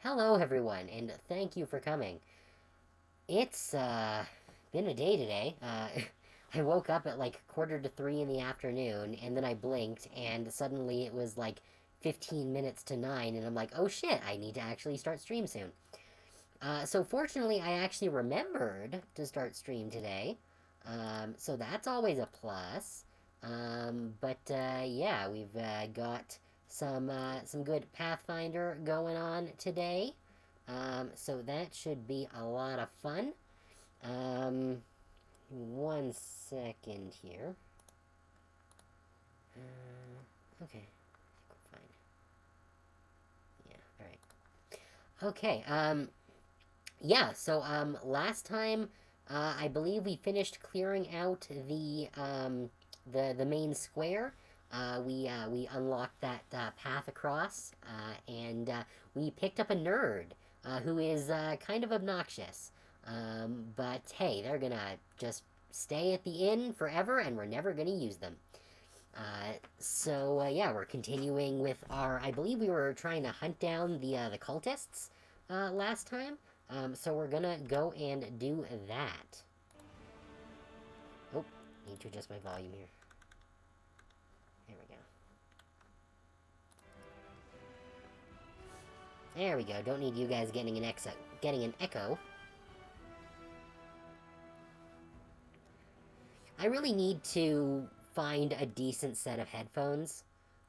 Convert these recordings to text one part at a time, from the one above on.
Hello, everyone, and thank you for coming. It's, been a day today. I woke up at like quarter to 3 in the afternoon, and then I blinked, and suddenly it was like 15 minutes to 9, and I'm like, oh shit, I need to actually start stream soon. So fortunately, I actually remembered to start stream today. So that's always a plus. But yeah, we've got some good Pathfinder going on today. So that should be a lot of fun. Um, 1 second here. Okay, fine. Yeah, all right. Okay. Yeah. So last time, I believe we finished clearing out the main square. We unlocked that path across, and we picked up a nerd who is kind of obnoxious. But hey, they're gonna just stay at the inn forever, and we're never gonna use them. So yeah, we're continuing with our. I believe we were trying to hunt down the cultists last time. So we're gonna go and do that. Oh, need to adjust my volume here. There we go. There we go. Don't need you guys getting an echo. Getting an echo. I really need to find a decent set of headphones.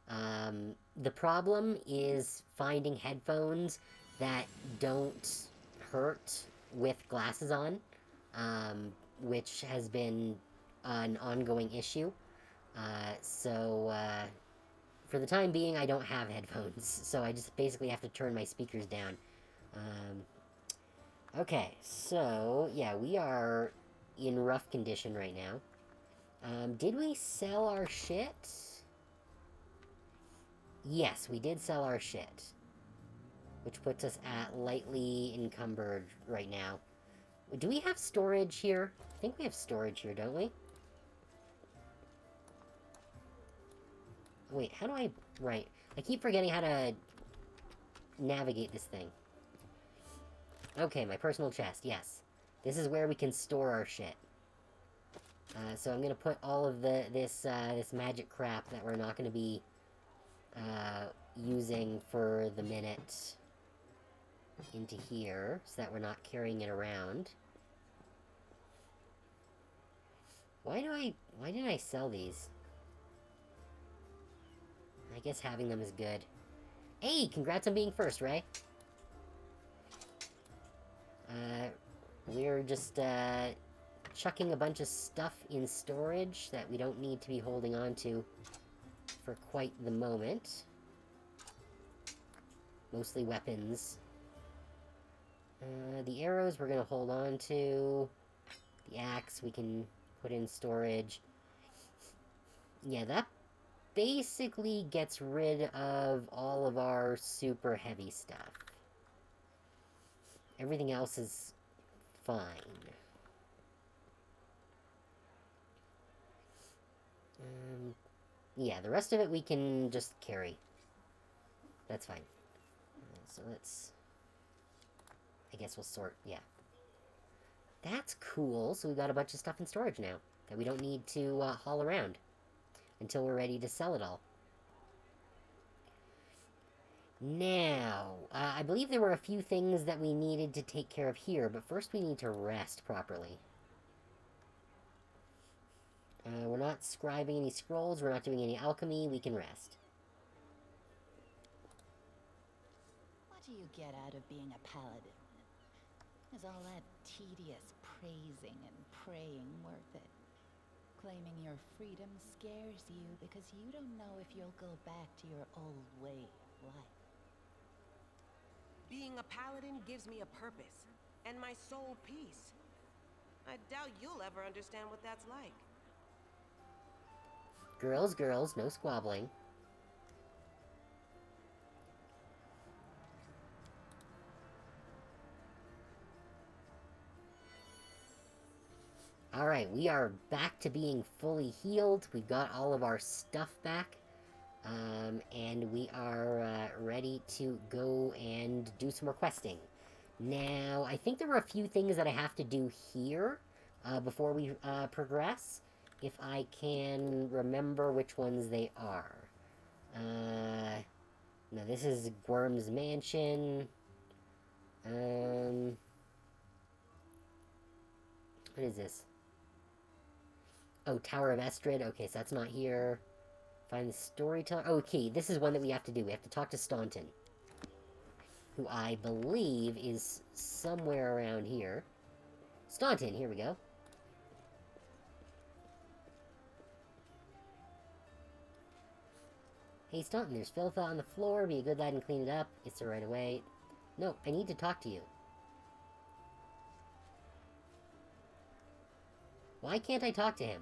The problem is finding headphones that don't hurt with glasses on, which has been an ongoing issue. So for the time being, I don't have headphones, so I just basically have to turn my speakers down. Um, okay, so yeah, we are in rough condition right now. Did we sell our shit? Yes, we did sell our shit, which puts us at lightly encumbered right now. Do we have storage here? I think we have storage here, don't we? Wait, how do I... Right. I keep forgetting how to navigate this thing. Okay, my personal chest, yes. This is where we can store our shit. So I'm gonna put all of this magic crap that we're not gonna be using for the minute into here, so that we're not carrying it around. Why didn't I sell these? I guess having them is good. Hey, congrats on being first, Ray. Uh, we're just, chucking a bunch of stuff in storage that we don't need to be holding on to for quite the moment. Mostly weapons. The arrows we're gonna hold on to. The axe we can put in storage. Yeah, that basically gets rid of all of our super heavy stuff. Everything else is fine. Yeah, the rest of it we can just carry. That's fine. So let's... I guess we'll sort, yeah. That's cool. So we got a bunch of stuff in storage now that we don't need to haul around until we're ready to sell it all. Now, I believe there were a few things that we needed to take care of here, but first we need to rest properly. We're not scribing any scrolls, we're not doing any alchemy, we can rest. What do you get out of being a paladin? Is all that tedious praising and praying worth it? Claiming your freedom scares you because you don't know if you'll go back to your old way of life. Being a paladin gives me a purpose, and my soul peace. I doubt you'll ever understand what that's like. Girls, girls, no squabbling. Alright, we are back to being fully healed. We've got all of our stuff back. And we are ready to go and do some more questing. Now, I think there were a few things that I have to do here before we progress, if I can remember which ones they are. No, this is Worm's Mansion. What is this? Oh, Tower of Estrid. Okay, so that's not here. Find the storyteller. Okay, this is one that we have to do. We have to talk to Staunton, who I believe is somewhere around here. Staunton, here we go. Hey, Staunton, there's filth on the floor. Be a good lad and clean it up. It's right away. No, I need to talk to you. Why can't I talk to him?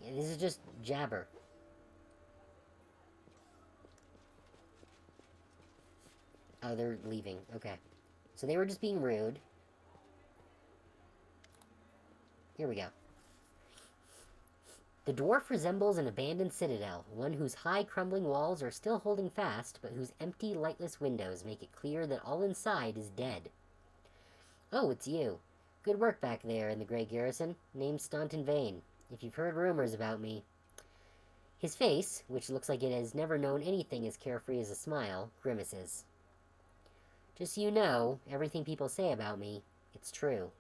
Yeah, this is just jabber. Oh, they're leaving. Okay. So they were just being rude. Here we go. The dwarf resembles an abandoned citadel, one whose high crumbling walls are still holding fast, but whose empty, lightless windows make it clear that all inside is dead. Oh, it's you. Good work back there in the Grey Garrison. Name's Staunton Vane. If you've heard rumors about me... His face, which looks like it has never known anything as carefree as a smile, grimaces. Just so you know, everything people say about me, it's true.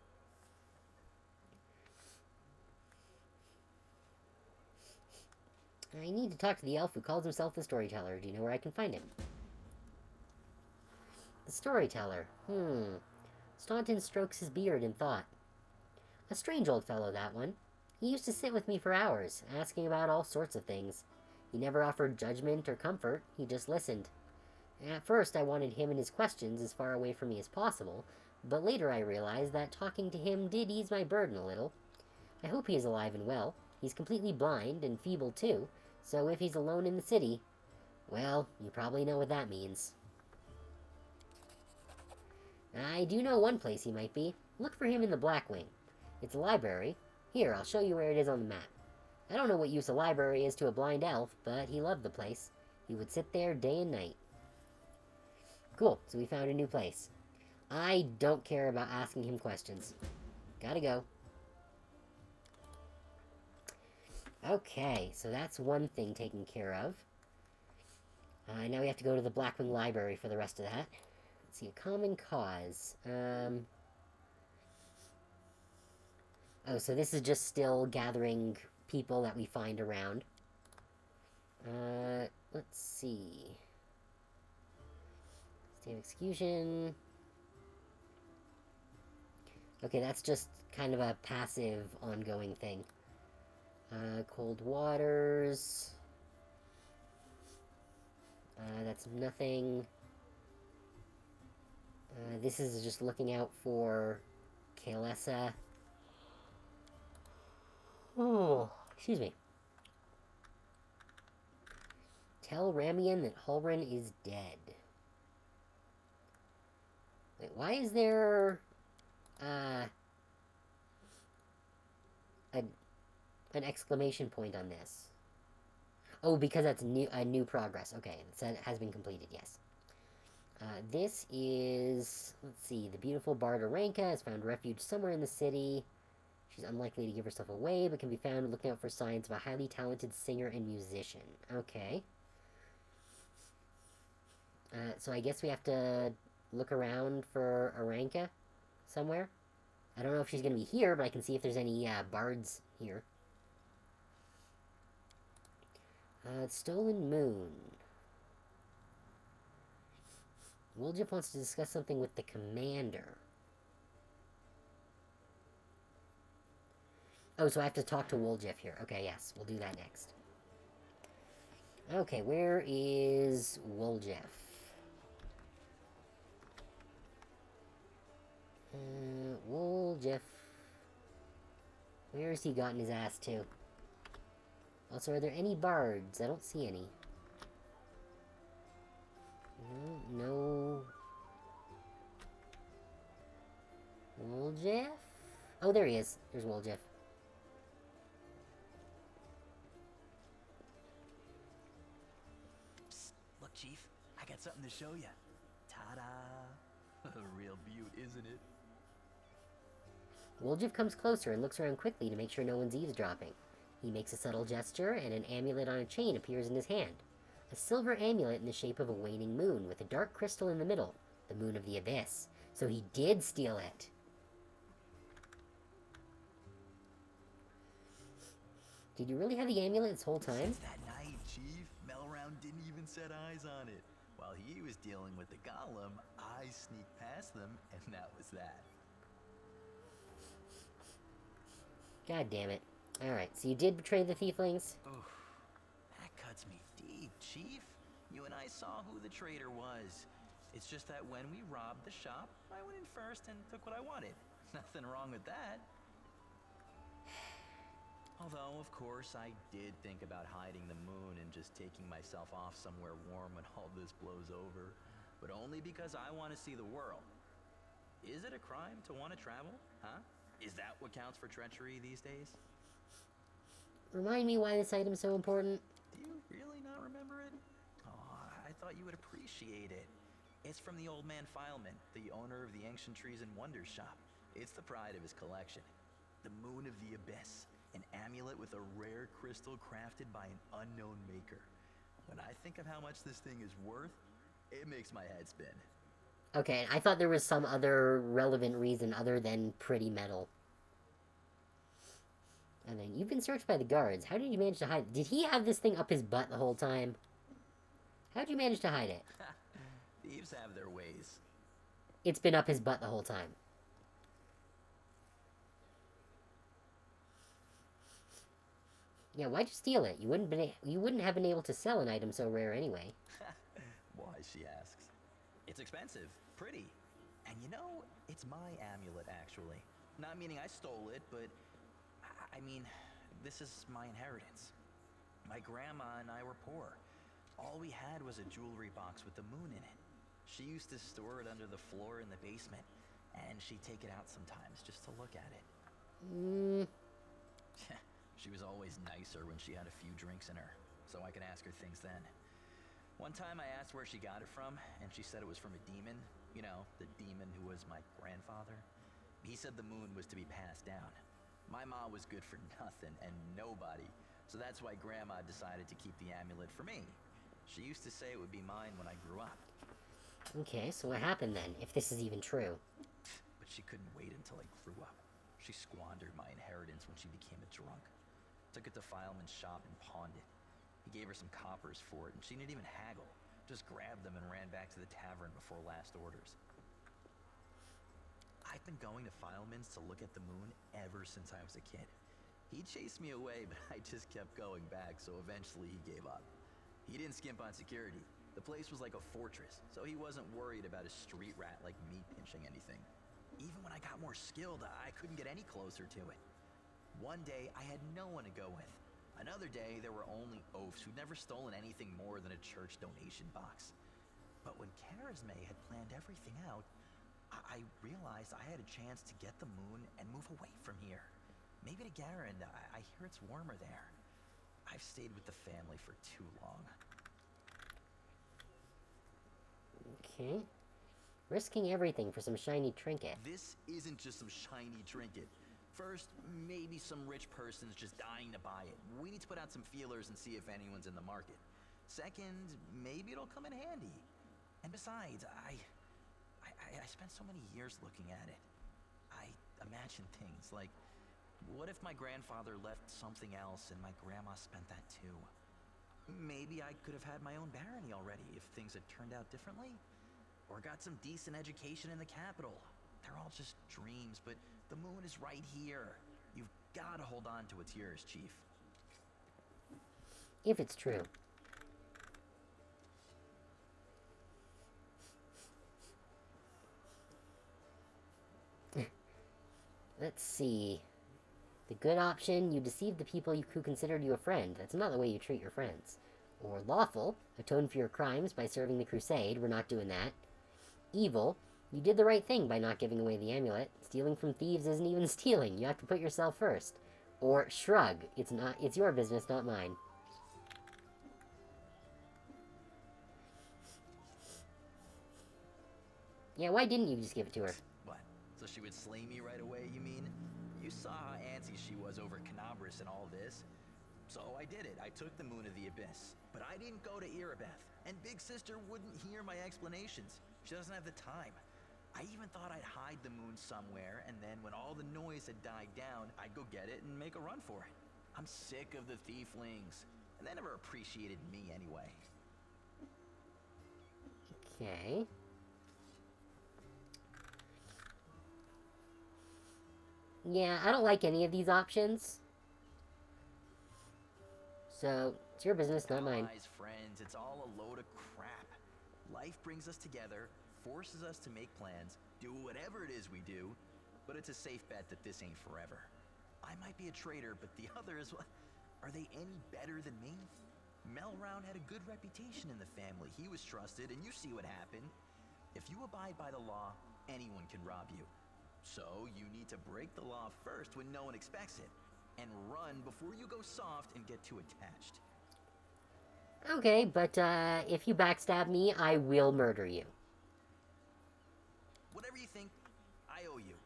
I need to talk to the elf who calls himself the Storyteller. Do you know where I can find him? The Storyteller. Staunton strokes his beard in thought. A strange old fellow, that one. He used to sit with me for hours, asking about all sorts of things. He never offered judgment or comfort, he just listened. At first, I wanted him and his questions as far away from me as possible, but later I realized that talking to him did ease my burden a little. I hope he is alive and well. He's completely blind, and feeble too, so if he's alone in the city, well, you probably know what that means. I do know one place he might be. Look for him in the Black Wing. It's a library. Here, I'll show you where it is on the map. I don't know what use a library is to a blind elf, but he loved the place. He would sit there day and night. Cool, so we found a new place. I don't care about asking him questions. Gotta go. Okay, so that's one thing taken care of. Now we have to go to the Blackwing Library for the rest of that. Let's see, a common cause. Oh, so this is just still gathering people that we find around. Let's see. Stay of execution. Okay, that's just kind of a passive, ongoing thing. Cold waters. That's nothing. This is just looking out for Kaelessa. Oh, excuse me. Tell Ramian that Halrin is dead. Wait, why is there an exclamation point on this? Oh, because that's new progress. Okay, it has been completed, yes. This is, let's see, the beautiful Bard Aranka has found refuge somewhere in the city. She's unlikely to give herself away, but can be found looking out for signs of a highly talented singer and musician. Okay. So I guess we have to look around for Aranka somewhere. I don't know if she's going to be here, but I can see if there's any bards here. Stolen Moon. Woljif wants to discuss something with the commander. Oh, so I have to talk to Woljif here. Okay, yes, we'll do that next. Okay, where is Woljif? Woljif. Where has he gotten his ass to? Also, are there any bards? I don't see any. No. Woljif? Oh, there he is. There's Woljif. show you. Ta-da! A real beaut, isn't it? Woljif comes closer and looks around quickly to make sure no one's eavesdropping. He makes a subtle gesture, and an amulet on a chain appears in his hand. A silver amulet in the shape of a waning moon, with a dark crystal in the middle, the moon of the abyss. So he did steal it. Did you really have the amulet this whole time? Since that night, Chief, Melround didn't even set eyes on it. While he was dealing with the golem, I sneaked past them, and that was that. God damn it. Alright, so you did betray the thieflings? Oof, that cuts me deep, Chief. You and I saw who the traitor was. It's just that when we robbed the shop, I went in first and took what I wanted. Nothing wrong with that. Although, of course, I did think about hiding the moon and just taking myself off somewhere warm when all this blows over. But only because I want to see the world. Is it a crime to want to travel? Huh? Is that what counts for treachery these days? Remind me why this item's so important? Do you really not remember it? Oh, I thought you would appreciate it. It's from the old man Fileman, the owner of the Ancient Trees and Wonders shop. It's the pride of his collection. The Moon of the Abyss, an amulet with a rare crystal crafted by an unknown maker. When I think of how much this thing is worth, it makes my head spin. Okay, I thought there was some other relevant reason other than pretty metal. And then, you've been searched by the guards. How did you manage to hide it? Did he have this thing up his butt the whole time? How'd you manage to hide it? Thieves have their ways. It's been up his butt the whole time. Yeah, why'd you steal it? You wouldn't have been able to sell an item so rare anyway. Why, she asks. It's expensive, pretty. And you know, it's my amulet, actually. Not meaning I stole it, but I mean, this is my inheritance. My grandma and I were poor. All we had was a jewelry box with the moon in it. She used to store it under the floor in the basement, and she'd take it out sometimes just to look at it. She was always nicer when she had a few drinks in her, so I could ask her things then. One time I asked where she got it from, and she said it was from a demon. You know, the demon who was my grandfather. He said the moon was to be passed down. My ma was good for nothing and nobody, so that's why Grandma decided to keep the amulet for me. She used to say it would be mine when I grew up. Okay, so what happened then, if this is even true? But she couldn't wait until I grew up. She squandered my inheritance when she became a drunk. Took it to Fileman's shop and pawned it. He gave her some coppers for it, and she didn't even haggle. Just grabbed them and ran back to the tavern before last orders. I've been going to Fileman's to look at the moon ever since I was a kid. He chased me away, but I just kept going back, so eventually he gave up. He didn't skimp on security. The place was like a fortress, so he wasn't worried about a street rat like me pinching anything. Even when I got more skilled, I couldn't get any closer to it. One day, I had no one to go with. Another day, there were only oafs who'd never stolen anything more than a church donation box. But when Casimira had planned everything out, I realized I had a chance to get the moon and move away from here. Maybe to Garen. I hear it's warmer there. I've stayed with the family for too long. Okay. Risking everything for some shiny trinket. This isn't just some shiny trinket. First, maybe some rich person's just dying to buy it. We need to put out some feelers and see if anyone's in the market. Second, maybe it'll come in handy. And besides, I spent so many years looking at it. I imagine things like, what if my grandfather left something else and my grandma spent that too? Maybe I could have had my own barony already if things had turned out differently. Or got some decent education in the capital. They're all just dreams, but the moon is right here. You've got to hold on to what's yours, Chief. If it's true. Let's see. The good option, you deceive the people who considered you a friend. That's not the way you treat your friends. Or lawful, atone for your crimes by serving the crusade. We're not doing that. Evil, you did the right thing by not giving away the amulet. Stealing from thieves isn't even stealing. You have to put yourself first. Or shrug. It's your business, not mine. Yeah, why didn't you just give it to her? What? So she would slay me right away, you mean? You saw how antsy she was over Canabras and all this. So I did it. I took the Moon of the Abyss. But I didn't go to Erebeth. And Big Sister wouldn't hear my explanations. She doesn't have the time. I even thought I'd hide the moon somewhere, and then when all the noise had died down, I'd go get it and make a run for it. I'm sick of the thieflings. And they never appreciated me anyway. Okay. Yeah, I don't like any of these options. So, it's your business, not mine. Allies, friends, it's all a load of crap. Life brings us together, forces us to make plans, do whatever it is we do, but it's a safe bet that this ain't forever. I might be a traitor, but the others, are they any better than me? Melround had a good reputation in the family. He was trusted, and you see what happened. If you abide by the law, anyone can rob you. So you need to break the law first when no one expects it, and run before you go soft and get too attached. Okay, but if you backstab me, I will murder you. Whatever you think, I owe you.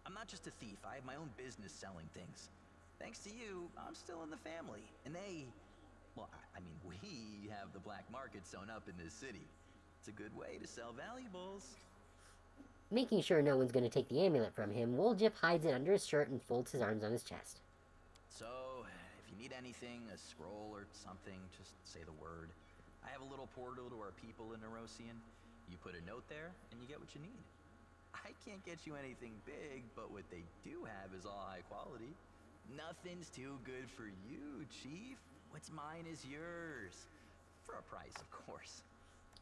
I'm not just a thief. I have my own business selling things. Thanks to you, I'm still in the family. And well, I mean, we have the black market sewn up in this city. It's a good way to sell valuables. Making sure no one's going to take the amulet from him, Woljif hides it under his shirt and folds his arms on his chest. So, if you need anything, a scroll or something, just say the word. I have a little portal to our people in Nerosian. You put a note there, and you get what you need. I can't get you anything big, but what they do have is all high quality. Nothing's too good for you, Chief. What's mine is yours. For a price, of course.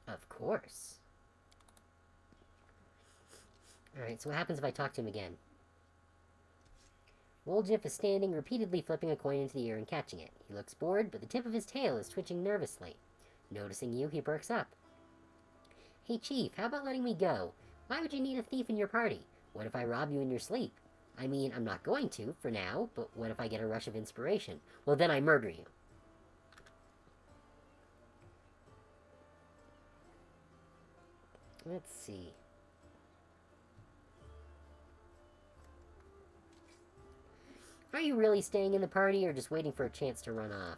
Of course. Alright, so what happens if I talk to him again? Woljif is standing, repeatedly flipping a coin into the air and catching it. He looks bored, but the tip of his tail is twitching nervously. Noticing you, he perks up. Hey, Chief, how about letting me go? Why would you need a thief in your party? What if I rob you in your sleep? I mean, I'm not going to, for now, but what if I get a rush of inspiration? Well, then I murder you. Let's see. Are you really staying in the party or just waiting for a chance to run off?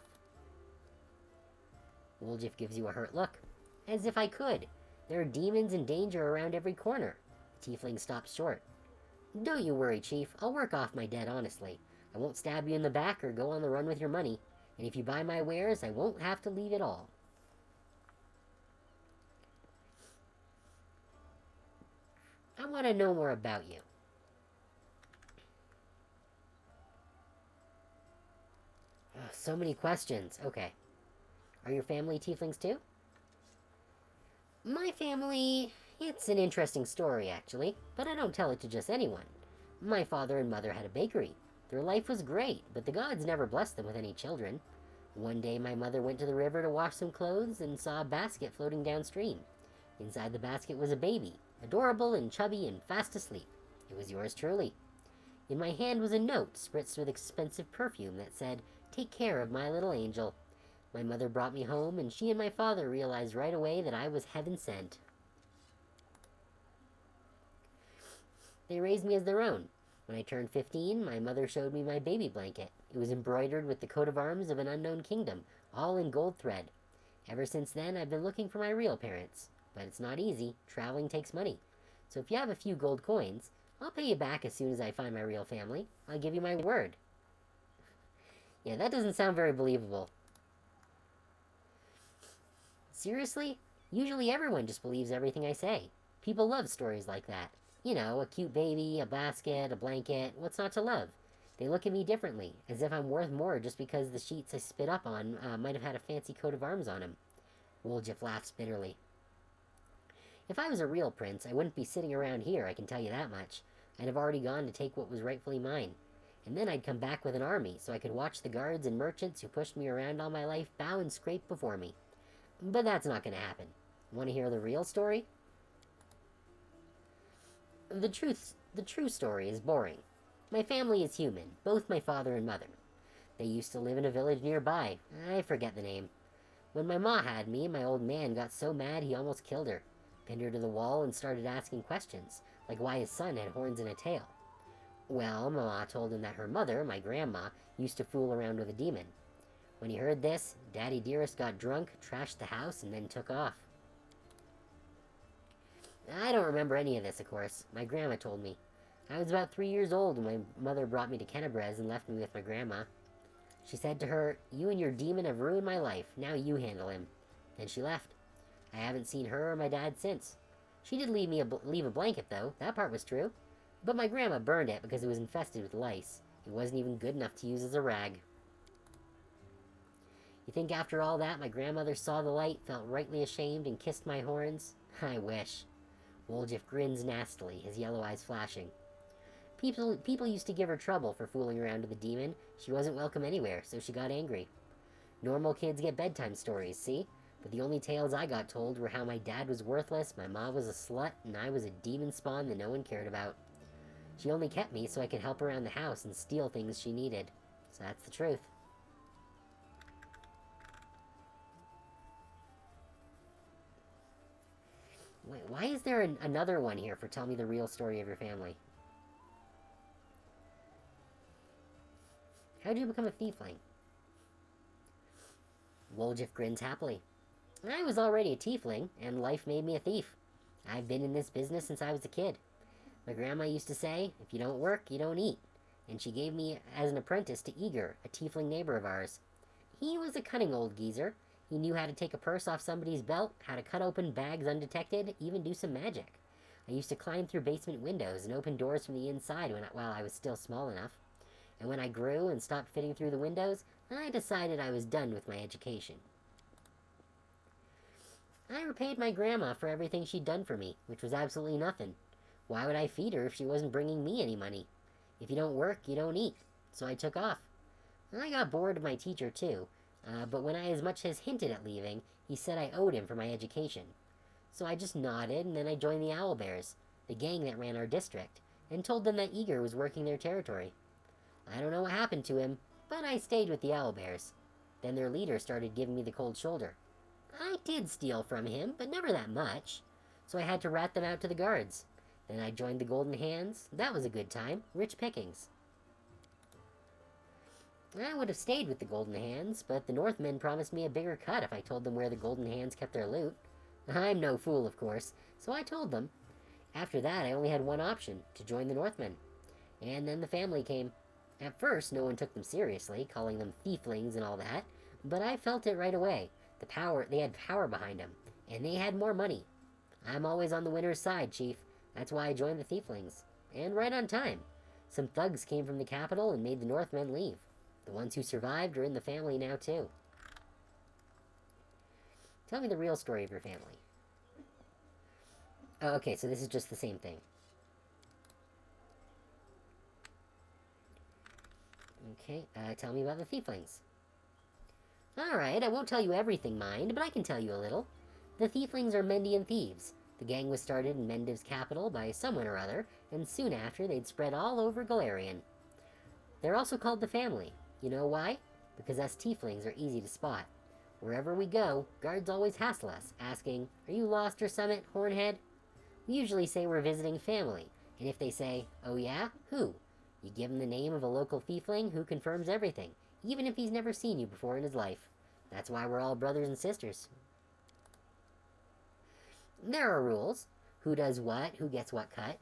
Woljif gives you a hurt look. As if I could. There are demons and danger around every corner. The tiefling stops short. Don't you worry, Chief. I'll work off my debt honestly. I won't stab you in the back or go on the run with your money. And if you buy my wares, I won't have to leave at all. I want to know more about you. Oh, so many questions. Okay. Are your family tieflings too? My family... It's an interesting story, actually, but I don't tell it to just anyone. My father and mother had a bakery. Their life was great, but the gods never blessed them with any children. One day my mother went to the river to wash some clothes and saw a basket floating downstream. Inside the basket was a baby, adorable and chubby and fast asleep. It was yours truly. In my hand was a note spritzed with expensive perfume that said, "Take care of my little angel." My mother brought me home, and she and my father realized right away that I was heaven sent. They raised me as their own. When I turned 15, my mother showed me my baby blanket. It was embroidered with the coat of arms of an unknown kingdom, all in gold thread. Ever since then, I've been looking for my real parents. But it's not easy. Traveling takes money. So if you have a few gold coins, I'll pay you back as soon as I find my real family. I'll give you my word. Yeah, that doesn't sound very believable. Seriously? Usually everyone just believes everything I say. People love stories like that. You know, a cute baby, a basket, a blanket, what's not to love? They look at me differently, as if I'm worth more just because the sheets I spit up on might have had a fancy coat of arms on them. Woljif laughs bitterly. If I was a real prince, I wouldn't be sitting around here, I can tell you that much. I'd have already gone to take what was rightfully mine. And then I'd come back with an army, so I could watch the guards and merchants who pushed me around all my life bow and scrape before me. But that's not going to happen. Want to hear the real story? The true story is boring. My family is human, both my father and mother. They used to live in a village nearby. I forget the name. When my ma had me, my old man got so mad he almost killed her. pinned her to the wall, and started asking questions, like why his son had horns and a tail. Well, Mama told him that her mother, my grandma, used to fool around with a demon. When he heard this, Daddy Dearest got drunk, trashed the house, and then took off. I don't remember any of this, of course. My grandma told me. I was about 3 years old when my mother brought me to Kennebrez and left me with my grandma. She said to her, "You and your demon have ruined my life. Now you handle him." Then she left. I haven't seen her or my dad since. She did leave a blanket, though. That part was true. But my grandma burned it because it was infested with lice. It wasn't even good enough to use as a rag. You think after all that, my grandmother saw the light, felt rightly ashamed, and kissed my horns? I wish. Woljif grins nastily, his yellow eyes flashing. People used to give her trouble for fooling around with the demon. She wasn't welcome anywhere, so she got angry. Normal kids get bedtime stories, see? But the only tales I got told were how my dad was worthless, my mom was a slut, and I was a demon spawn that no one cared about. She only kept me so I could help around the house and steal things she needed. So that's the truth. Wait, why is there another one here for tell me the real story of your family? How'd you become a tiefling? Woljif grins happily. I was already a tiefling, and life made me a thief. I've been in this business since I was a kid. My grandma used to say, if you don't work, you don't eat. And she gave me as an apprentice to Eager, a tiefling neighbor of ours. He was a cunning old geezer. He knew how to take a purse off somebody's belt, how to cut open bags undetected, even do some magic. I used to climb through basement windows and open doors from the inside while I was still small enough. And when I grew and stopped fitting through the windows, I decided I was done with my education. I repaid my grandma for everything she'd done for me, which was absolutely nothing. Why would I feed her if she wasn't bringing me any money? If you don't work, you don't eat. So I took off. I got bored of my teacher, too. But when I as much as hinted at leaving, he said I owed him for my education. So I just nodded, and then I joined the Owlbears, the gang that ran our district, and told them that Eager was working their territory. I don't know what happened to him, but I stayed with the Owlbears. Then their leader started giving me the cold shoulder. I did steal from him, but never that much. So I had to rat them out to the guards. Then I joined the Golden Hands. That was a good time. Rich pickings. I would have stayed with the Golden Hands, but the Northmen promised me a bigger cut if I told them where the Golden Hands kept their loot. I'm no fool, of course, so I told them. After that, I only had one option, to join the Northmen. And then the family came. At first, no one took them seriously, calling them thieflings and all that, but I felt it right away. They had power behind them, and they had more money. I'm always on the winner's side, Chief. That's why I joined the Thieflings. And right on time. Some thugs came from the capital and made the Northmen leave. The ones who survived are in the family now, too. Tell me the real story of your family. Oh, okay, so this is just the same thing. Okay, tell me about the Thieflings. Alright, I won't tell you everything, mind, but I can tell you a little. The Thieflings are Mendian thieves. The gang was started in Mendiv's capital by someone or other, and soon after they'd spread all over Galarian. They're also called the Family. You know why? Because us Tieflings are easy to spot. Wherever we go, guards always hassle us, asking, "Are you lost or summit, Hornhead?" We usually say we're visiting family, and if they say, "Oh yeah? Who?" you give them the name of a local Thiefling who confirms everything, even if he's never seen you before in his life. That's why we're all brothers and sisters. There are rules. Who does what, who gets what cut.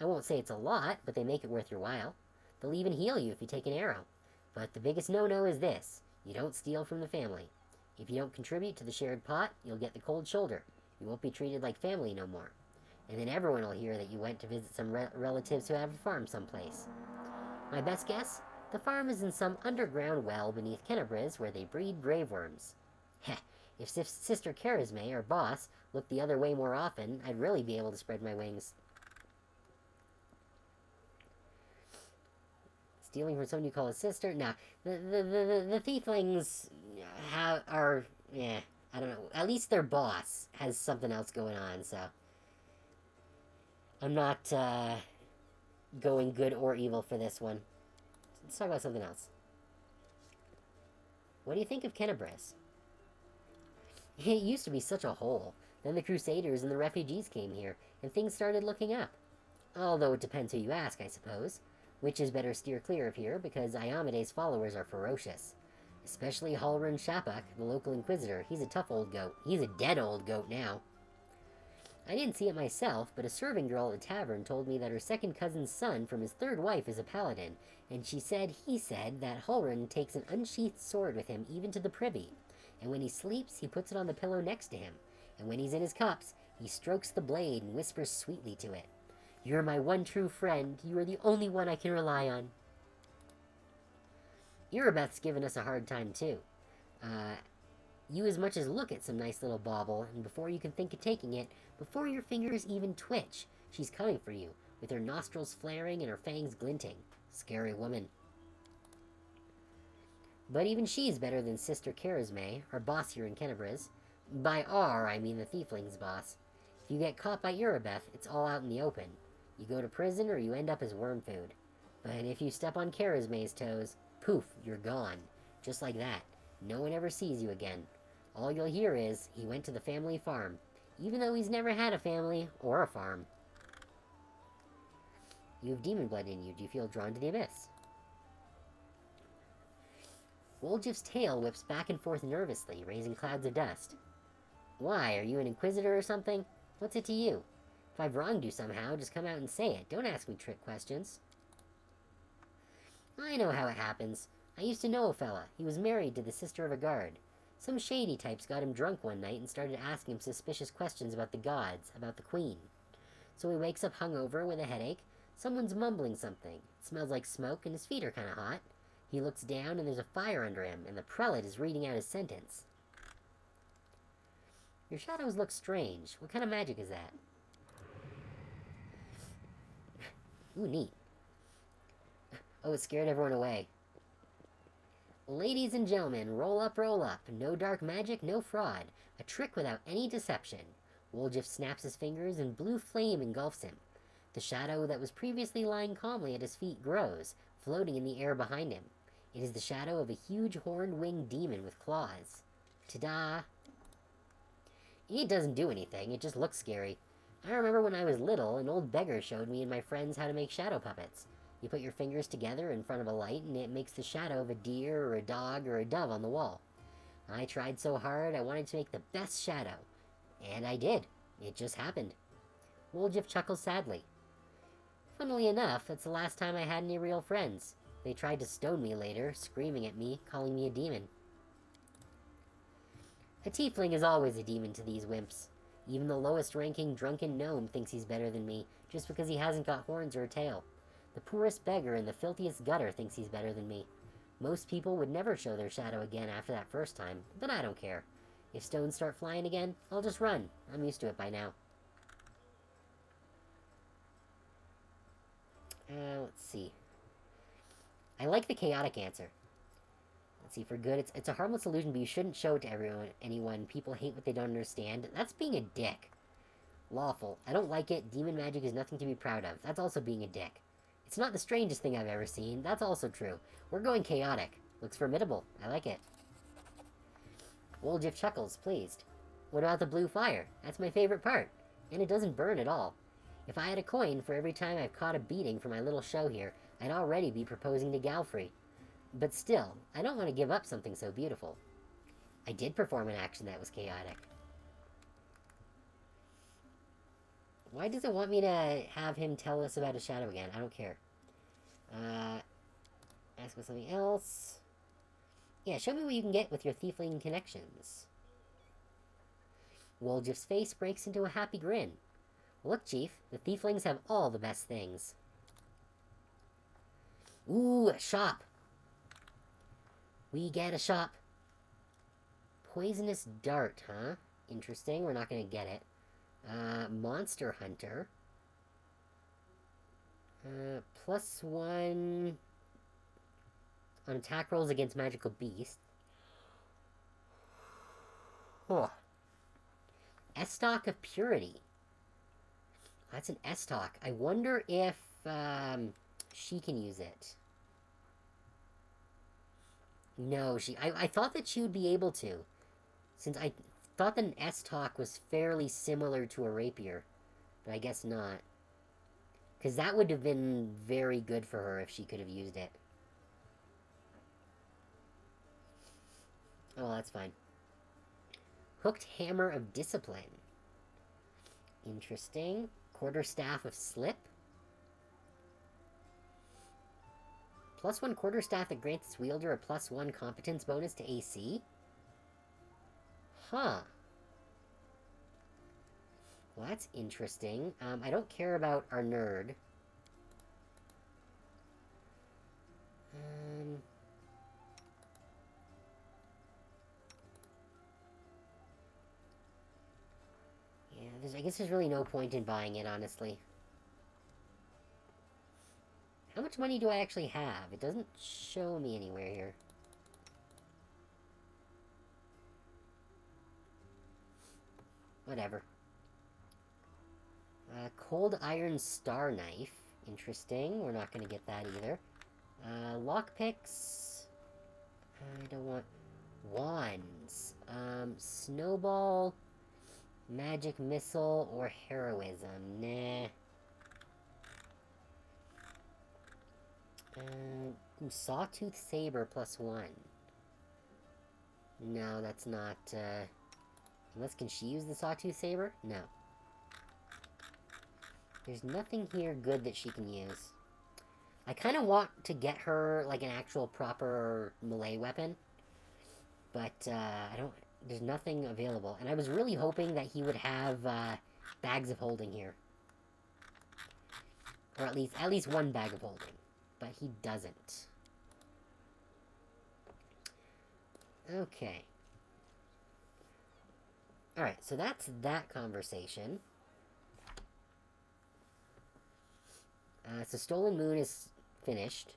I won't say it's a lot, but they make it worth your while. They'll even heal you if you take an arrow. But the biggest no-no is this. You don't steal from the family. If you don't contribute to the shared pot, you'll get the cold shoulder. You won't be treated like family no more. And then everyone will hear that you went to visit some relatives who have a farm someplace. My best guess? The farm is in some underground well beneath Kennebrez where they breed graveworms. Heh, if Sister Charisme, or boss, looked the other way more often, I'd really be able to spread my wings. Stealing from someone you call a sister? Nah, the Thieflings are, I don't know. At least their boss has something else going on, so I'm not going good or evil for this one. Let's talk about something else. What do you think of Kennebrez? It used to be such a hole. Then the Crusaders and the refugees came here, and things started looking up. Although it depends who you ask, I suppose. Witches better steer clear of here, because Iomede's followers are ferocious. Especially Halrin Shapak, the local inquisitor. He's a tough old goat. He's a dead old goat now. I didn't see it myself, but a serving girl at the tavern told me that her second cousin's son from his third wife is a paladin, and he said that Halrin takes an unsheathed sword with him even to the privy, and when he sleeps, he puts it on the pillow next to him, and when he's in his cups, he strokes the blade and whispers sweetly to it. You're my one true friend. You are the only one I can rely on. Irabeth's given us a hard time, too. You as much as look at some nice little bauble, and before you can think of taking it, before your fingers even twitch, she's coming for you, with her nostrils flaring and her fangs glinting. Scary woman. But even she's better than Sister Carisme, our boss here in Kennebriz. By our, I mean the Thiefling's boss. If you get caught by Irabeth, it's all out in the open. You go to prison or you end up as worm food. But if you step on Carisme's toes, poof, you're gone. Just like that. No one ever sees you again. All you'll hear is, he went to the family farm, even though he's never had a family or a farm. You have demon blood in you. Do you feel drawn to the abyss? Woljif's tail whips back and forth nervously, raising clouds of dust. Why, are you an inquisitor or something? What's it to you? If I've wronged you somehow, just come out and say it. Don't ask me trick questions. I know how it happens. I used to know a fella. He was married to the sister of a guard. Some shady types got him drunk one night and started asking him suspicious questions about the gods, about the queen. So he wakes up hungover with a headache. Someone's mumbling something. It smells like smoke and his feet are kind of hot. He looks down and there's a fire under him, and the prelate is reading out his sentence. Your shadows look strange. What kind of magic is that? Ooh, neat. Oh, it scared everyone away. Ladies and gentlemen, roll up, roll up. No dark magic, no fraud. A trick without any deception. Woljif snaps his fingers and blue flame engulfs him. The shadow that was previously lying calmly at his feet grows, floating in the air behind him. It is the shadow of a huge horned-winged demon with claws. Ta-da! It doesn't do anything, it just looks scary. I remember when I was little, an old beggar showed me and my friends how to make shadow puppets. You put your fingers together in front of a light and it makes the shadow of a deer or a dog or a dove on the wall. I tried so hard I wanted to make the best shadow. And I did. It just happened. Woljif chuckles sadly. Funnily enough, that's the last time I had any real friends. They tried to stone me later, screaming at me, calling me a demon. A tiefling is always a demon to these wimps. Even the lowest-ranking drunken gnome thinks he's better than me, just because he hasn't got horns or a tail. The poorest beggar in the filthiest gutter thinks he's better than me. Most people would never show their shadow again after that first time, but I don't care. If stones start flying again, I'll just run. I'm used to it by now. Let's see. I like the chaotic answer. Let's see, for good, it's a harmless illusion, but you shouldn't show it to anyone. People hate what they don't understand. That's being a dick. Lawful. I don't like it. Demon magic is nothing to be proud of. That's also being a dick. It's not the strangest thing I've ever seen. That's also true. We're going chaotic. Looks formidable. I like it. Woljif chuckles, pleased. What about the blue fire? That's my favorite part. And it doesn't burn at all. If I had a coin for every time I've caught a beating for my little show here, I'd already be proposing to Galfrey. But still, I don't want to give up something so beautiful. I did perform an action that was chaotic. Why does it want me to have him tell us about his shadow again? I don't care. Ask about something else. Yeah, show me what you can get with your tiefling connections. Woljif's face breaks into a happy grin. Look, Chief, the tieflings have all the best things. Ooh, a shop. We get a shop. Poisonous dart, huh? Interesting, we're not gonna get it. Monster Hunter. +1 on attack rolls against magical beasts. Oh. Estoc of Purity. That's an Estoc. I wonder if she can use it. No, I thought that she would be able to. Since I thought that an S-Talk was fairly similar to a rapier, but I guess not. Because that would have been very good for her if she could have used it. Oh, well, that's fine. Hooked Hammer of Discipline. Interesting. Quarterstaff of Slip. +1 quarterstaff that grants its wielder a +1 competence bonus to AC? Huh. Well, that's interesting. I don't care about our nerd. Yeah, I guess there's really no point in buying it, honestly. How much money do I actually have? It doesn't show me anywhere here. Whatever. Cold Iron Star Knife. Interesting. We're not going to get that either. Lockpicks. I don't want... Wands. Snowball, Magic Missile, or Heroism. Nah. Sawtooth Saber +1. No, that's not, Unless, can she use the Sawtooth Saber? No. There's nothing here good that she can use. I kind of want to get her, like, an actual proper melee weapon. But, I don't... There's nothing available. And I was really hoping that he would have, bags of holding here. Or at least one bag of holding. But he doesn't. Okay. Alright, so that's that conversation. So Stolen Moon is finished.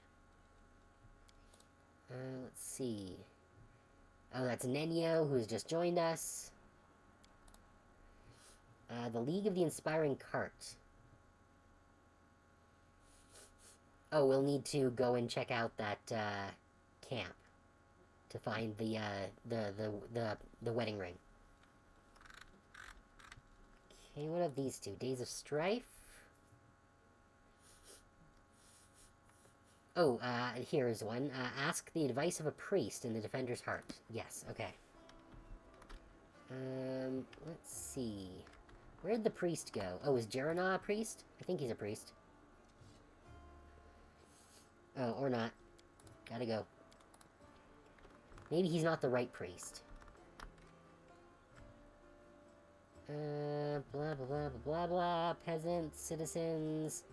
Let's see. Oh, that's Nenyo, who's just joined us. The League of the Inspiring Cart. Oh, we'll need to go and check out that, camp. To find the wedding ring. Okay, what of these two? Days of Strife? Oh, here's one. Ask the advice of a priest in the Defender's Heart. Yes, okay. Let's see. Where'd the priest go? Oh, is Jerana a priest? I think he's a priest. Oh, or not. Gotta go. Maybe he's not the right priest. Blah, blah, blah, blah, blah, blah. Peasants, citizens...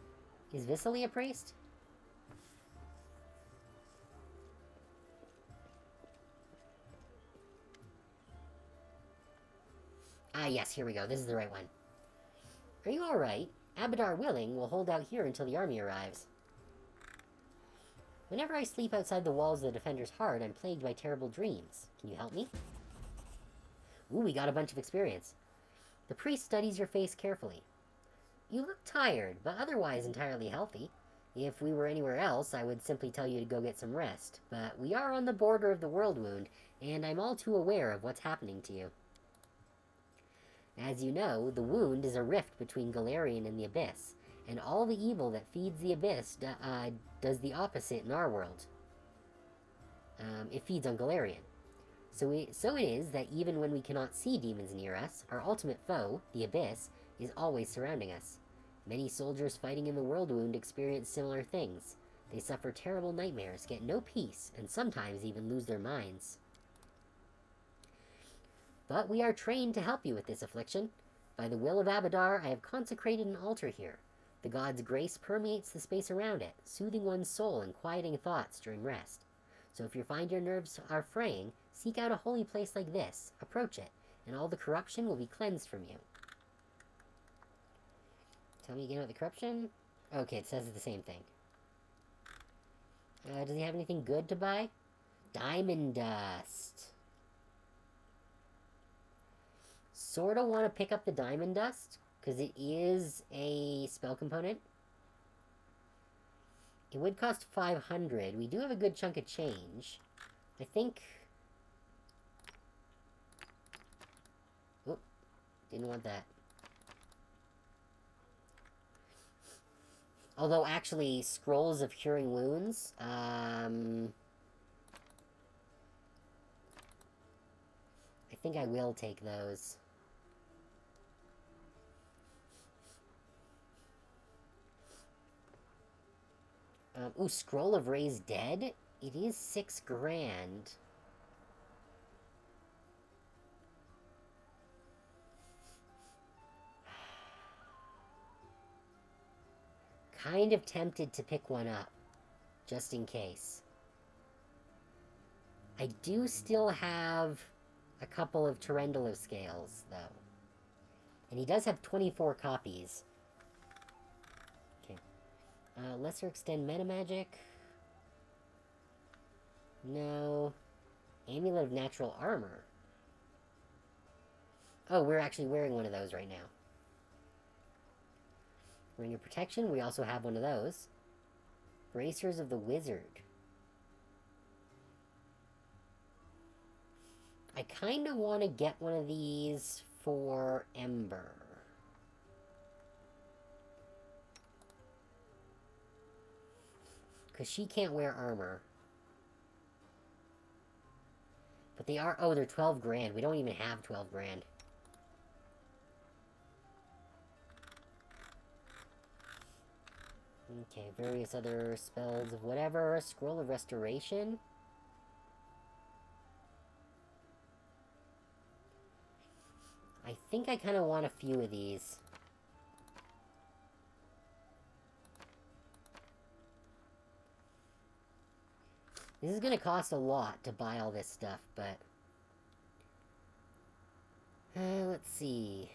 Is Viscely a priest? Ah, yes, here we go. This is the right one. Are you alright? Abadar willing, we'll hold out here until the army arrives. Whenever I sleep outside the walls of the Defender's Heart, I'm plagued by terrible dreams. Can you help me? Ooh, we got a bunch of experience. The priest studies your face carefully. You look tired, but otherwise entirely healthy. If we were anywhere else, I would simply tell you to go get some rest. But we are on the border of the World Wound, and I'm all too aware of what's happening to you. As you know, the Wound is a rift between Galarian and the Abyss, and all the evil that feeds the Abyss does the opposite in our world. It feeds on Galarian. So it is that even when we cannot see demons near us, our ultimate foe, the Abyss, is always surrounding us. Many soldiers fighting in the World Wound experience similar things. They suffer terrible nightmares, get no peace, and sometimes even lose their minds. But we are trained to help you with this affliction. By the will of Abadar, I have consecrated an altar here. The god's grace permeates the space around it, soothing one's soul and quieting thoughts during rest. So if you find your nerves are fraying, seek out a holy place like this, approach it, and all the corruption will be cleansed from you. Tell me again about the corruption? Okay, it says the same thing. Does he have anything good to buy? Diamond Dust. Sorta want to pick up the Diamond Dust, because it is a spell component. It would cost 500. We do have a good chunk of change. I think... Didn't want that. Although, actually, scrolls of curing wounds, I think I will take those. Ooh, Scroll of Raised Dead? It is 6 grand. Kind of tempted to pick one up, just in case. I do still have a couple of Turendolo scales, though. And he does have 24 copies. Okay. Lesser Extend Meta Magic. No. Amulet of Natural Armor. Oh, we're actually wearing one of those right now. Ring of Protection, we also have one of those. Bracers of the Wizard. I kind of want to get one of these for Ember. Because she can't wear armor. But they are... Oh, they're 12 grand. We don't even have 12 grand. Okay, various other spells of whatever. Scroll of Restoration. I think I kind of want a few of these. This is going to cost a lot to buy all this stuff, but... let's see.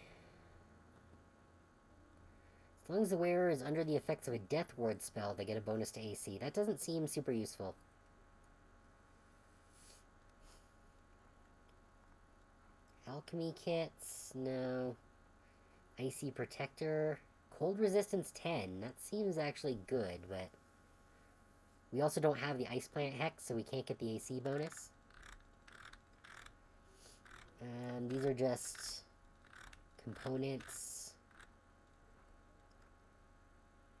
As long as the wearer is under the effects of a Death Ward spell, they get a bonus to AC. That doesn't seem super useful. Alchemy kits? No. Icy Protector. Cold Resistance 10. That seems actually good, but... We also don't have the Ice Plant Hex, so we can't get the AC bonus. These are just... components.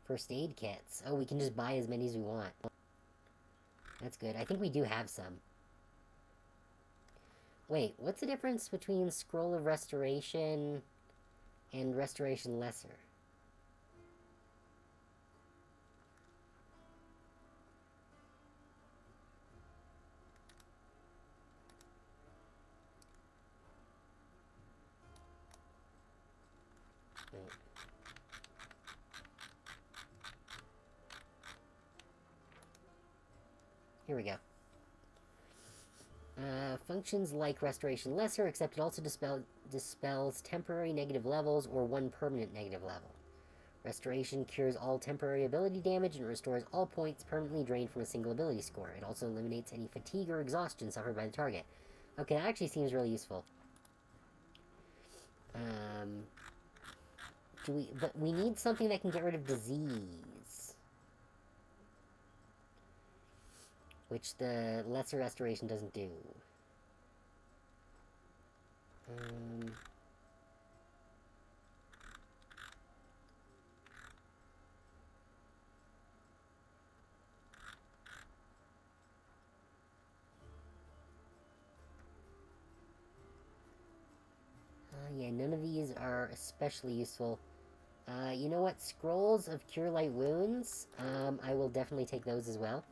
First aid kits. Oh, we can just buy as many as we want. That's good. I think we do have some. Wait, what's the difference between Scroll of Restoration and Restoration Lesser? Wait. Here we go. Functions like Restoration Lesser, except it also dispels temporary negative levels or one permanent negative level. Restoration cures all temporary ability damage and restores all points permanently drained from a single ability score. It also eliminates any fatigue or exhaustion suffered by the target. Okay, that actually seems really useful. But we need something that can get rid of disease. Which the Lesser Restoration doesn't do. Yeah, none of these are especially useful. You know what? Scrolls of Cure Light Wounds, I will definitely take those as well.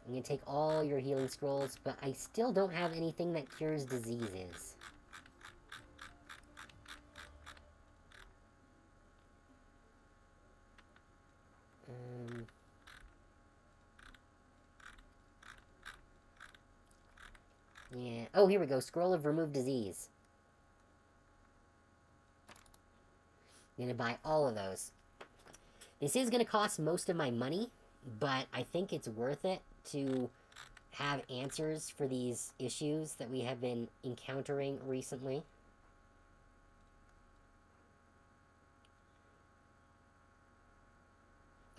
I'm gonna take all your healing scrolls, but I still don't have anything that cures diseases. Yeah. Oh, here we go. Scroll of Remove Disease. I'm gonna buy all of those. This is gonna cost most of my money, but I think it's worth it to have answers for these issues that we have been encountering recently.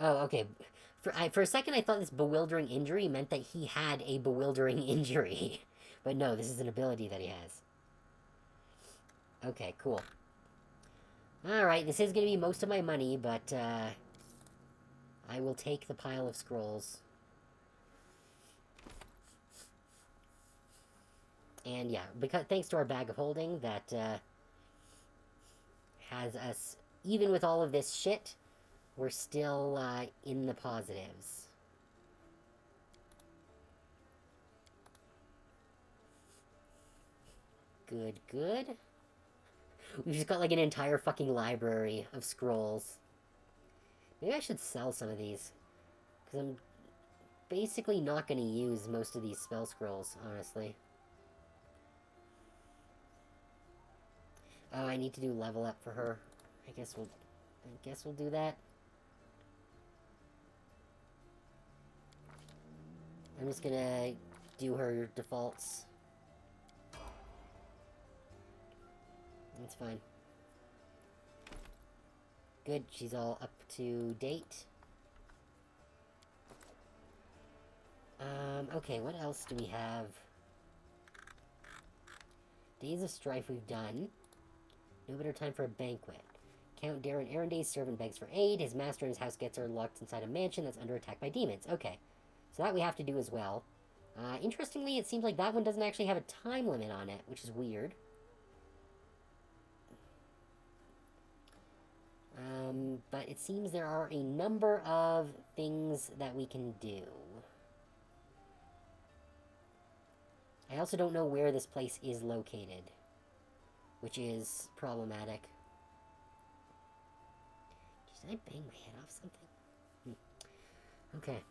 Oh, okay. For a second, I thought this bewildering injury meant that he had a bewildering injury. But no, this is an ability that he has. Okay, cool. Alright, this is going to be most of my money, but, I will take the pile of scrolls. And yeah, because thanks to our bag of holding, that, has us, even with all of this shit, we're still, in the positives. Good, good. We've just got like an entire fucking library of scrolls. Maybe I should sell some of these. Because I'm basically not going to use most of these spell scrolls, honestly. Oh, I need to do level up for her. I guess we'll do that. I'm just gonna do her defaults. That's fine. Good, she's all up to date. Okay, what else do we have? Days of Strife we've done. No better time for a banquet. Count Darren Arenday's servant begs for aid. His master and his house gets are locked inside a mansion that's under attack by demons. Okay, so that we have to do as well. Interestingly, it seems like that one doesn't actually have a time limit on it, which is weird. But it seems there are a number of things that we can do. I also don't know where this place is located, which is problematic. Did I bang my head off something? Okay.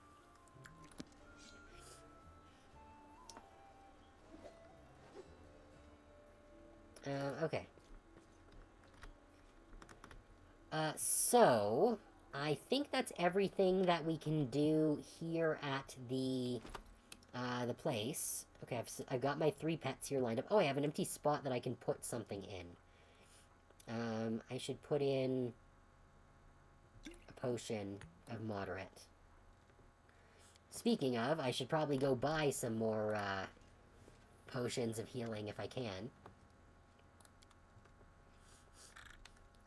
Okay. So, I think that's everything that we can do here at the place. Okay, I've got my 3 pets here lined up. Oh, I have an empty spot that I can put something in. I should put in a potion of moderate. Speaking of, I should probably go buy some more, potions of healing if I can.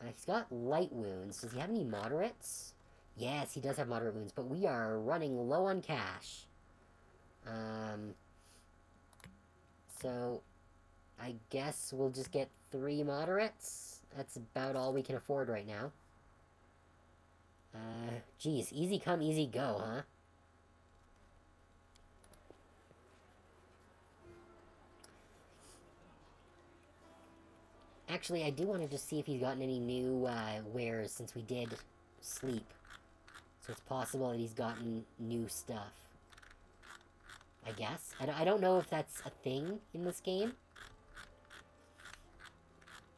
He's got light wounds. Does he have any moderates? Yes, he does have moderate wounds, but we are running low on cash. So, I guess we'll just get 3 moderates. That's about all we can afford right now. Geez, easy come, easy go, huh? Actually, I do want to just see if he's gotten any new, wares since we did sleep. So it's possible that he's gotten new stuff. I guess. I don't know if that's a thing in this game.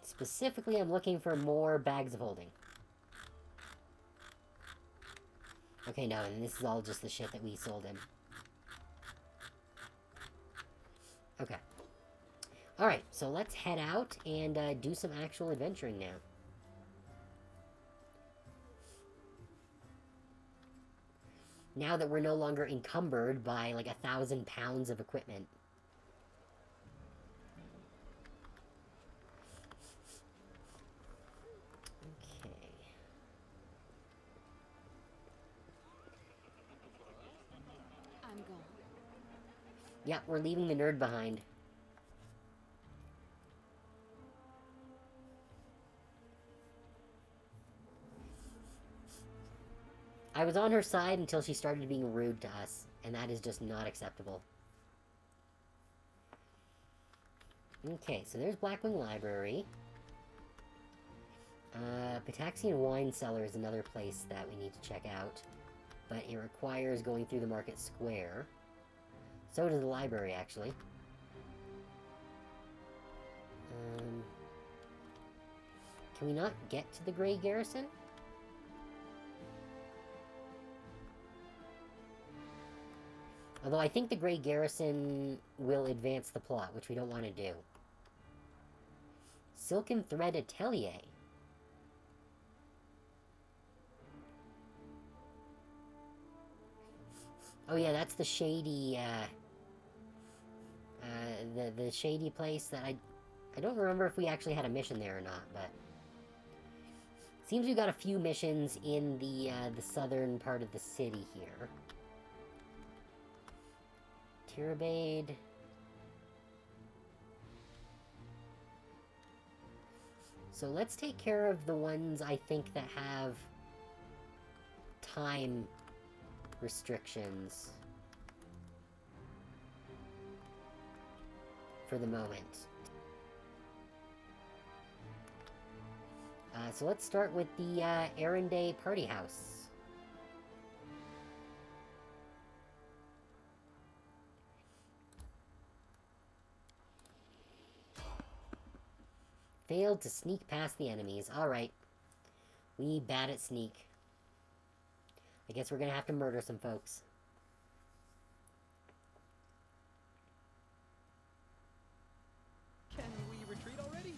Specifically, I'm looking for more bags of holding. Okay, no, and this is all just the shit that we sold him. Okay. Alright, so let's head out and do some actual adventuring now. Now that we're no longer encumbered by like 1,000 pounds of equipment. Okay. I'm gone. Yeah, we're leaving the nerd behind. I was on her side until she started being rude to us, and that is just not acceptable. Okay, so there's Blackwing Library. Pataxian Wine Cellar is another place that we need to check out, but it requires going through the market square. So does the library, actually. Can we not get to the Grey Garrison? Although I think the Grey Garrison will advance the plot, which we don't want to do. Silken Thread Atelier. Oh yeah, that's the shady, the shady place that I don't remember if we actually had a mission there or not, but... Seems we got a few missions in the southern part of the city here. Tirabade... So let's take care of the ones I think that have time restrictions for the moment. So let's start with the Erinde Party House. Failed to sneak past the enemies. Alright. We bad at sneak. I guess we're gonna have to murder some folks. Can we retreat already?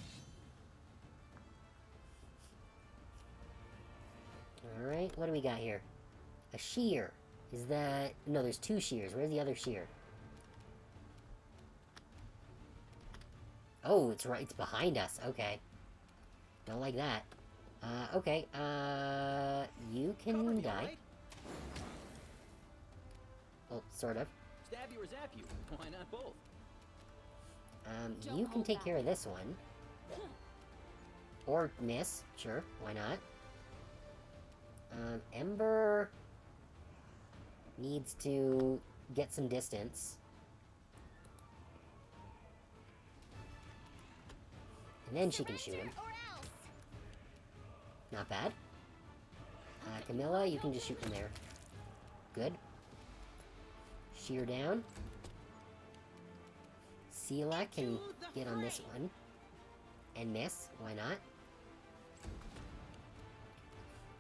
Alright, what do we got here? A shear. Is that... No, there's two shears. Where's the other shear? Oh, it's right. It's behind us. Okay. Don't like that. Okay. You can die. Right? Well, sort of. Stab you or zap you? Why not both? You can take care of this one. Or miss. Sure, why not? Ember... needs to get some distance. And then she can shoot him. Not bad. Camilla, you can just shoot from there. Good. Shear down. Sela can get on this one. And miss. Why not?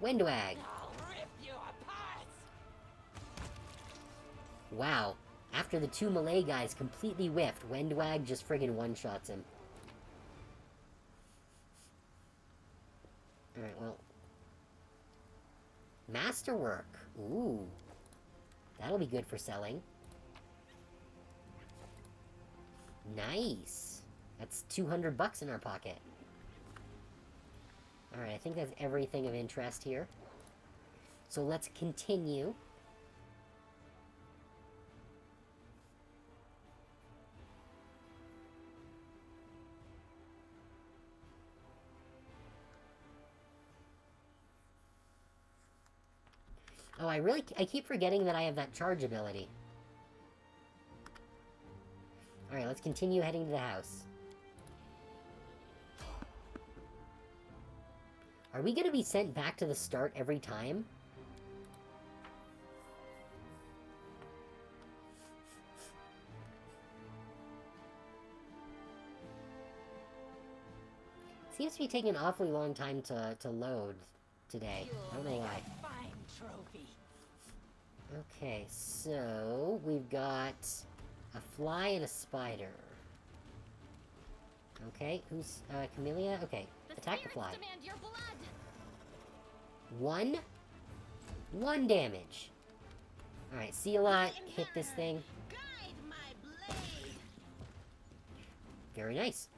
Windwag! Wow. After the two melee guys completely whiffed, Windwag just friggin' one-shots him. Alright, well... Masterwork! Ooh. That'll be good for selling. Nice! That's 200 bucks in our pocket. Alright, I think that's everything of interest here. So let's continue. Oh, I keep forgetting that I have that charge ability. Alright, let's continue heading to the house. Are we gonna be sent back to the start every time? Seems to be taking an awfully long time to load today. I don't know why. Fine trophy. Okay, so we've got a fly and a spider. Okay, who's Camellia? Okay, attack the fly. Demand your blood. One damage. Alright, Sela, hit this thing. Guide my blade. Very nice.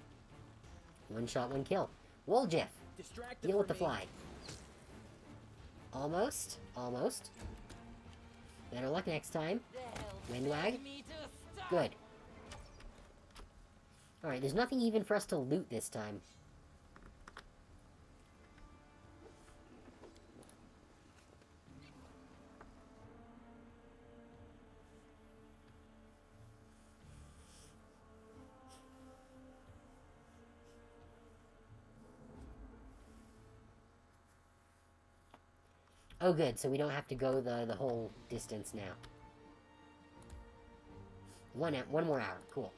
One shot, one kill. Woljif, Distracted deal with the for me. fly. Almost. Better luck next time. Windwag. Good. Alright, there's nothing even for us to loot this time. Oh good, so we don't have to go the whole distance now. One more hour, cool.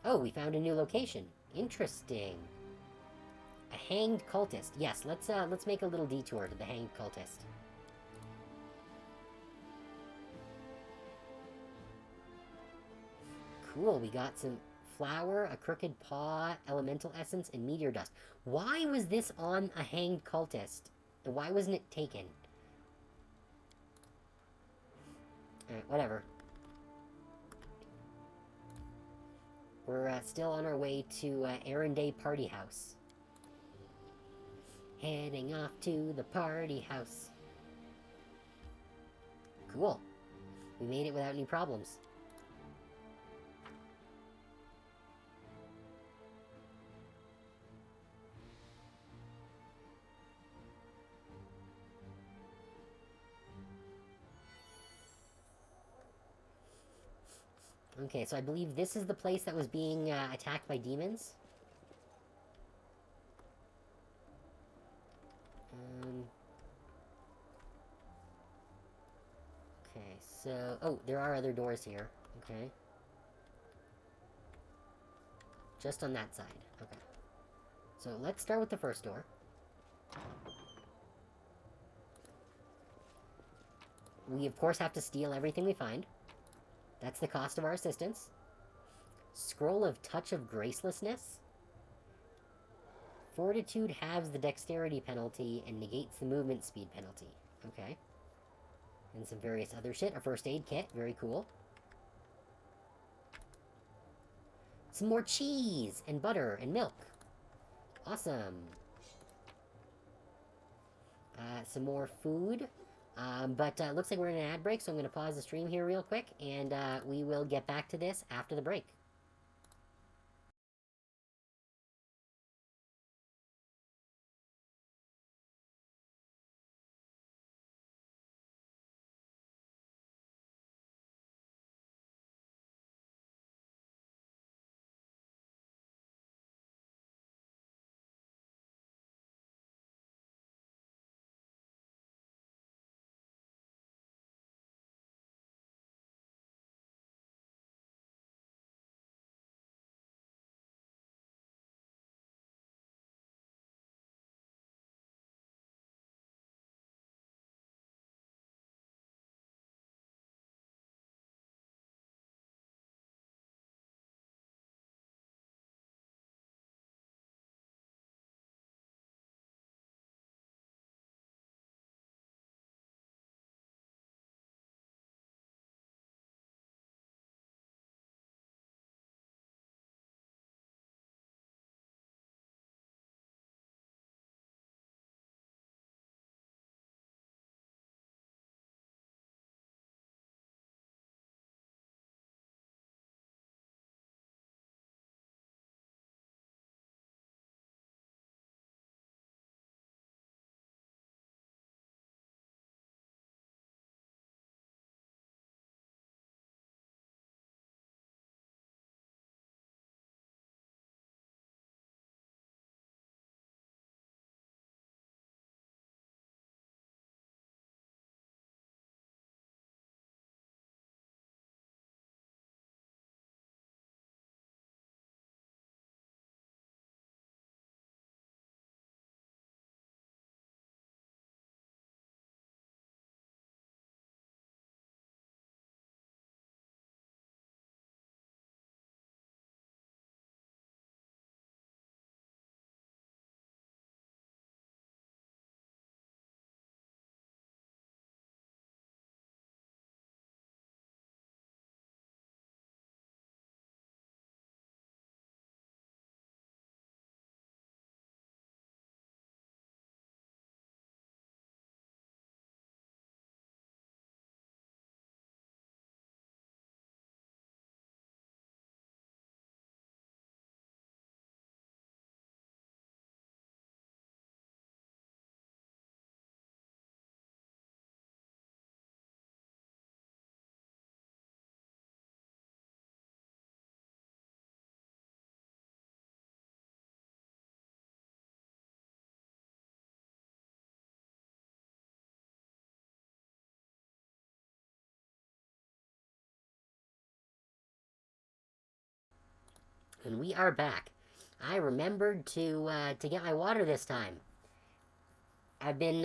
Oh, we found a new location. Interesting. A hanged cultist. Yes, let's make a little detour to the hanged cultist. Cool, we got some flower, a crooked paw, elemental essence, and meteor dust. Why was this on a hanged cultist? And why wasn't it taken? Alright, whatever. We're still on our way to Errand Day Party House. Heading off to the party house. Cool. We made it without any problems. Okay, so I believe this is the place that was being attacked by demons. Okay, so... Oh, there are other doors here. Okay. Just on that side. Okay. So let's start with the first door. We, of course, have to steal everything we find. That's the cost of our assistance. Scroll of Touch of Gracelessness. Fortitude halves the dexterity penalty and negates the movement speed penalty. Okay. And some various other shit. A first aid kit. Very cool. Some more cheese and butter and milk. Awesome. Some more food. But looks like we're in an ad break, so I'm going to pause the stream here real quick, and we will get back to this after the break. And we are back. I remembered to get my water this time. I've been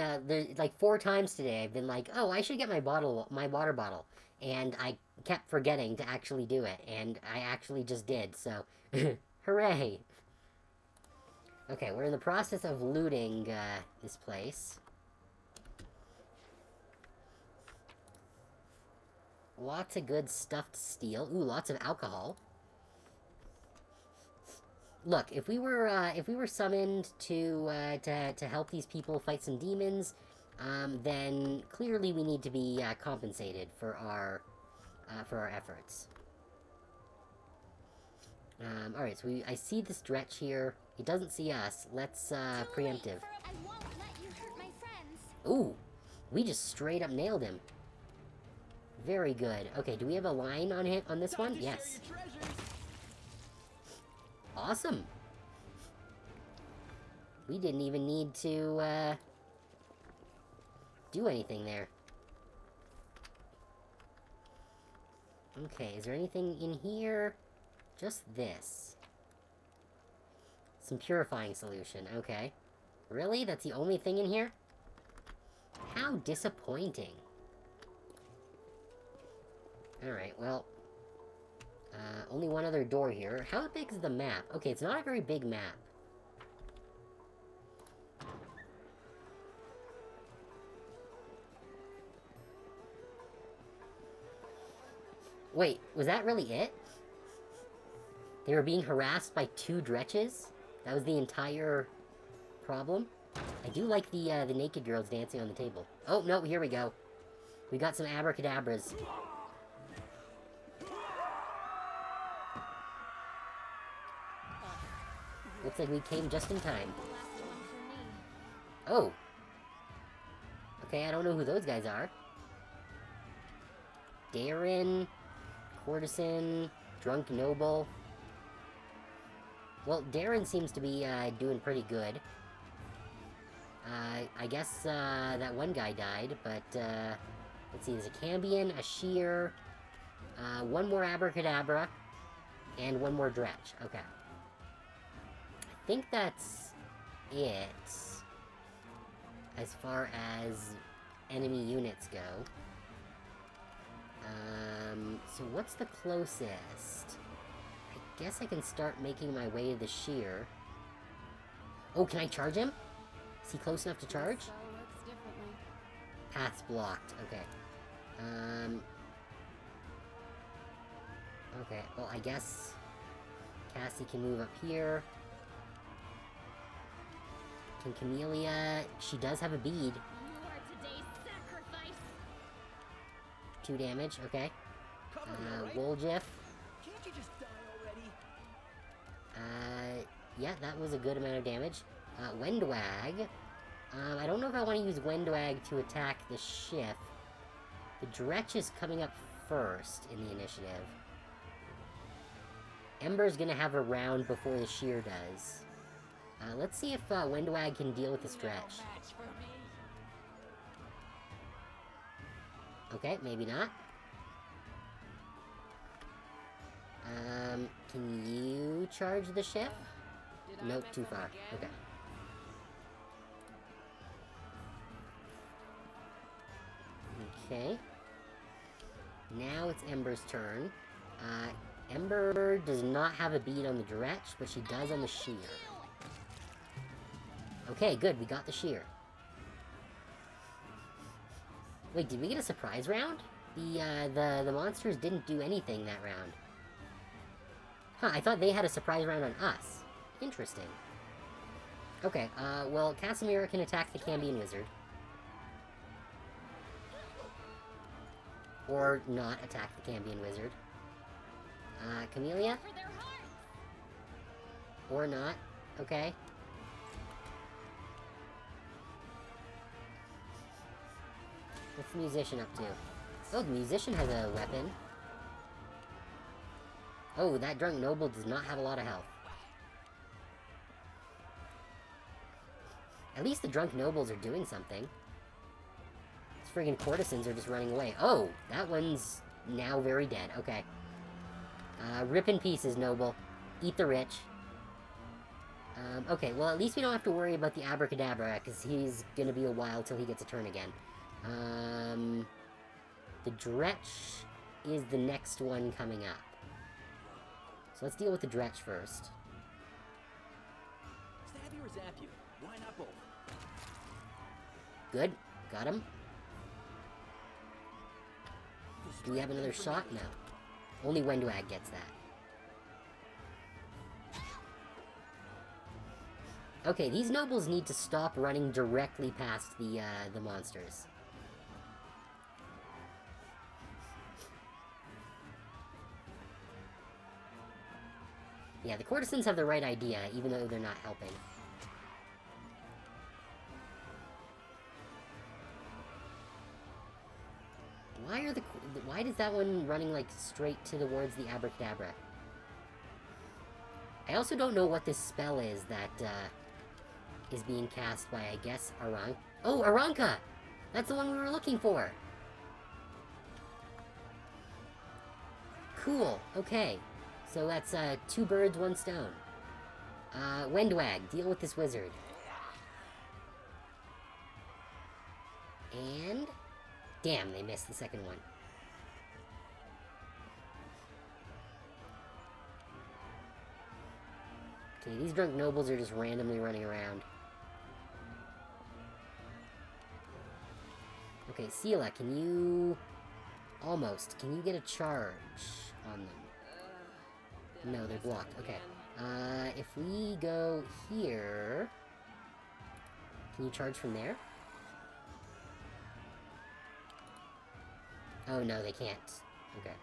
like 4 times today. I've been like, oh, I should get my water bottle, and I kept forgetting to actually do it, and I actually just did. So, hooray! Okay, we're in the process of looting this place. Lots of good stuff to steal. Ooh, lots of alcohol. look, if we were summoned to help these people fight some demons, then clearly we need to be compensated for our efforts. All right, so I see this Dretch here. He doesn't see us. Let's preemptive. I won't let you hurt my friends. Ooh, we just straight up nailed him. Very good. Okay, do we have a line on hit on this one? Yes. Awesome. We didn't even need to do anything there. Okay, is there anything in here? Just this. Some purifying solution, okay. Really? That's the only thing in here? How disappointing. Alright, well... only one other door here. How big is the map? Okay, it's not a very big map. Wait, was that really it? They were being harassed by 2 Dretches? That was the entire problem? I do like the naked girls dancing on the table. Oh, no, here we go. We got some abracadabras. Looks like we came just in time. Oh. Okay, I don't know who those guys are. Darren, Courtesan, Drunk Noble. Well, Darren seems to be doing pretty good. I guess that one guy died, but let's see, there's a Cambion, a Sheer, one more Abracadabra, and one more Dretch. Okay. I think that's it as far as enemy units go. So what's the closest? I guess I can start making my way to the Sheer. Oh, can I charge him? Is he close enough to charge? Path's blocked. Okay. Okay, well, I guess Cassie can move up here. Can Camellia... She does have a bead. You are today's sacrifice. 2 damage, okay. Wolgiff. Can't you just die already? Yeah, that was a good amount of damage. Wendwag. I don't know if I want to use Wendwag to attack the ship. The Dretch is coming up first in the initiative. Ember's gonna have a round before the Sheer does. Let's see if Wendwag can deal with the Dretch. Okay, maybe not. Can you charge the ship? Nope, too far. Okay. Okay. Now it's Ember's turn. Ember does not have a bead on the Dretch, but she does on the Sheer. Okay, good, we got the Sheer. Wait, did we get a surprise round? The monsters didn't do anything that round. Huh, I thought they had a surprise round on us. Interesting. Okay, well, Casimira can attack the Cambion Wizard. Or not attack the Cambion Wizard. Camellia? Or not. Okay. What's the Musician up to? Oh, the Musician has a weapon. Oh, that Drunk Noble does not have a lot of health. At least the Drunk Nobles are doing something. These friggin' Courtesans are just running away. Oh, that one's now very dead. Okay. Rip in pieces, Noble. Eat the rich. Okay, well, at least we don't have to worry about the Abracadabra, because he's gonna be a while till he gets a turn again. The Dretch is the next one coming up. So let's deal with the Dretch first. Stab you or zap you? Why not both? Good. Got him. Do we have another shot? No. Only Wendwag gets that. Okay, these nobles need to stop running directly past the monsters. Yeah, the courtesans have the right idea, even though they're not helping. Why does that one running, like, straight towards the abracadabra? I also don't know what this spell is that, is being cast by, I guess, Oh, Aranka! That's the one we were looking for! Cool, okay. So that's, 2 birds, 1 stone. Wendwag, deal with this wizard. And... damn, they missed the second one. Okay, these drunk nobles are just randomly running around. Okay, Sela, can you... almost. Can you get a charge on them? No, they're blocked. Okay. If we go here... can you charge from there? Oh, no, they can't. Okay.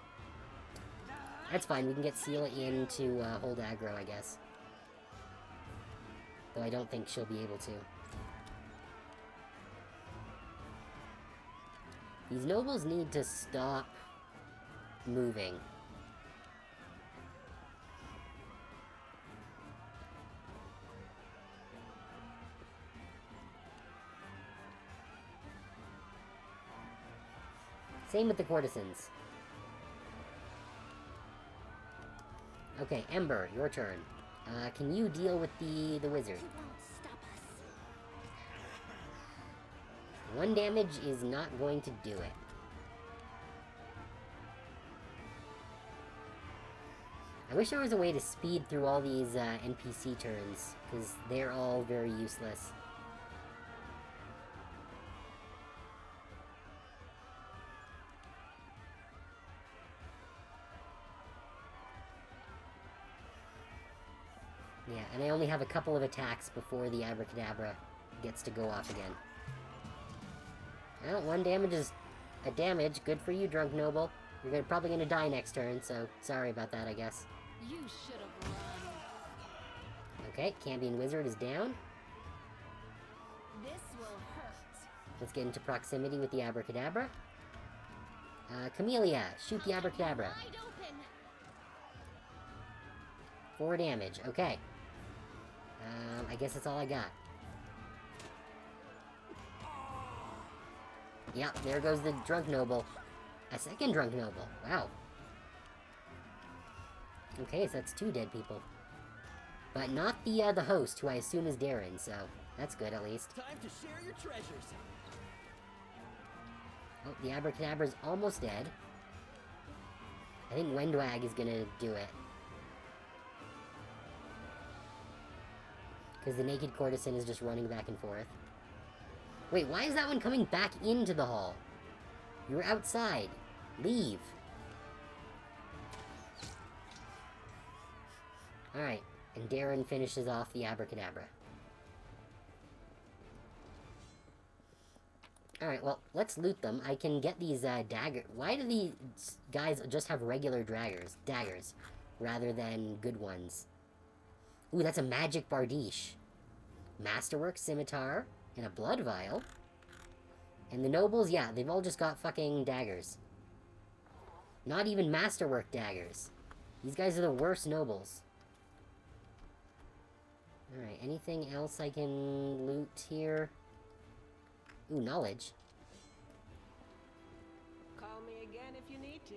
That's fine, we can get Sela in to hold aggro, I guess. Though I don't think she'll be able to. These nobles need to stop moving. Same with the courtesans. Okay, Ember, your turn. Can you deal with the wizard? He won't stop us. 1 damage is not going to do it. I wish there was a way to speed through all these NPC turns, because they're all very useless. Yeah, and I only have a couple of attacks before the abracadabra gets to go off again. Well, 1 damage is a damage. Good for you, drunk noble. You're probably gonna die next turn, so sorry about that, I guess. You should have run. Okay, Cambion Wizard is down. This will hurt. Let's get into proximity with the abracadabra. Camellia, shoot the abracadabra. Wide open. 4 damage, okay. I guess that's all I got. Yep, there goes the drunk noble. A second drunk noble, wow. Okay, so that's 2 dead people. But not the host, who I assume is Darren, so that's good at least. Time to share your treasures. Oh, the abracadabra's almost dead. I think Wendwag is gonna do it. Because the naked courtesan is just running back and forth. Wait, why is that one coming back into the hall? You're outside. Leave. Alright, and Darren finishes off the abracadabra. Alright, well, let's loot them. I can get these daggers. Why do these guys just have regular daggers, rather than good ones? Ooh, that's a magic bardiche. Masterwork scimitar, and a blood vial. And the nobles, yeah, they've all just got fucking daggers. Not even masterwork daggers. These guys are the worst nobles. Alright, anything else I can loot here? Ooh, knowledge. Call me again if you need to.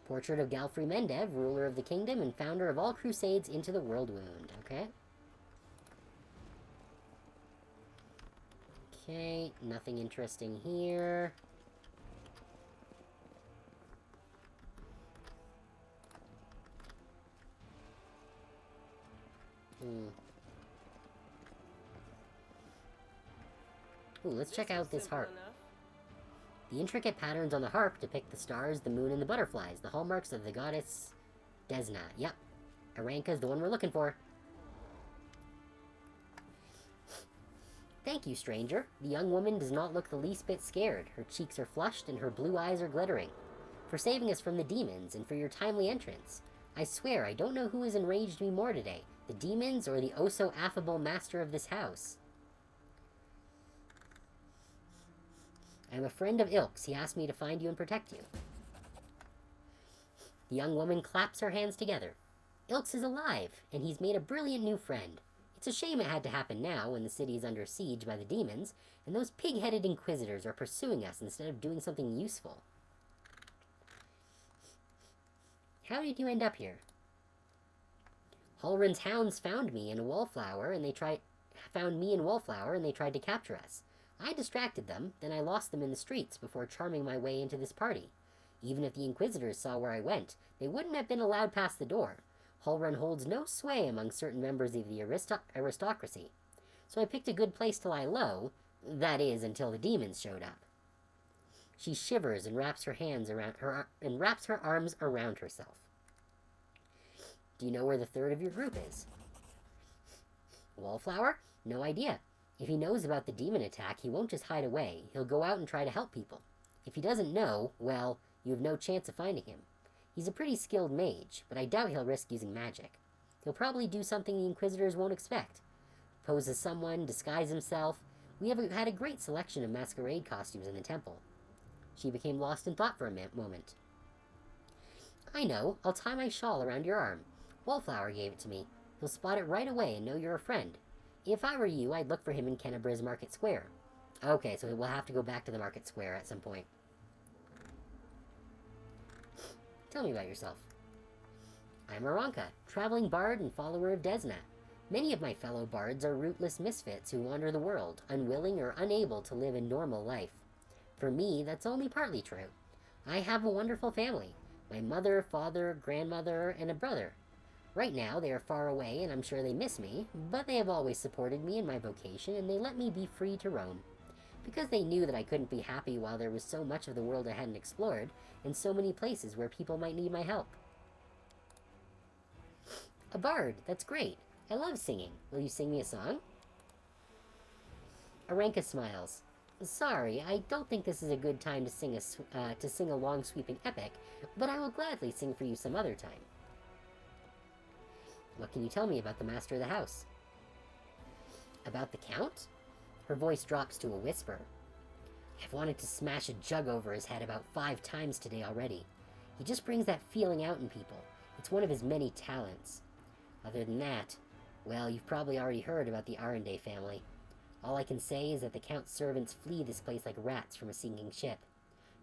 Portrait of Galfrey Mendev, ruler of the kingdom and founder of all crusades into the world wound. Okay. Okay, nothing interesting here. Ooh, let's check out this harp. The intricate patterns on the harp depict the stars, the moon, and the butterflies, the hallmarks of the goddess Desna. Yep. Aranka's the one we're looking for. Thank you, stranger. The young woman does not look the least bit scared. Her cheeks are flushed and her blue eyes are glittering. For saving us from the demons and for your timely entrance. I swear I don't know who has enraged me more today, the demons or the oh-so-affable master of this house. I am a friend of Ilk's. He asked me to find you and protect you. The young woman claps her hands together. Ilk's is alive, and he's made a brilliant new friend. It's a shame it had to happen now, when the city is under siege by the demons, and those pig-headed inquisitors are pursuing us instead of doing something useful. How did you end up here? Halrin's hounds found me in Wallflower, and they tried to capture us. I distracted them, then I lost them in the streets before charming my way into this party. Even if the Inquisitors saw where I went, they wouldn't have been allowed past the door. Halrin holds no sway among certain members of the aristocracy. So I picked a good place to lie low, that is, until the demons showed up. She shivers and wraps her arms around herself. Do you know where the third of your group is? Wallflower? No idea. If he knows about the demon attack, he won't just hide away. He'll go out and try to help people. If he doesn't know, well, you have no chance of finding him. He's a pretty skilled mage, but I doubt he'll risk using magic. He'll probably do something the Inquisitors won't expect. Pose as someone, disguise himself. We have had a great selection of masquerade costumes in the temple. She became lost in thought for a moment. I know. I'll tie my shawl around your arm. Wallflower gave it to me. He'll spot it right away and know you're a friend. If I were you, I'd look for him in Kennebra's Market Square. Okay, so we'll have to go back to the Market Square at some point. Tell me about yourself. I'm Aranka, traveling bard and follower of Desna. Many of my fellow bards are rootless misfits who wander the world, unwilling or unable to live a normal life. For me, that's only partly true. I have a wonderful family. My mother, father, grandmother, and a brother. Right now, they are far away, and I'm sure they miss me, but they have always supported me in my vocation, and they let me be free to roam. Because they knew that I couldn't be happy while there was so much of the world I hadn't explored, and so many places where people might need my help. A bard, that's great. I love singing. Will you sing me a song? Aranka smiles. Sorry, I don't think this is a good time to sing a long sweeping epic, but I will gladly sing for you some other time. What can you tell me about the master of the house? About the Count? Her voice drops to a whisper. I've wanted to smash a jug over his head about 5 times today already. He just brings that feeling out in people. It's one of his many talents. Other than that, well, you've probably already heard about the Arendelle family. All I can say is that the Count's servants flee this place like rats from a sinking ship.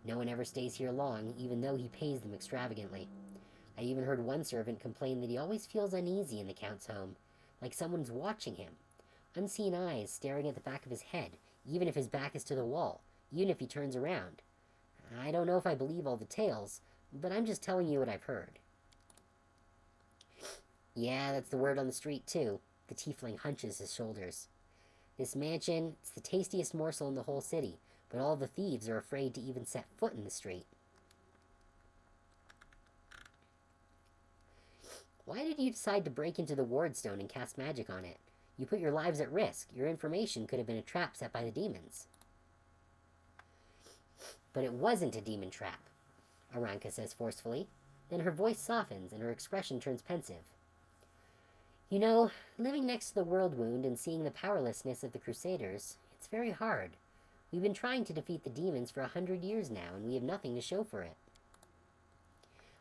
No one ever stays here long, even though he pays them extravagantly. I even heard one servant complain that he always feels uneasy in the Count's home, like someone's watching him. Unseen eyes staring at the back of his head, even if his back is to the wall, even if he turns around. I don't know if I believe all the tales, but I'm just telling you what I've heard. Yeah, that's the word on the street, too. The tiefling hunches his shoulders. This mansion, it's the tastiest morsel in the whole city, but all the thieves are afraid to even set foot in the street. Why did you decide to break into the Wardstone and cast magic on it? You put your lives at risk. Your information could have been a trap set by the demons. But it wasn't a demon trap, Aranka says forcefully. Then her voice softens and her expression turns pensive. You know, living next to the World Wound and seeing the powerlessness of the Crusaders, it's very hard. We've been trying to defeat the demons for 100 years now, and we have nothing to show for it.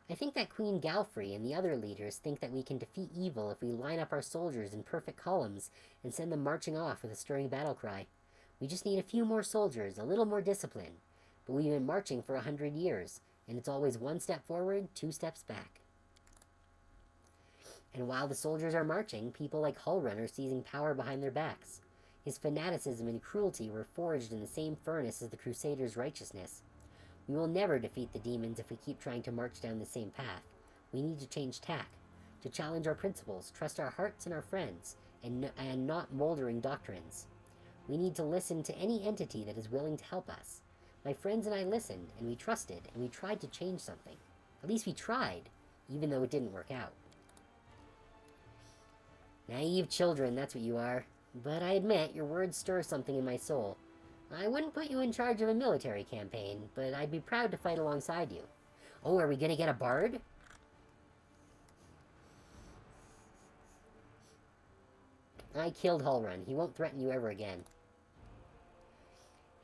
I think that Queen Galfrey and the other leaders think that we can defeat evil if we line up our soldiers in perfect columns and send them marching off with a stirring battle cry. We just need a few more soldiers, a little more discipline. But we've been marching for 100 years, and it's always 1 step forward, 2 steps back. And while the soldiers are marching, people like Halrin are seizing power behind their backs. His fanaticism and cruelty were forged in the same furnace as the Crusaders' righteousness. We will never defeat the demons if we keep trying to march down the same path. We need to change tack, to challenge our principles, trust our hearts and our friends, and not moldering doctrines. We need to listen to any entity that is willing to help us. My friends and I listened, and we trusted, and we tried to change something. At least we tried, even though it didn't work out. Naive children, that's what you are. But I admit, your words stir something in my soul. I wouldn't put you in charge of a military campaign, but I'd be proud to fight alongside you. Oh, are we gonna get a bard? I killed Hullrun. He won't threaten you ever again.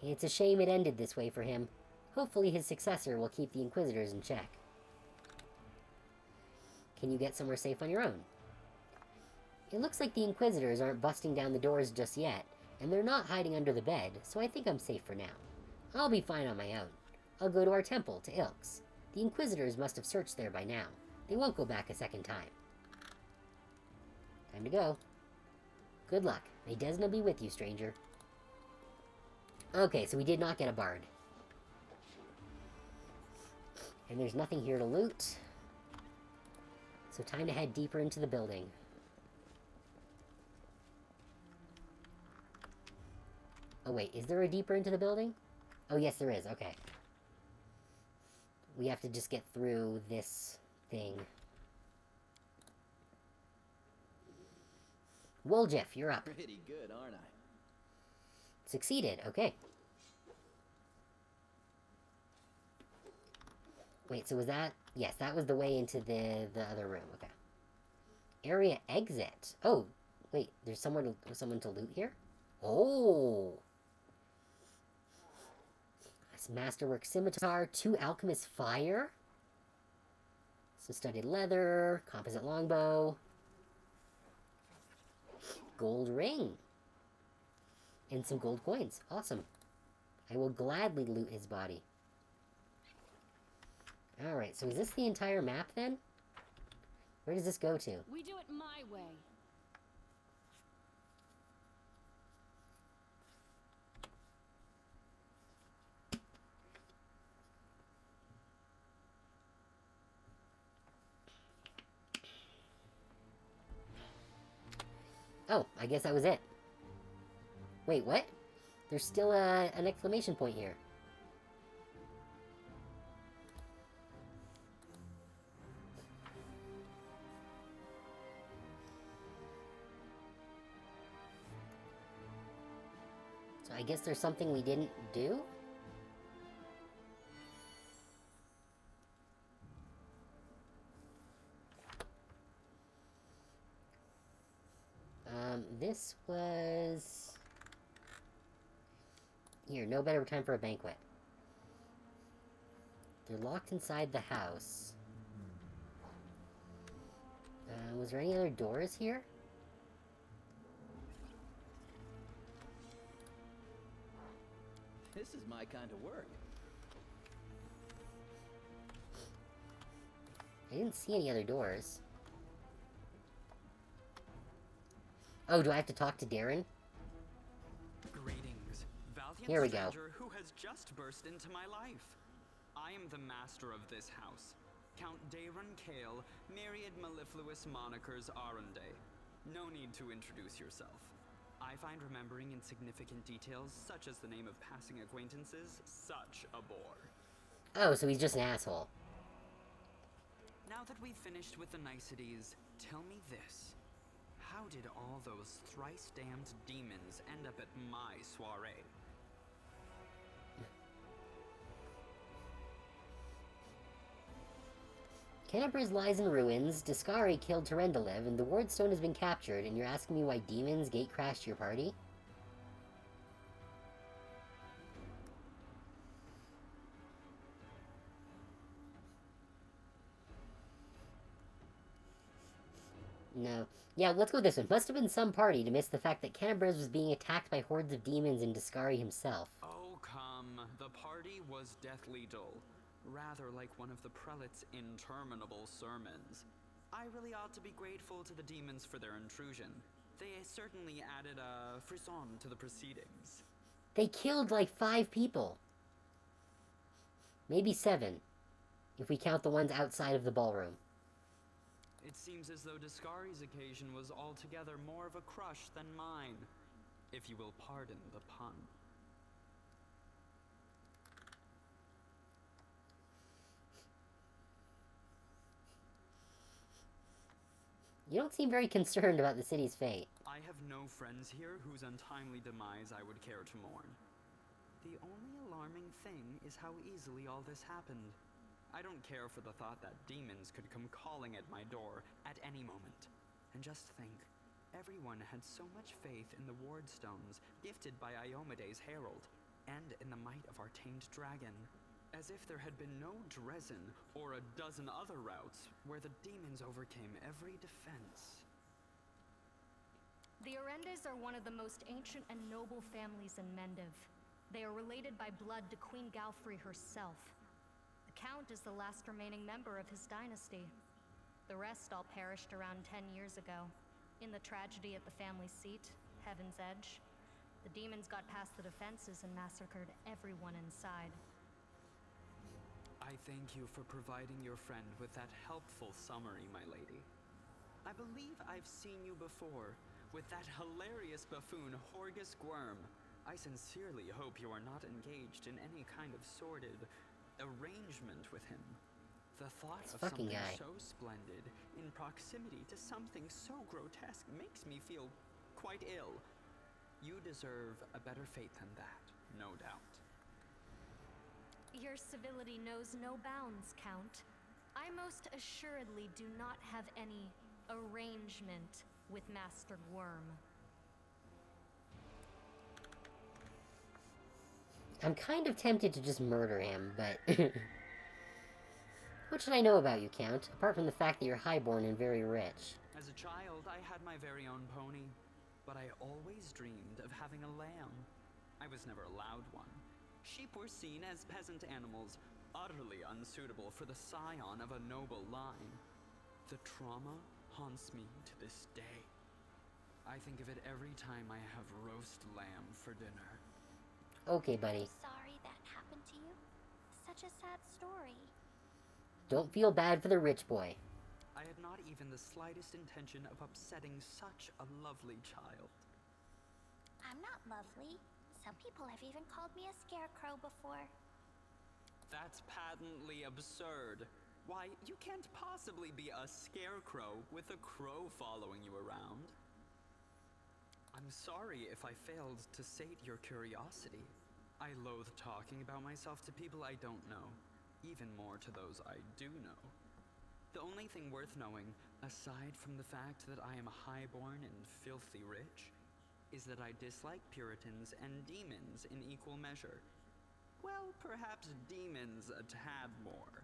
It's a shame it ended this way for him. Hopefully his successor will keep the Inquisitors in check. Can you get somewhere safe on your own? It looks like the Inquisitors aren't busting down the doors just yet, and they're not hiding under the bed, so I think I'm safe for now. I'll be fine on my own. I'll go to our temple, to Ilk's. The Inquisitors must have searched there by now. They won't go back a second time. Time to go. Good luck. May Desna be with you, stranger. Okay, so we did not get a bard. And there's nothing here to loot. So time to head deeper into the building. Oh wait, is there a deeper into the building? Oh yes, there is, okay. We have to just get through this thing. Woljeff, you're up. Pretty good, aren't I? Succeeded, okay. Wait, so was that... Yes, that was the way into the other room, okay. Area exit. Oh, wait, there's someone to loot here? Oh! That's Masterwork Scimitar, 2 Alchemist Fire. Some studded leather, composite longbow. Gold ring. And some gold coins. Awesome. I will gladly loot his body. Alright, so is this the entire map then? Where does this go to? We do it my way. Oh, I guess that was it. Wait, what? There's still an exclamation point here. So I guess there's something we didn't do? This was... Here, no better time for a banquet. They're locked inside the house. Was there any other doors here? This is my kind of work. I didn't see any other doors. Oh, do I have to talk to Darren? Greetings, valiant Here we go. stranger who has just burst into my life. I am the master of this house, Count Darren Kale, myriad mellifluous monikers Aronde. No need to introduce yourself. I find remembering insignificant details, such as the name of passing acquaintances, such a bore. Oh, so he's just an asshole. Now that we've finished with the niceties, tell me this. How did all those thrice-damned demons end up at my soiree? Canterbury's lies in ruins, Discari killed Terendelev, and the Wardstone has been captured, and you're asking me why demons gate-crashed your party? No. Yeah, let's go with this one. Must have been some party to miss the fact that Canterbury's was being attacked by hordes of demons and Discari himself. Oh, come. The party was deathly dull. Rather like one of the prelate's interminable sermons. I really ought to be grateful to the demons for their intrusion. They certainly added a frisson to the proceedings. They killed like 5 people. Maybe 7, if we count the ones outside of the ballroom. It seems as though Discari's occasion was altogether more of a crush than mine, if you will pardon the pun. You don't seem very concerned about the city's fate. I I have no friends here whose untimely demise I would care to mourn. The only alarming thing is how easily all this happened. I don't care for the thought that demons could come calling at my door at any moment. And just think, everyone had so much faith in the wardstones gifted by Iomede's herald, and in the might of our tamed dragon, as if there had been no Dresden or a dozen other routes where the demons overcame every defense. The Orendes are one of the most ancient and noble families in Mendiv. They are related by blood to Queen Galfrey herself. The Count is the last remaining member of his dynasty. The rest all perished around 10 years ago. In the tragedy at the family seat, Heaven's Edge, the demons got past the defenses and massacred everyone inside. I thank you for providing your friend with that helpful summary, my lady. I believe I've seen you before, with that hilarious buffoon Horgus Gwyrm. I sincerely hope you are not engaged in any kind of sordid arrangement with him. The thought of something so splendid in proximity to something so grotesque makes me feel quite ill. You deserve a better fate than that, no doubt. Your civility knows no bounds, Count. I most assuredly do not have any arrangement with Master Gwyrm. I'm kind of tempted to just murder him, but... What should I know about you, Count, apart from the fact that you're highborn and very rich? As a child, I had my very own pony, but I always dreamed of having a lamb. I was never allowed one. Sheep were seen as peasant animals, utterly unsuitable for the scion of a noble line. The trauma haunts me to this day. I think of it every time I have roast lamb for dinner. Okay, buddy. Sorry that happened to you. Such a sad story. Don't feel bad for the rich boy. I had not even the slightest intention of upsetting such a lovely child. I'm not lovely. Some people have even called me a scarecrow before. That's patently absurd. Why, you can't possibly be a scarecrow with a crow following you around. I'm sorry if I failed to sate your curiosity. I loathe talking about myself to people I don't know, even more to those I do know. The only thing worth knowing, aside from the fact that I am highborn and filthy rich, is that I dislike Puritans and demons in equal measure. Well, perhaps demons a tad more.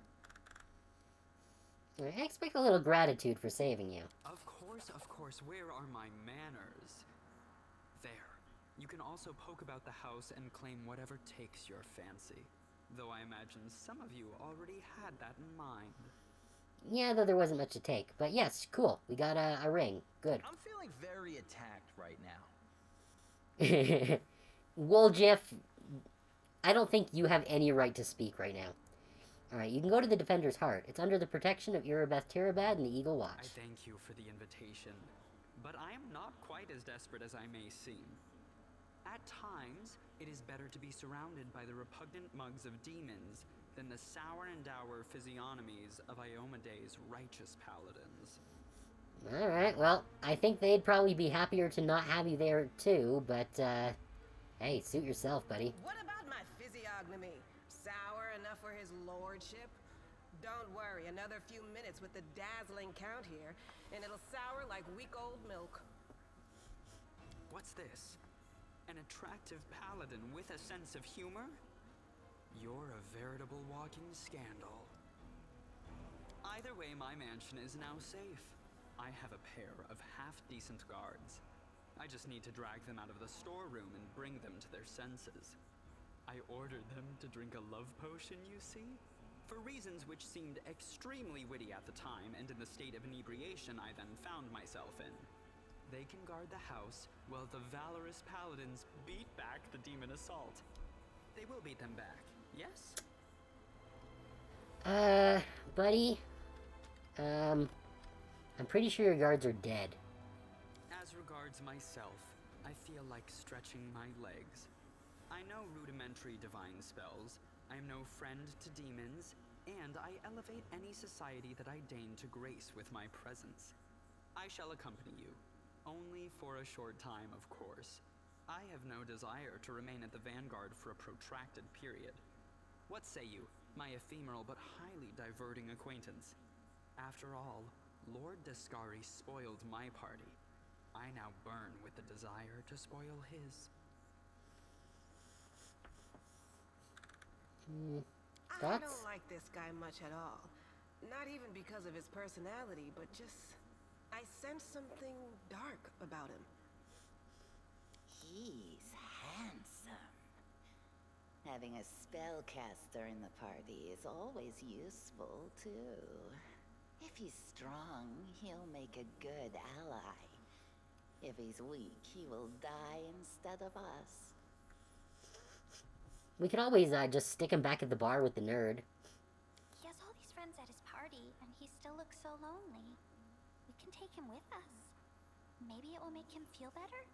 I expect a little gratitude for saving you. Of course, where are my manners? There. You can also poke about the house and claim whatever takes your fancy. Though I imagine some of you already had that in mind. Yeah, though there wasn't much to take. But yes, cool. We got a ring. Good. I'm feeling very attacked right now. Woljeff, I don't think you have any right to speak right now. Alright, you can go to the Defender's Heart. It's under the protection of Irabeth Tirabad and the Eagle Watch. I thank you for the invitation, but I am not quite as desperate as I may seem. At times, it is better to be surrounded by the repugnant mugs of demons than the sour and dour physiognomies of Iomede's righteous paladins. Alright, well, I think they'd probably be happier to not have you there too, but, hey, suit yourself, buddy. What about my physiognomy? Sour enough for his lordship? Don't worry, another few minutes with the dazzling Count here, and it'll sour like week-old milk. What's this? An attractive paladin with a sense of humor? You're a veritable walking scandal. Either way, my mansion is now safe. I have a pair of half-decent guards. I just need to drag them out of the storeroom and bring them to their senses. I ordered them to drink a love potion, you see? For reasons which seemed extremely witty at the time, and in the state of inebriation I then found myself in. They can guard the house, while the valorous paladins beat back the demon assault. They will beat them back, yes? Buddy, I'm pretty sure your guards are dead. As regards myself, I feel like stretching my legs. I know rudimentary divine spells, I am no friend to demons, and I elevate any society that I deign to grace with my presence. I shall accompany you. Only for a short time, of course. I have no desire to remain at the vanguard for a protracted period. What say you, my ephemeral but highly diverting acquaintance? After all, Lord Descari spoiled my party. I now burn with the desire to spoil his. I Thoughts? don't like this guy much at all. Not even because of his personality, but just... I sense something dark about him. He's handsome. Having a spellcaster in the party is always useful, too. If he's strong, he'll make a good ally. If he's weak, he will die instead of us. We could always just stick him back at the bar with the nerd. He has all these friends at his party, and he still looks so lonely. We can take him with us. Maybe it will make him feel better?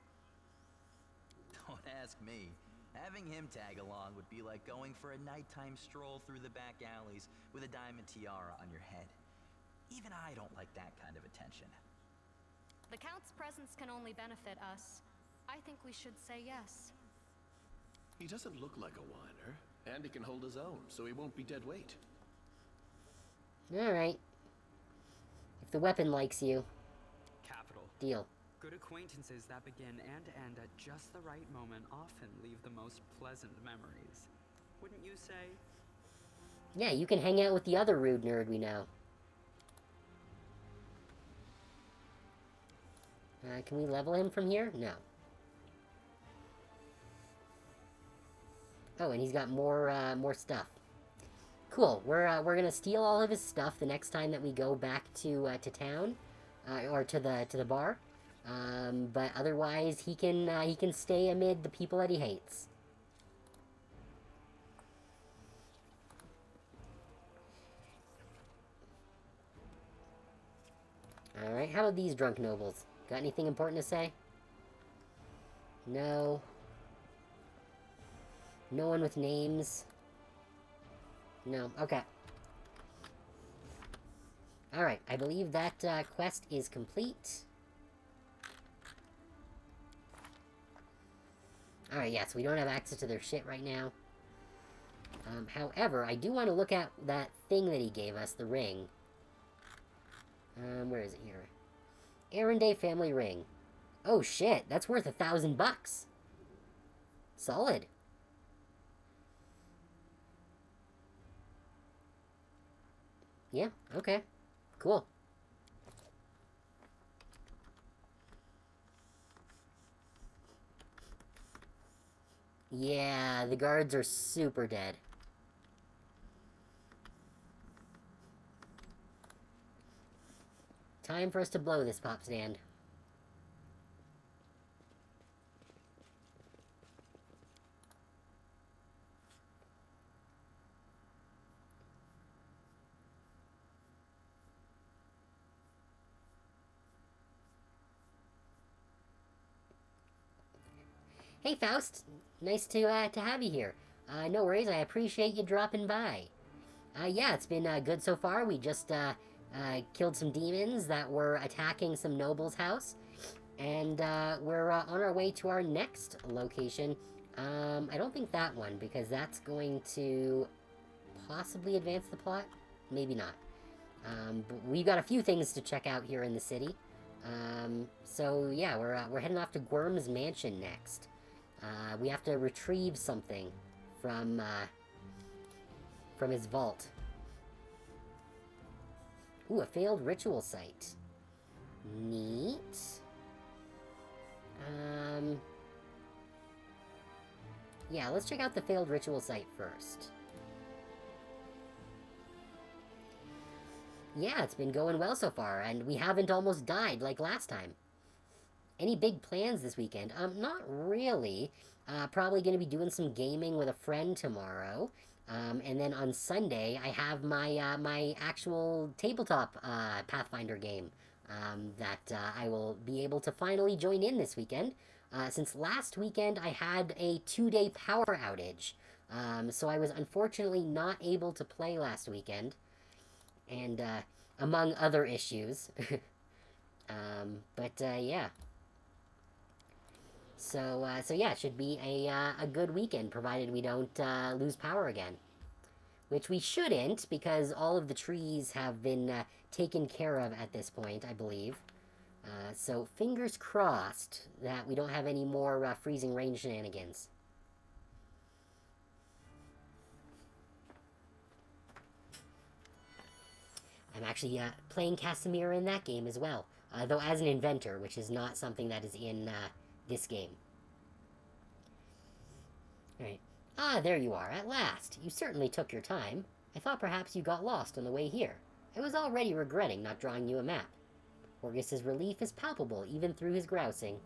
Don't ask me. Having him tag along would be like going for a nighttime stroll through the back alleys with a diamond tiara on your head. Even I don't like that kind of attention. The Count's presence can only benefit us. I think we should say yes. He doesn't look like a whiner, and he can hold his own, so he won't be dead weight. Alright. If the weapon likes you, Capital. deal. Good acquaintances that begin and end at just the right moment often leave the most pleasant memories. Wouldn't you say? Yeah, you can hang out with the other rude nerd we know. Can we level him from here? No. Oh, and he's got more stuff. Cool. We're gonna steal all of his stuff the next time that we go back to town, or to the bar. But otherwise, he can stay amid the people that he hates. All right. How about these drunk nobles? Got anything important to say? No. No one with names? No. Okay. Alright, I believe that quest is complete. Alright, yeah, so we don't have access to their shit right now. However, I do want to look at that thing that he gave us, the ring. Where is it here? Arrendé family ring. Oh shit, that's worth $1,000. Solid. Yeah, okay. Cool. Yeah, the guards are super dead. Time for us to blow this pop stand. Hey, Faust. Nice to have you here. No worries, I appreciate you dropping by. Yeah, it's been good so far. We just killed some demons that were attacking some noble's house. And we're on our way to our next location. I don't think that one, because that's going to possibly advance the plot. Maybe not. But we've got a few things to check out here in the city. So yeah, we're heading off to Gwyrm's mansion next. We have to retrieve something from his vault. Ooh, a failed ritual site. Neat. Yeah, let's check out the failed ritual site first. Yeah, it's been going well so far, and we haven't almost died like last time. Any big plans this weekend? Not really. Probably going to be doing some gaming with a friend tomorrow. And then on Sunday, I have my my actual tabletop Pathfinder game that I will be able to finally join in this weekend. Since last weekend, I had a 2-day power outage. So I was unfortunately not able to play last weekend. And among other issues. But yeah. So yeah, it should be a good weekend, provided we don't lose power again. Which we shouldn't, because all of the trees have been taken care of at this point, I believe. So fingers crossed that we don't have any more freezing rain shenanigans. I'm actually playing Casimira in that game as well, though as an inventor, which is not something that is in this game. Alright. Ah, there you are, at last. You certainly took your time. I thought perhaps you got lost on the way here. I was already regretting not drawing you a map. Horgus's relief is palpable even through his grousing.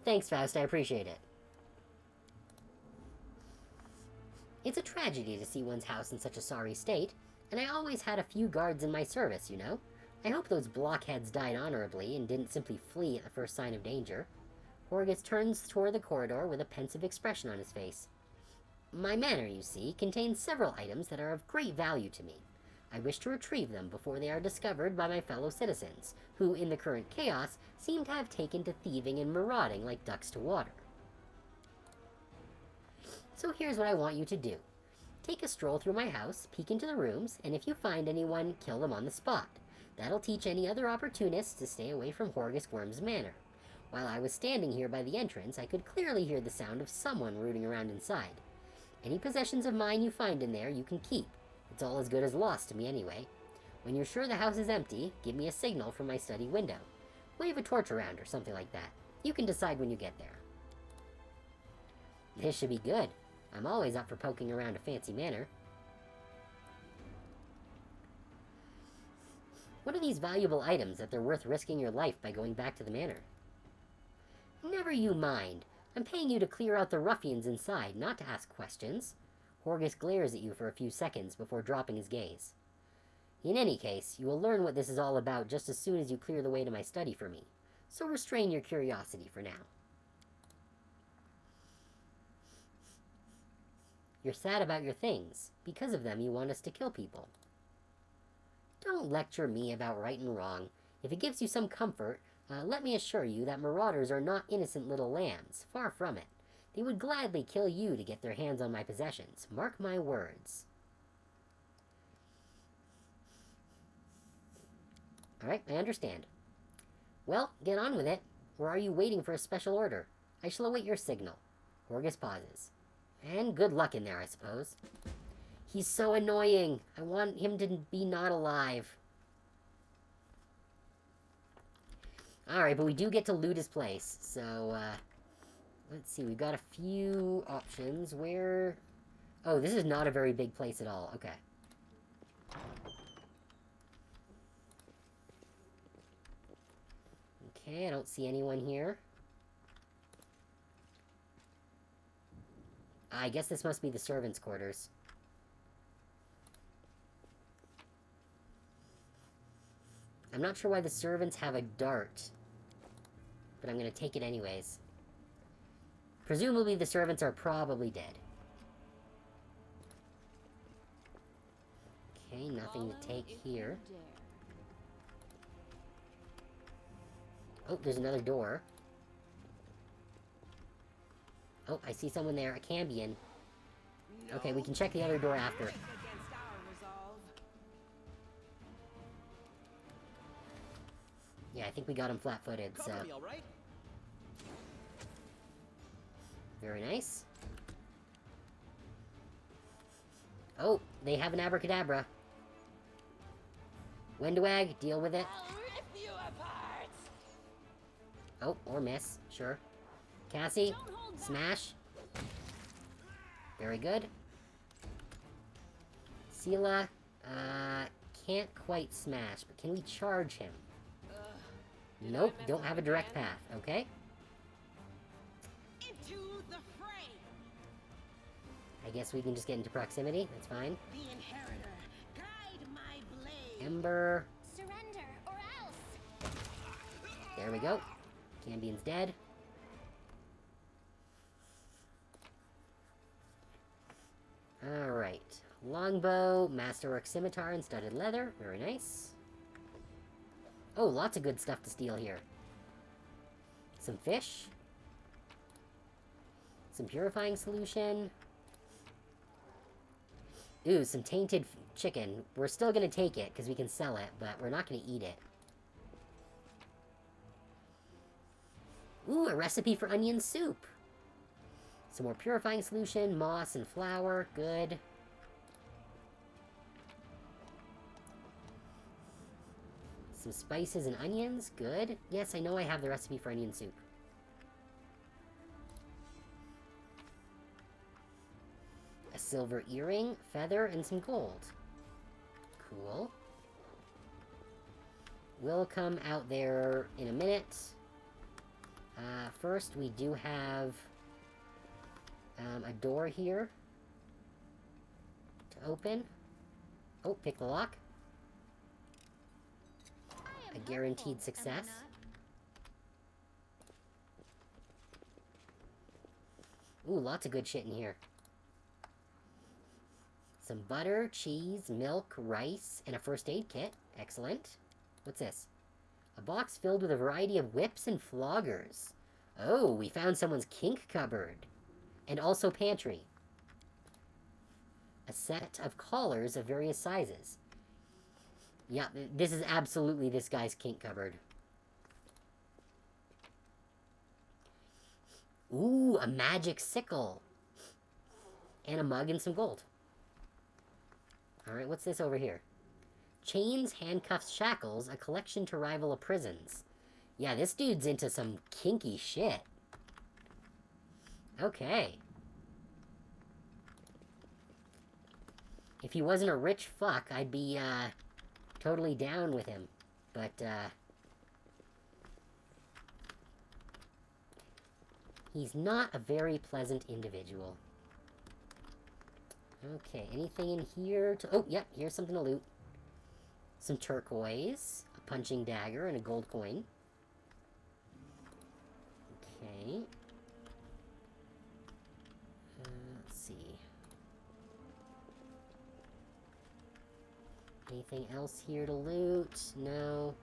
Thanks, Faust, I appreciate it. It's a tragedy to see one's house in such a sorry state, and I always had a few guards in my service, you know. I hope those blockheads died honorably and didn't simply flee at the first sign of danger. Horgus turns toward the corridor with a pensive expression on his face. My manor, you see, contains several items that are of great value to me. I wish to retrieve them before they are discovered by my fellow citizens, who, in the current chaos, seem to have taken to thieving and marauding like ducks to water. So here's what I want you to do. Take a stroll through my house, peek into the rooms, and if you find anyone, kill them on the spot. That'll teach any other opportunists to stay away from Horgus Worm's manor. While I was standing here by the entrance, I could clearly hear the sound of someone rooting around inside. Any possessions of mine you find in there, you can keep. It's all as good as lost to me anyway. When you're sure the house is empty, give me a signal from my study window. Wave a torch around or something like that. You can decide when you get there. This should be good. I'm always up for poking around a fancy manor. What are these valuable items that they're worth risking your life by going back to the manor? Never you mind. I'm paying you to clear out the ruffians inside, not to ask questions. Horgus glares at you for a few seconds before dropping his gaze. In any case, you will learn what this is all about just as soon as you clear the way to my study for me. So restrain your curiosity for now. You're sad about your things. Because of them, you want us to kill people. Don't lecture me about right and wrong. If it gives you some comfort, let me assure you that marauders are not innocent little lambs. Far from it. They would gladly kill you to get their hands on my possessions. Mark my words. Alright, I understand. Well, get on with it. Or are you waiting for a special order? I shall await your signal. Horgus pauses. And good luck in there, I suppose. He's so annoying. I want him to be not alive. Alright, but we do get to loot his place. So, let's see. We've got a few options. Where... Oh, this is not a very big place at all. Okay. Okay, I don't see anyone here. I guess this must be the servants' quarters. I'm not sure why the servants have a dart, but I'm going to take it anyways. Presumably the servants are probably dead. Okay, nothing to take here. Oh, there's another door. Oh, I see someone there. A Cambion. Okay, we can check the other door after. Yeah, I think we got him flat-footed, so... Very nice. Oh, they have an abracadabra. Wendwag, deal with it. Oh, or miss, sure. Cassie, smash. Very good. Sela, can't quite smash, but can we charge him? Nope, don't have a direct path, okay? Into the fray. I guess we can just get into proximity, that's fine. The inheritor, guide my blade. Ember, Surrender, or else! there we go. Cambion's dead. Alright. Longbow, masterwork scimitar, and studded leather. Very nice. Oh, lots of good stuff to steal here. Some fish. Some purifying solution. Ooh, some tainted chicken. We're still gonna take it, because we can sell it, but we're not gonna eat it. Ooh, a recipe for onion soup. Some more purifying solution, moss and flour. Good. Some spices and onions. Good. Yes, I know I have the recipe for onion soup. A silver earring, feather, and some gold. Cool. We'll come out there in a minute. First, we do have a door here to open. Oh, pick the lock. A guaranteed success. Ooh, lots of good shit in here. Some butter, cheese, milk, rice, and a first aid kit. Excellent. What's this? A box filled with a variety of whips and floggers. Oh, we found someone's kink cupboard. And also pantry. A set of collars of various sizes. Yeah, this is absolutely this guy's kink cupboard. Ooh, a magic sickle. And a mug and some gold. Alright, what's this over here? Chains, handcuffs, shackles, a collection to rival a prison's. Yeah, this dude's into some kinky shit. Okay. If he wasn't a rich fuck, I'd be, totally down with him. But, he's not a very pleasant individual. Okay, anything in here to... Oh, yep, here's something to loot. Some turquoise, a punching dagger, and a gold coin. Okay. Let's see. Anything else here to loot? No.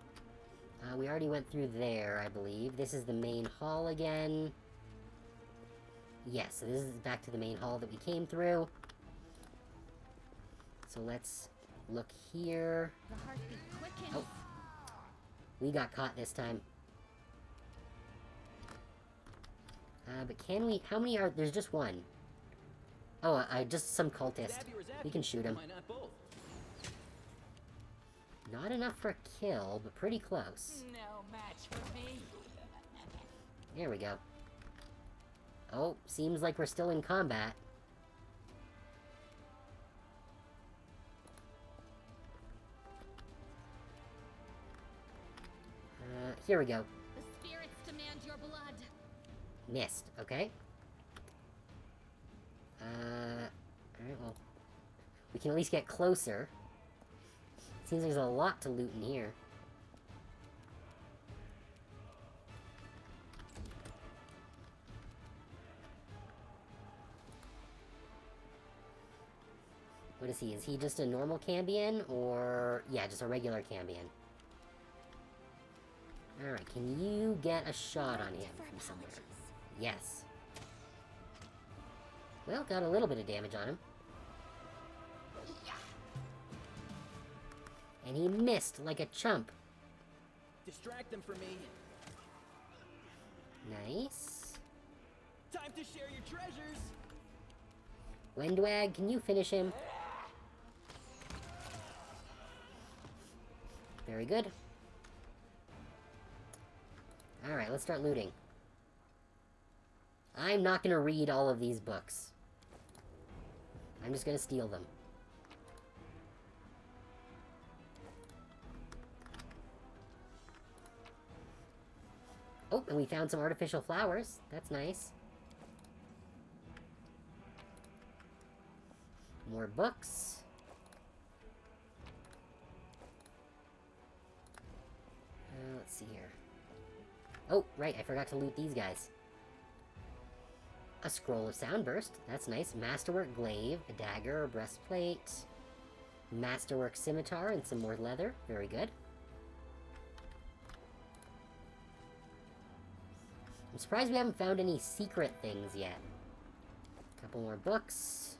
We already went through there, I believe. This is the main hall again. Yes, so this is back to the main hall that we came through. So let's look here. The heartbeat quickens. Oh. We got caught this time. But can we... How many are... There's just one. Oh, just some cultist. We can shoot him. Not enough for a kill, but pretty close. No match for me. There we go. Oh, seems like we're still in combat. Here we go. The spirits demand your blood. Missed, okay. Alright, well. We can at least get closer. Seems there's a lot to loot in here. What is he? Is he just a normal Cambion? Or... Yeah, just a regular Cambion. Alright, can you get a shot on him from somewhere? Yes. Well, got a little bit of damage on him. And he missed like a chump. Distract them for me. Nice. Time to share your treasures. Wendwag, can you finish him? Very good. Alright, let's start looting. I'm not gonna read all of these books. I'm just gonna steal them. Oh, and we found some artificial flowers. That's nice. More books. Let's see here. Oh, right, I forgot to loot these guys. A scroll of soundburst. That's nice. Masterwork glaive, a dagger, a breastplate. Masterwork scimitar, and some more leather. Very good. I'm surprised we haven't found any secret things yet. Couple more books.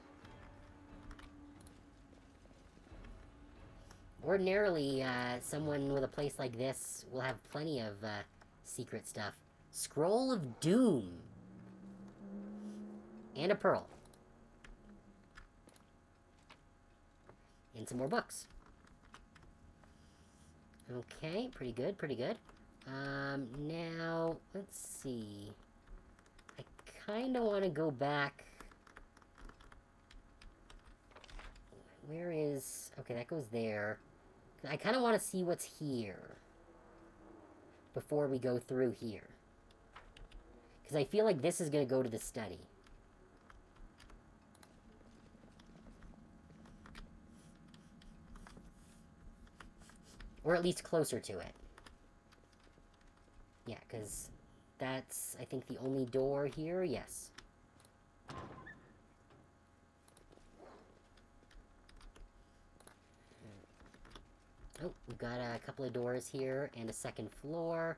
Ordinarily, someone with a place like this will have plenty of, secret stuff. Scroll of Doom. And a pearl. And some more books. Okay, pretty good, pretty good. Now, let's see. I kind of want to go back. Where is... Okay, that goes there. I kind of want to see what's here before we go through here. Because I feel like this is going to go to the study. Or at least closer to it. Yeah, because that's, I think, the only door here. Yes. Oh, we've got a couple of doors here and a second floor.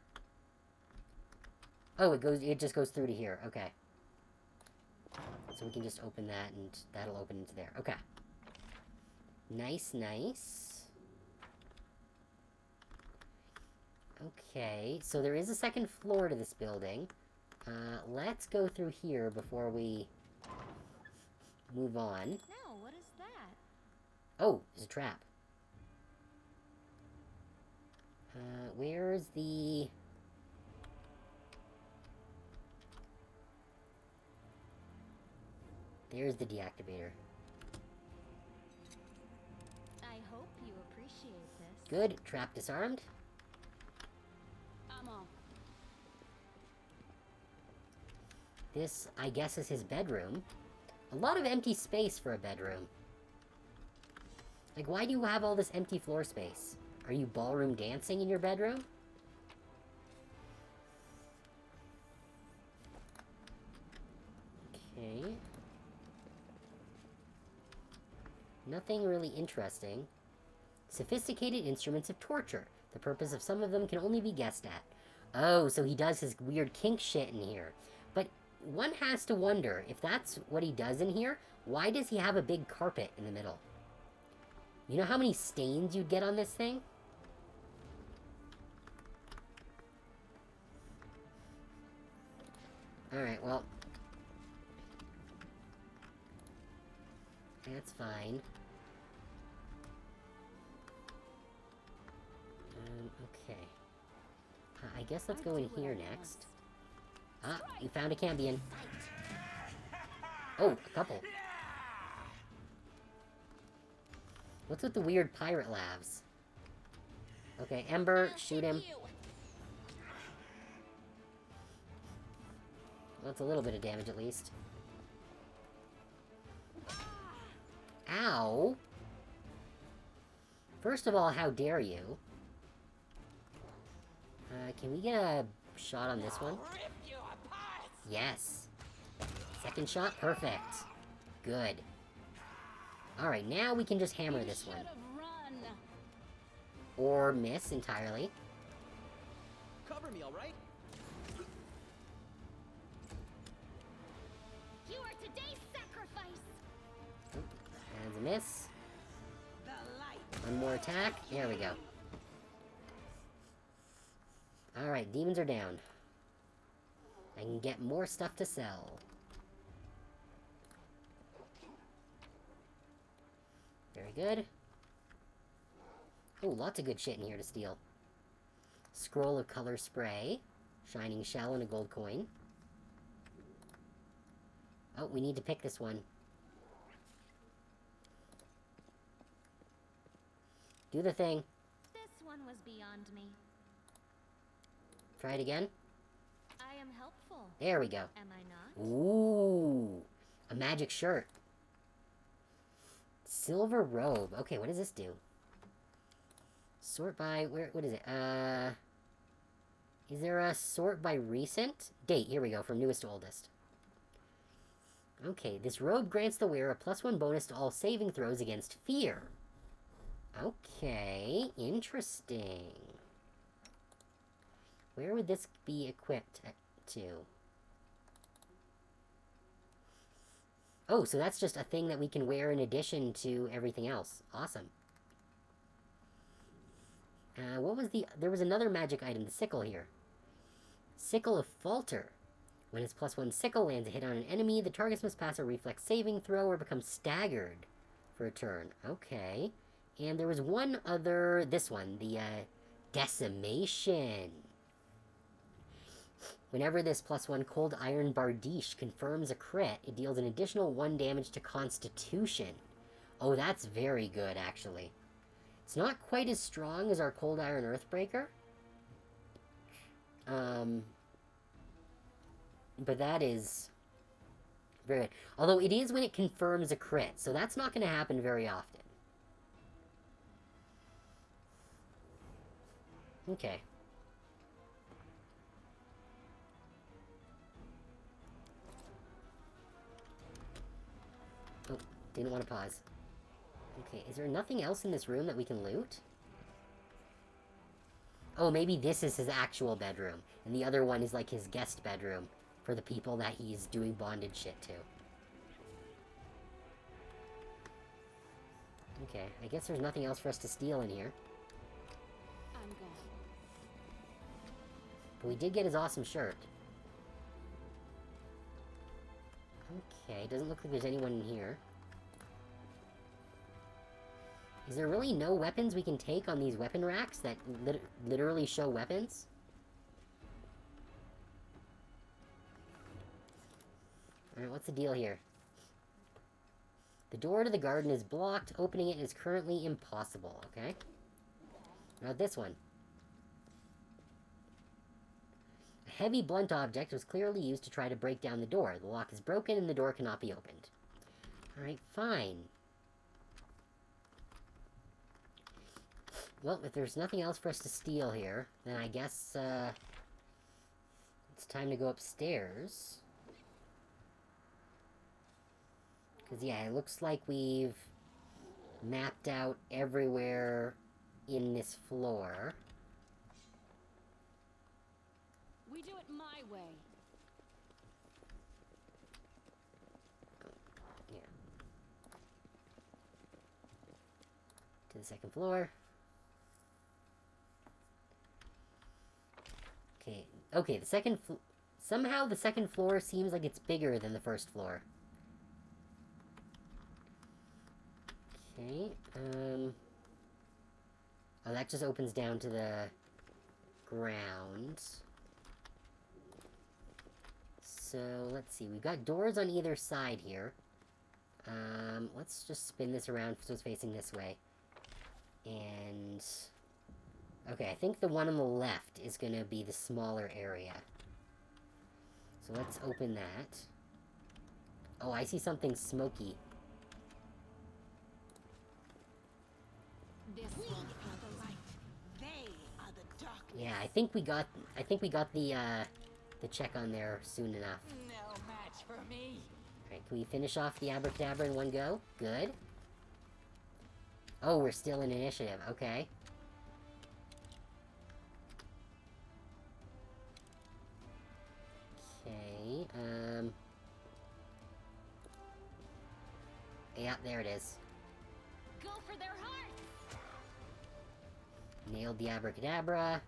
Oh, it just goes through to here. Okay. So we can just open that and that'll open into there. Okay. Nice, nice. Okay, so there is a second floor to this building. Let's go through here before we move on. No, what is that? Oh, there's a trap. Where's the... There's the deactivator. I hope you appreciate this. Good, trap disarmed. This, I guess, is his bedroom. A lot of empty space for a bedroom. Like, why do you have all this empty floor space? Are you ballroom dancing in your bedroom? Okay. Nothing really interesting. Sophisticated instruments of torture. The purpose of some of them can only be guessed at. Oh, so he does his weird kink shit in here. But one has to wonder, if that's what he does in here, why does he have a big carpet in the middle? You know how many stains you'd get on this thing? Alright, well. That's fine. Okay. I guess let's go in here next. Ah, we found a Cambion. Oh, a couple. What's with the weird pirate laughs? Okay, Ember, shoot him. Well, that's a little bit of damage at least. Ow! First of all, how dare you? Can we get a shot on this one? Yes. Second shot, perfect. Good. Alright, now we can just hammer this one. Or miss entirely. Cover me, all right? You are today's sacrifice. That's a miss. One more attack. There we go. Alright, demons are down. I can get more stuff to sell. Very good. Oh, lots of good shit in here to steal. Scroll of color spray. Shining shell and a gold coin. Oh, we need to pick this one. Do the thing. This one was beyond me. Try it again. I am helpful. There we go. Am I not? Ooh. A magic shirt. Silver robe. Okay, what does this do? Sort by... what is it? Is there a sort by recent? Date. Here we go, from newest to oldest. Okay, this robe grants the wearer a +1 bonus to all saving throws against fear. Okay, interesting. Where would this be equipped to? Oh, so that's just a thing that we can wear in addition to everything else. Awesome. What was the... There was another magic item, the sickle here. Sickle of Falter. When its +1 sickle lands a hit on an enemy, the target must pass a reflex saving throw or become staggered for a turn. Okay. And there was one other... This one, the, Decimation. Whenever this +1 Cold Iron Bardiche confirms a crit, it deals an additional 1 damage to Constitution. Oh, that's very good, actually. It's not quite as strong as our Cold Iron Earthbreaker. But that is very good. Although it is when it confirms a crit, so that's not going to happen very often. Okay. Oh, didn't want to pause. Okay, is there nothing else in this room that we can loot? Oh, maybe this is his actual bedroom, and the other one is like his guest bedroom for the people that he's doing bondage shit to. Okay, I guess there's nothing else for us to steal in here. I'm gone. But we did get his awesome shirt. Okay, doesn't look like there's anyone in here. Is there really no weapons we can take on these weapon racks that literally show weapons? Alright, what's the deal here? The door to the garden is blocked. Opening it is currently impossible, okay? Now this one. A heavy blunt object was clearly used to try to break down the door. The lock is broken and the door cannot be opened. Alright, fine. Well, if there's nothing else for us to steal here, then I guess, it's time to go upstairs. Because, yeah, it looks like we've mapped out everywhere in this floor. We do it my way. Yeah. To the second floor. Okay, the second somehow the second floor seems like it's bigger than the first floor. Okay, oh, that just opens down to the ground. So, let's see, we've got doors on either side here. Let's just spin this around so it's facing this way. And... okay, I think the one on the left is gonna be the smaller area. So let's open that. Oh, I see something smoky. This We one are the light. They are the darkness. Yeah, I think we got the check on there soon enough. No match for me. Alright, can we finish off the abracadabra in one go? Good. Oh, we're still in initiative. Okay. Okay, yeah, there it is. go for their hearts. Nailed the abracadabra.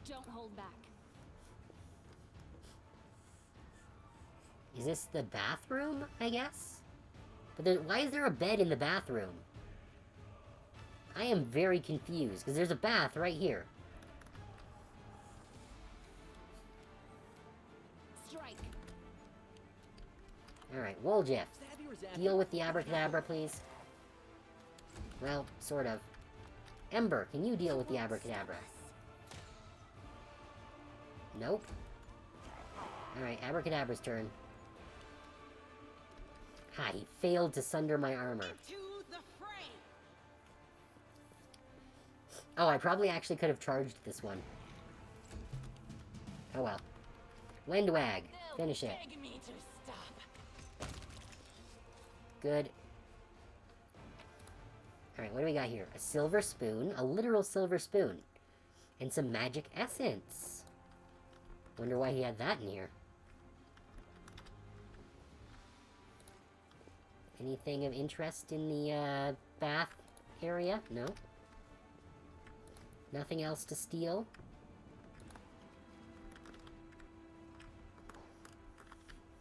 Don't hold back. Is this the bathroom, I guess? But why is there a bed in the bathroom? I am very confused, because there's a bath right here. Strike. Alright, Woljif, Stabby or zappy? deal with the abracadabra, please. Well, sort of. Ember, can you deal with the abracadabra? Nope. Alright, abracadabra's turn. Ha, he failed to sunder my armor. Into the fray. Oh, I probably actually could have charged this one. Oh well. Windwag, finish it. Beg me to stop. Good. Alright, what do we got here? A silver spoon, a literal silver spoon, and some magic essence. Wonder why he had that in here. Anything of interest in the, bath area? No? Nothing else to steal?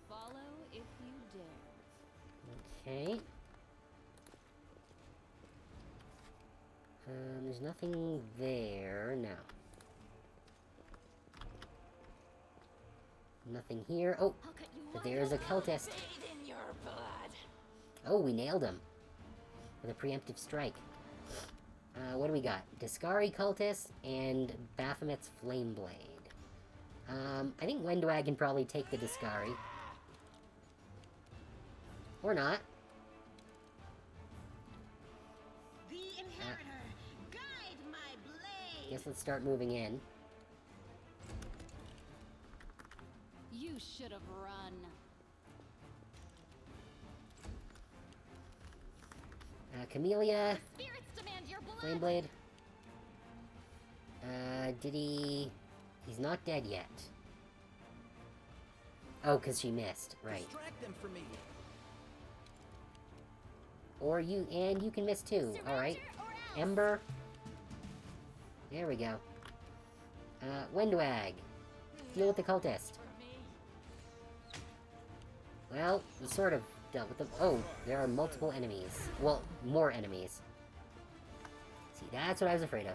Follow if you dare. Okay. There's nothing there, no. Nothing here. Oh, but there's a cultist. In your blood. Oh, we nailed him. With a preemptive strike. What do we got? Discari cultist and Baphomet's Flameblade. I think Wendwag can probably take the Discari. Or not. The inheritor, guide my blade. Guess let's start moving in. You should have run. Camellia. Spirits demand your blood. Flameblade. Did he... He's not dead yet. Oh, because she missed. Right. Distract them for me. Or you... And you can miss too. Alright. Ember. There we go. Wendwag. Deal with the cultist. Well, we sort of dealt with them. Oh, there are multiple enemies. Well, more enemies. See, that's what I was afraid of.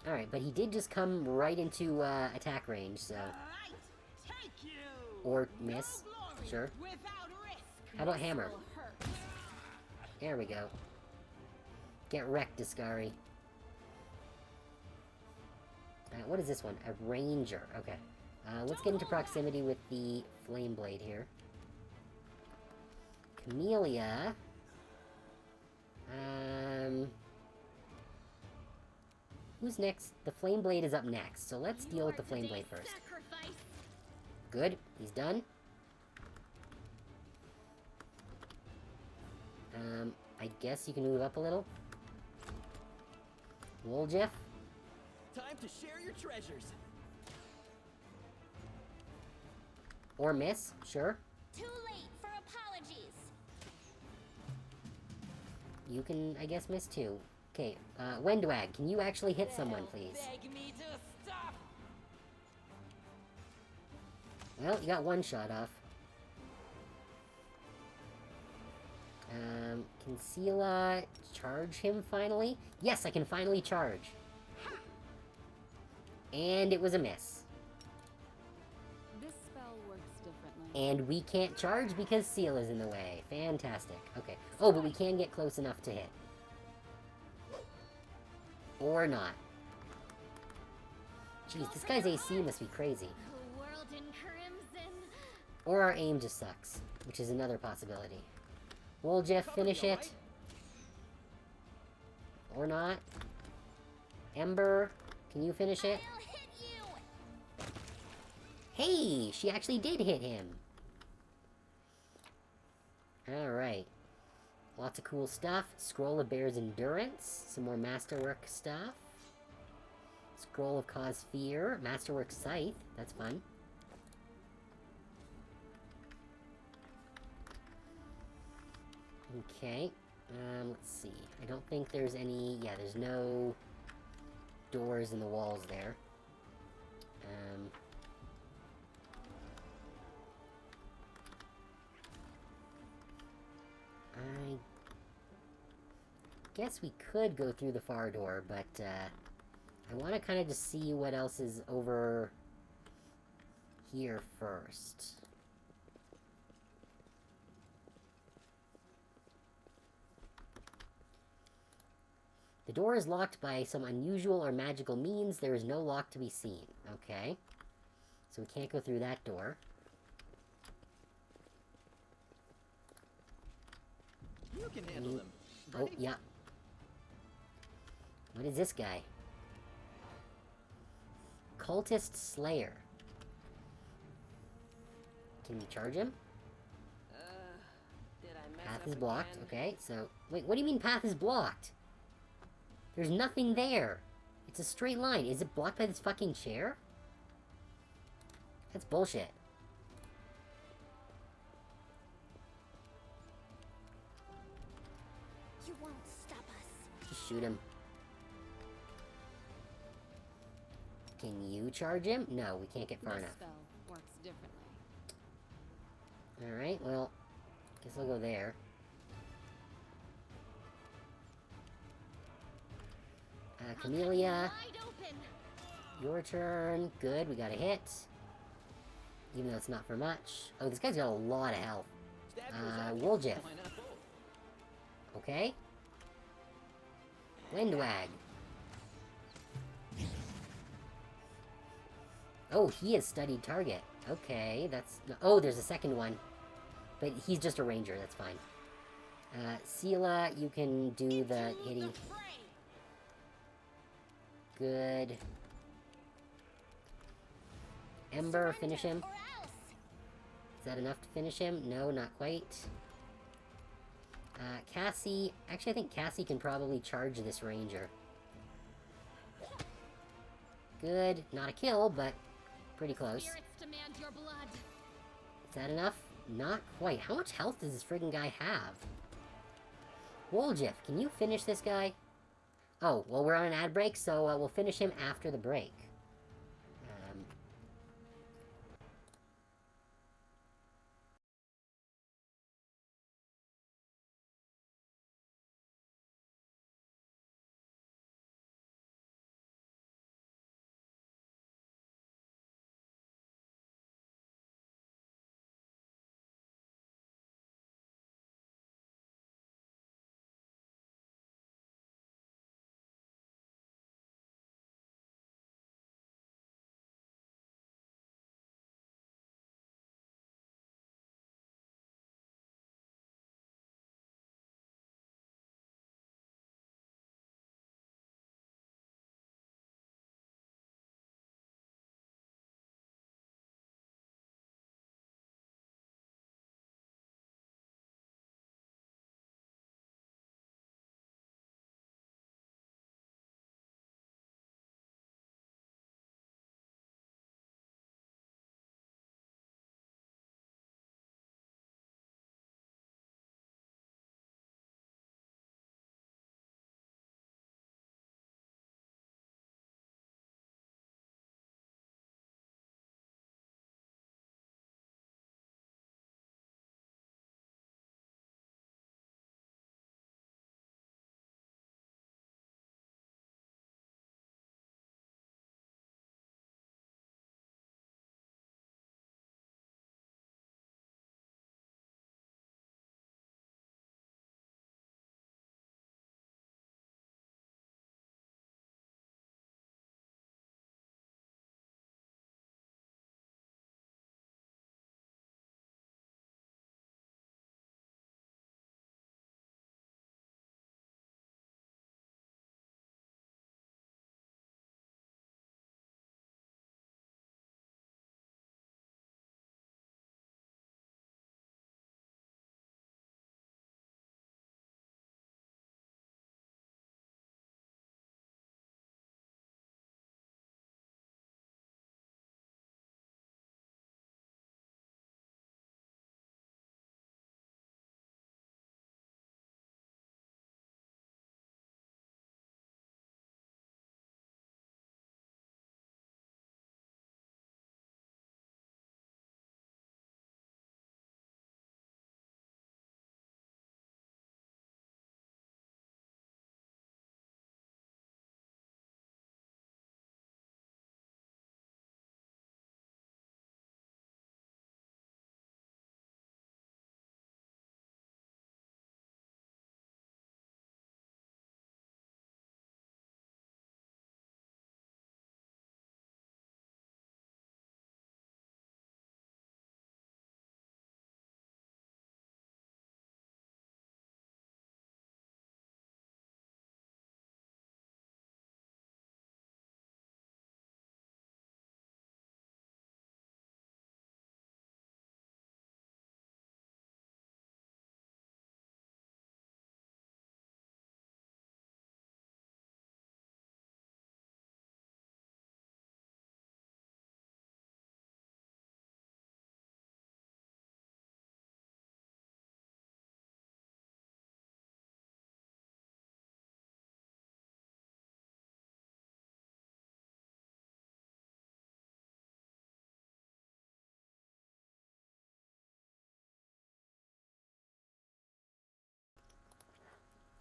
Alright, but he did just come right into, attack range, so... Or miss. Sure. How about hammer? There we go. Get wrecked, Discari. What is this one? A ranger. Okay. Let's get into proximity with the flame blade here. Camellia. Who's next? The flame blade is up next, so let's deal with the flame blade first. Good. He's done. I guess you can move up a little. Woljeff. Time to share your treasures. Or miss, sure. Too late for apologies. You can, I guess, miss too. Okay, Wendwag, can you actually hit someone, please? Beg me to stop. Well, you got one shot off. Can Sela charge him finally? Yes, I can finally charge. And it was a miss. This spell works differently. And we can't charge because Sela's in the way. Fantastic. Okay. Oh, but we can get close enough to hit. Or not. Jeez, this guy's AC must be crazy. The world in crimson. Or our aim just sucks, which is another possibility. Woljeff, finish it. Or not. Ember, can you finish it? I'll hit you. Hey, she actually did hit him. Alright. Lots of cool stuff. Scroll of Bear's Endurance. Some more Masterwork stuff. Scroll of Cause Fear. Masterwork Scythe. That's fun. Okay. Let's see. I don't think there's any... Yeah, there's no doors in the walls there. I guess we could go through the far door, but, I want to kind of just see what else is over here first. The door is locked by some unusual or magical means. There is no lock to be seen. Okay. So we can't go through that door. You can handle them. Oh, yeah. What is this guy? Cultist Slayer. Can we charge him? Did I mess Path up is blocked. again? Okay, so... Wait, what do you mean path is blocked? There's nothing there. It's a straight line. Is it blocked by this fucking chair? That's bullshit. shoot him. Can you charge him? No, we can't get far This enough. spell works differently. Alright, well, guess I'll go there. Camellia, Wide open. your turn. Good, we got a hit. Even though it's not for much. Oh, this guy's got a lot of health. Stab goes after. Wooljiff. Why not both? Okay. Windwag. Oh, he has studied target. Okay, that's... Oh, there's a second one. But he's just a ranger, that's fine. Sela, you can do the hitty. Good. Ember, finish him. Is that enough to finish him? No, not quite. Cassie... Actually, I think Cassie can probably charge this ranger. Good. Not a kill, but pretty close. Spirits demand your blood. Is that enough? Not quite. How much health does this friggin' guy have? Wooljiff, can you finish this guy? Oh, well, we're on an ad break, so we'll finish him after the break.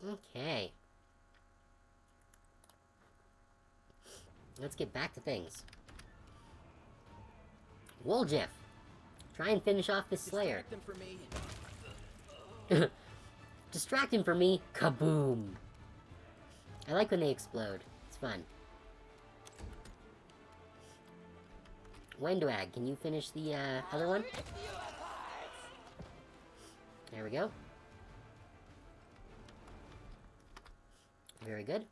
Okay. Let's get back to things. Woljif! Try and finish off this Slayer. Distract them for me. Distract him from me. Kaboom! I like when they explode. It's fun. Wendoag, can you finish the other one? There we go. Very good.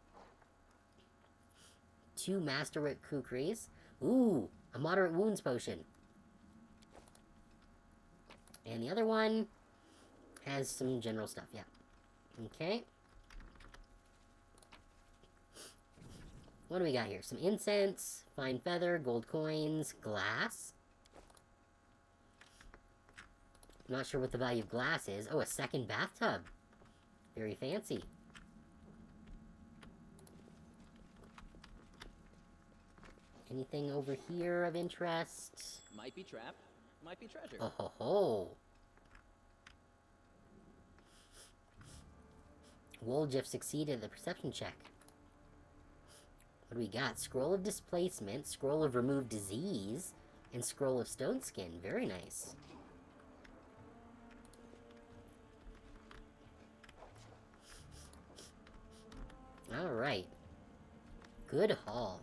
2 Masterwork Kukris. Ooh, a Moderate Wounds Potion. And the other one has some general stuff, yeah. Okay. What do we got here? Some incense, fine feather, gold coins, glass. I'm not sure what the value of glass is. Oh, a second bathtub. Very fancy. Anything over here of interest? Might be trap, might be treasure. Oh ho ho. Woljif succeeded the perception check. What do we got? Scroll of Displacement, Scroll of Remove Disease, and Scroll of Stone Skin. Very nice. Alright. Good haul.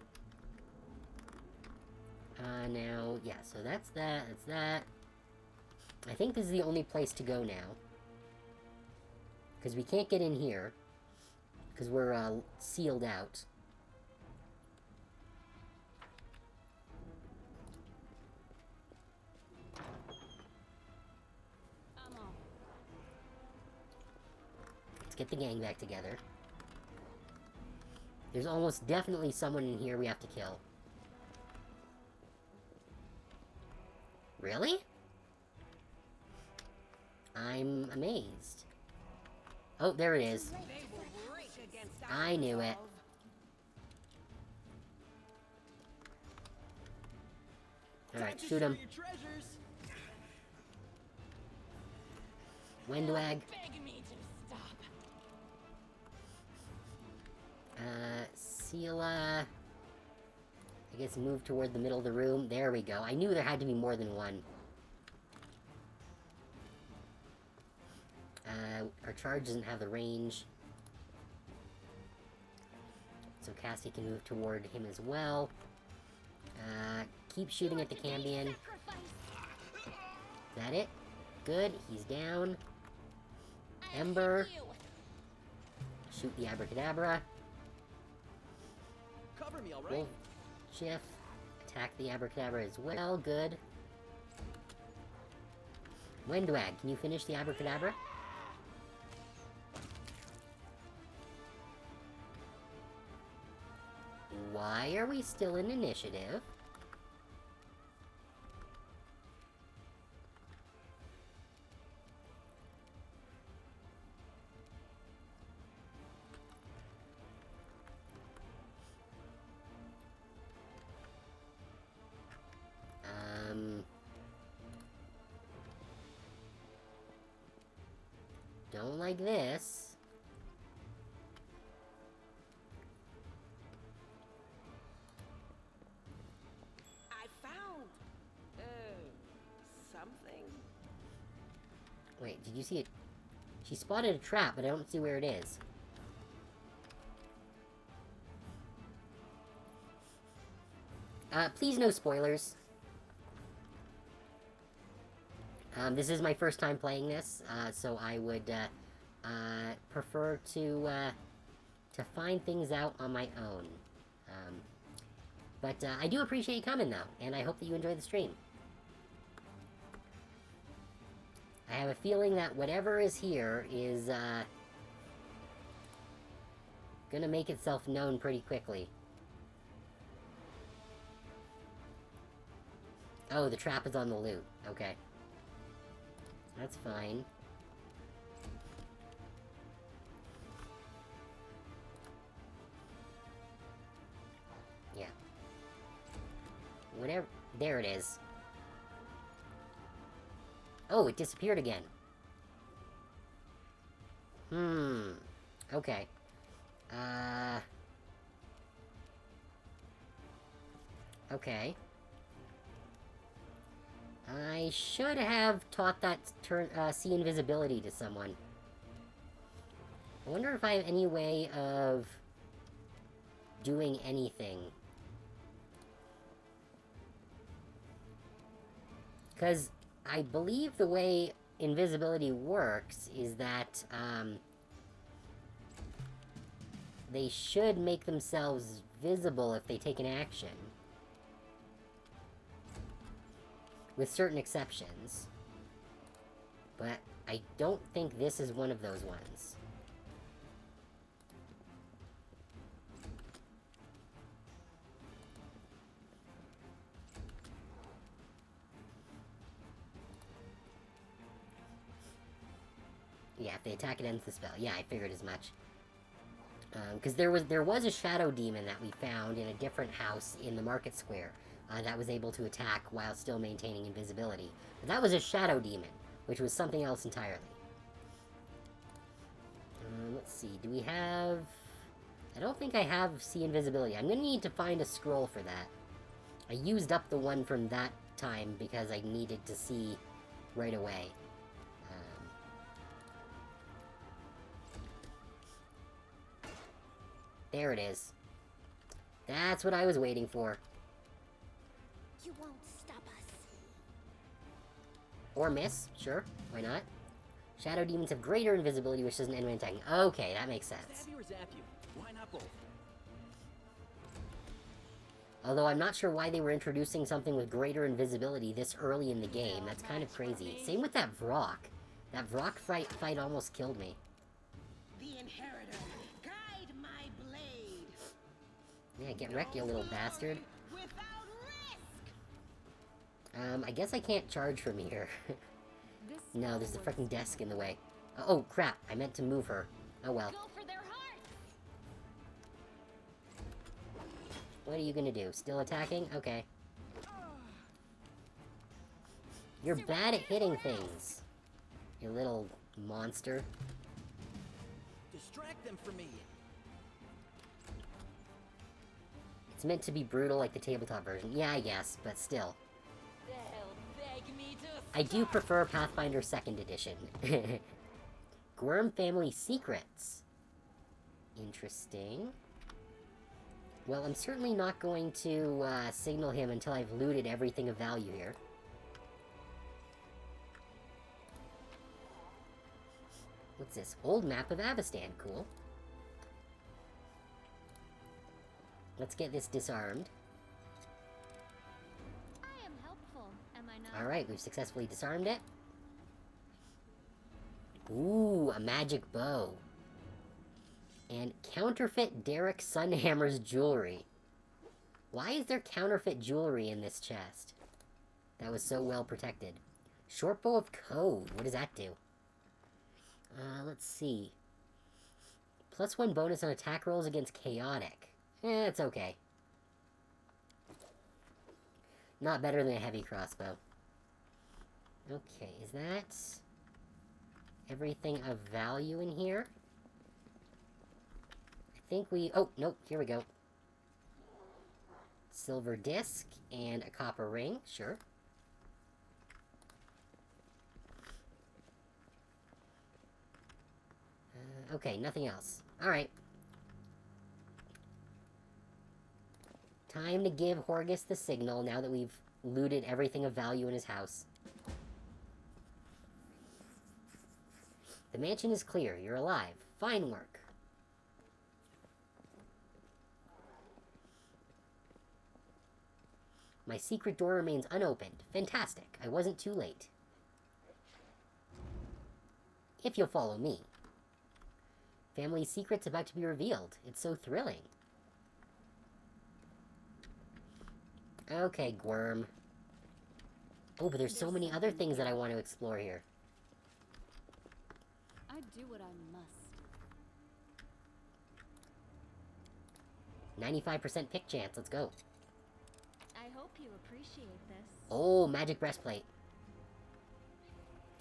Now, yeah, so that's that. I think this is the only place to go now. Because we can't get in here. Because we're, sealed out. Let's get the gang back together. There's almost definitely someone in here we have to kill. Really? I'm amazed. Oh, there it is. I knew it. Alright, shoot him. Windwag. Sela... I guess move toward the middle of the room. There we go. I knew there had to be more than one. Our charge doesn't have the range. So Cassie can move toward him as well. Keep shooting at the Cambion. Is that it? Good. He's down. Ember. Shoot the Abracadabra. Cover me, all right? Wolf Chiff. Attack the Abracadabra as well. Good. Windwag, can you finish the Abracadabra? Why are we still in initiative? Don't like this. I found something. Wait, did you see it? She spotted a trap, but I don't see where it is. Please no spoilers. This is my first time playing this, so I would, prefer to find things out on my own. But I do appreciate you coming, though, and I hope that you enjoy the stream. I have a feeling that whatever is here is, gonna make itself known pretty quickly. Oh, the trap is on the loot. Okay. That's fine. Yeah. Whatever. There it is. Oh, it disappeared again. Okay. Okay. I should have taught that see invisibility to someone. I wonder if I have any way of doing anything. Because I believe the way invisibility works is that, they should make themselves visible if they take an action. With certain exceptions. But I don't think this is one of those ones. Yeah, if they attack, it ends the spell. Yeah, I figured as much. Because there was a shadow demon that we found in a different house in the market square that was able to attack while still maintaining invisibility. But that was a shadow demon, which was something else entirely. Let's see, do we have... I don't think I have see invisibility. I'm going to need to find a scroll for that. I used up the one from that time because I needed to see right away. There it is. That's what I was waiting for. You won't stop us. Or miss, sure, why not? Shadow demons have greater invisibility, which doesn't end when attacking. Okay, that makes sense. Stab you or zap you? Why not both? Although I'm not sure why they were introducing something with greater invisibility this early in the game. That's kind of crazy. Same with that Vrock. That Vrock fight almost killed me. The inheritor, guide my blade. Yeah, get wrecked, you little bastard. Without risk. I guess I can't charge from here. No, there's a freaking desk in the way. Oh, crap. I meant to move her. Oh, well. Go for their hearts. What are you gonna do? Still attacking? Okay. You're bad at hitting things. You little monster. Distract them from me. It's meant to be brutal like the tabletop version. Yeah, I guess, but still. They'll beg me to I do prefer Pathfinder 2nd Edition. Gworm Family Secrets. Interesting. Well, I'm certainly not going to signal him until I've looted everything of value here. What's this? Old map of Avestan. Cool. Let's get this disarmed. I am helpful, am I not? Alright, we've successfully disarmed it. Ooh, a magic bow. And counterfeit Derek Sunhammer's jewelry. Why is there counterfeit jewelry in this chest? That was so well protected. Short bow of code. What does that do? Let's see. +1 bonus on attack rolls against chaotic. It's okay. Not better than a heavy crossbow. Okay, is that everything of value in here? I think we... Oh, nope, here we go. Silver disc and a copper ring, sure. Okay, nothing else. Alright. Time to give Horgus the signal now that we've looted everything of value in his house. The mansion is clear. You're alive. Fine work. My secret door remains unopened. Fantastic. I wasn't too late. If you'll follow me. Family secret's about to be revealed. It's so thrilling. Okay, Gworm. Oh, but there's so many other things that I want to explore here. I do what I must. 95% pick chance. Let's go. I hope you appreciate this. Oh, magic breastplate.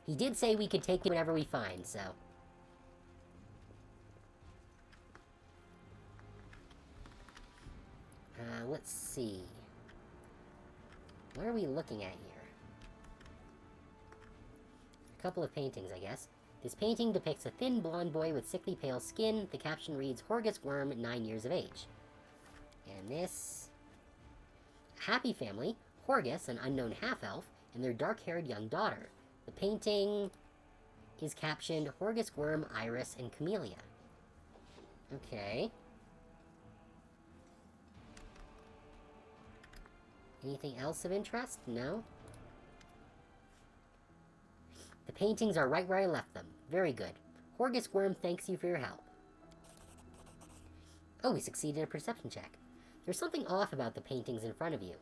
He did say we could take it whenever we find, so... let's see. What are we looking at here? A couple of paintings, I guess. This painting depicts a thin blonde boy with sickly pale skin. The caption reads, Horgus Worm, 9 years of age. And this... happy family, Horgus, an unknown half-elf, and their dark-haired young daughter. The painting is captioned, Horgus Worm, Iris, and Camellia. Okay. Anything else of interest? No? The paintings are right where I left them. Very good. Horgus Worm thanks you for your help. Oh, we succeeded a perception check. There's something off about the paintings in front of you.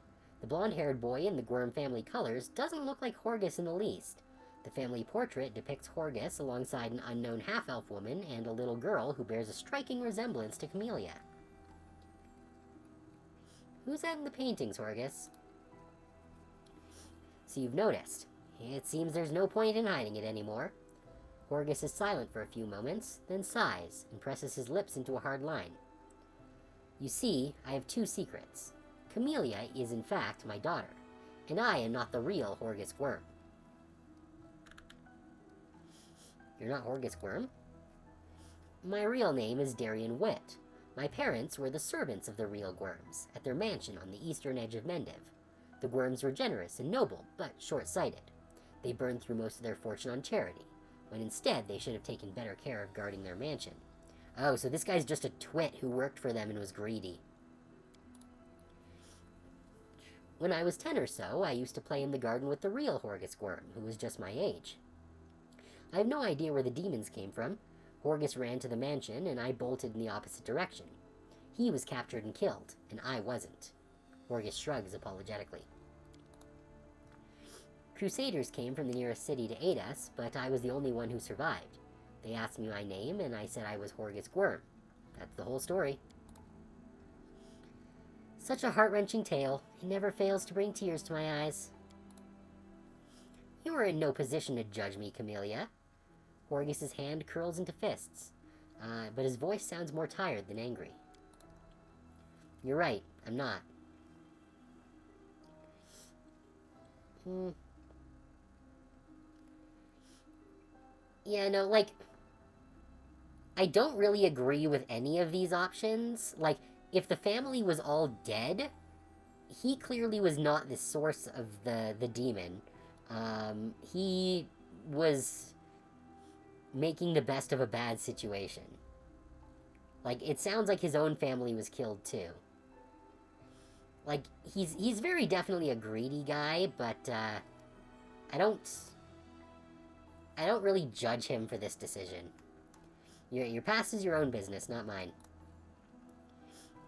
The blonde-haired boy in the Worm family colors doesn't look like Horgus in the least. The family portrait depicts Horgus alongside an unknown half-elf woman and a little girl who bears a striking resemblance to Camellia. Who's that in the paintings, Horgus? So you've noticed. It seems there's no point in hiding it anymore. Horgus is silent for a few moments, then sighs and presses his lips into a hard line. You see, I have 2 secrets. Camellia is in fact my daughter, and I am not the real Horgus Worm. You're not Horgus Worm? My real name is Darian Witt. My parents were the servants of the real Worms, at their mansion on the eastern edge of Mendiv. The Worms were generous and noble, but short-sighted. They burned through most of their fortune on charity, when instead they should have taken better care of guarding their mansion. Oh, so this guy's just a twit who worked for them and was greedy. When I was 10 or so, I used to play in the garden with the real Horgus Worm, who was just my age. I have no idea where the demons came from. Horgus ran to the mansion, and I bolted in the opposite direction. He was captured and killed, and I wasn't. Horgus shrugs apologetically. Crusaders came from the nearest city to aid us, but I was the only one who survived. They asked me my name, and I said I was Horgus Worm. That's the whole story. Such a heart-wrenching tale. It never fails to bring tears to my eyes. You are in no position to judge me, Camellia. Horgus's hand curls into fists, but his voice sounds more tired than angry. You're right, I'm not. Yeah, no, like, I don't really agree with any of these options. Like, if the family was all dead, he clearly was not the source of the demon. He was making the best of a bad situation. Like, it sounds like his own family was killed too. Like, he's very definitely a greedy guy, but, I don't really judge him for this decision. Your past is your own business, not mine.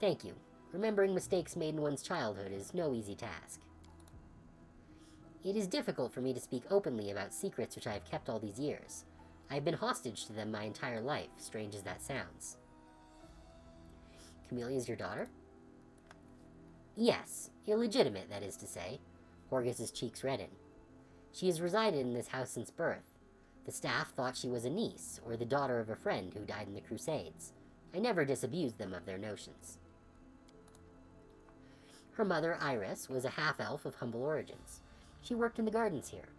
Thank you. Remembering mistakes made in one's childhood is no easy task. It is difficult for me to speak openly about secrets which I have kept all these years. I have been hostage to them my entire life, strange as that sounds. Camellia is your daughter? Yes, illegitimate, that is to say. Horgus's cheeks redden. She has resided in this house since birth. The staff thought she was a niece, or the daughter of a friend who died in the Crusades. I never disabused them of their notions. Her mother, Iris, was a half-elf of humble origins. She worked in the gardens here.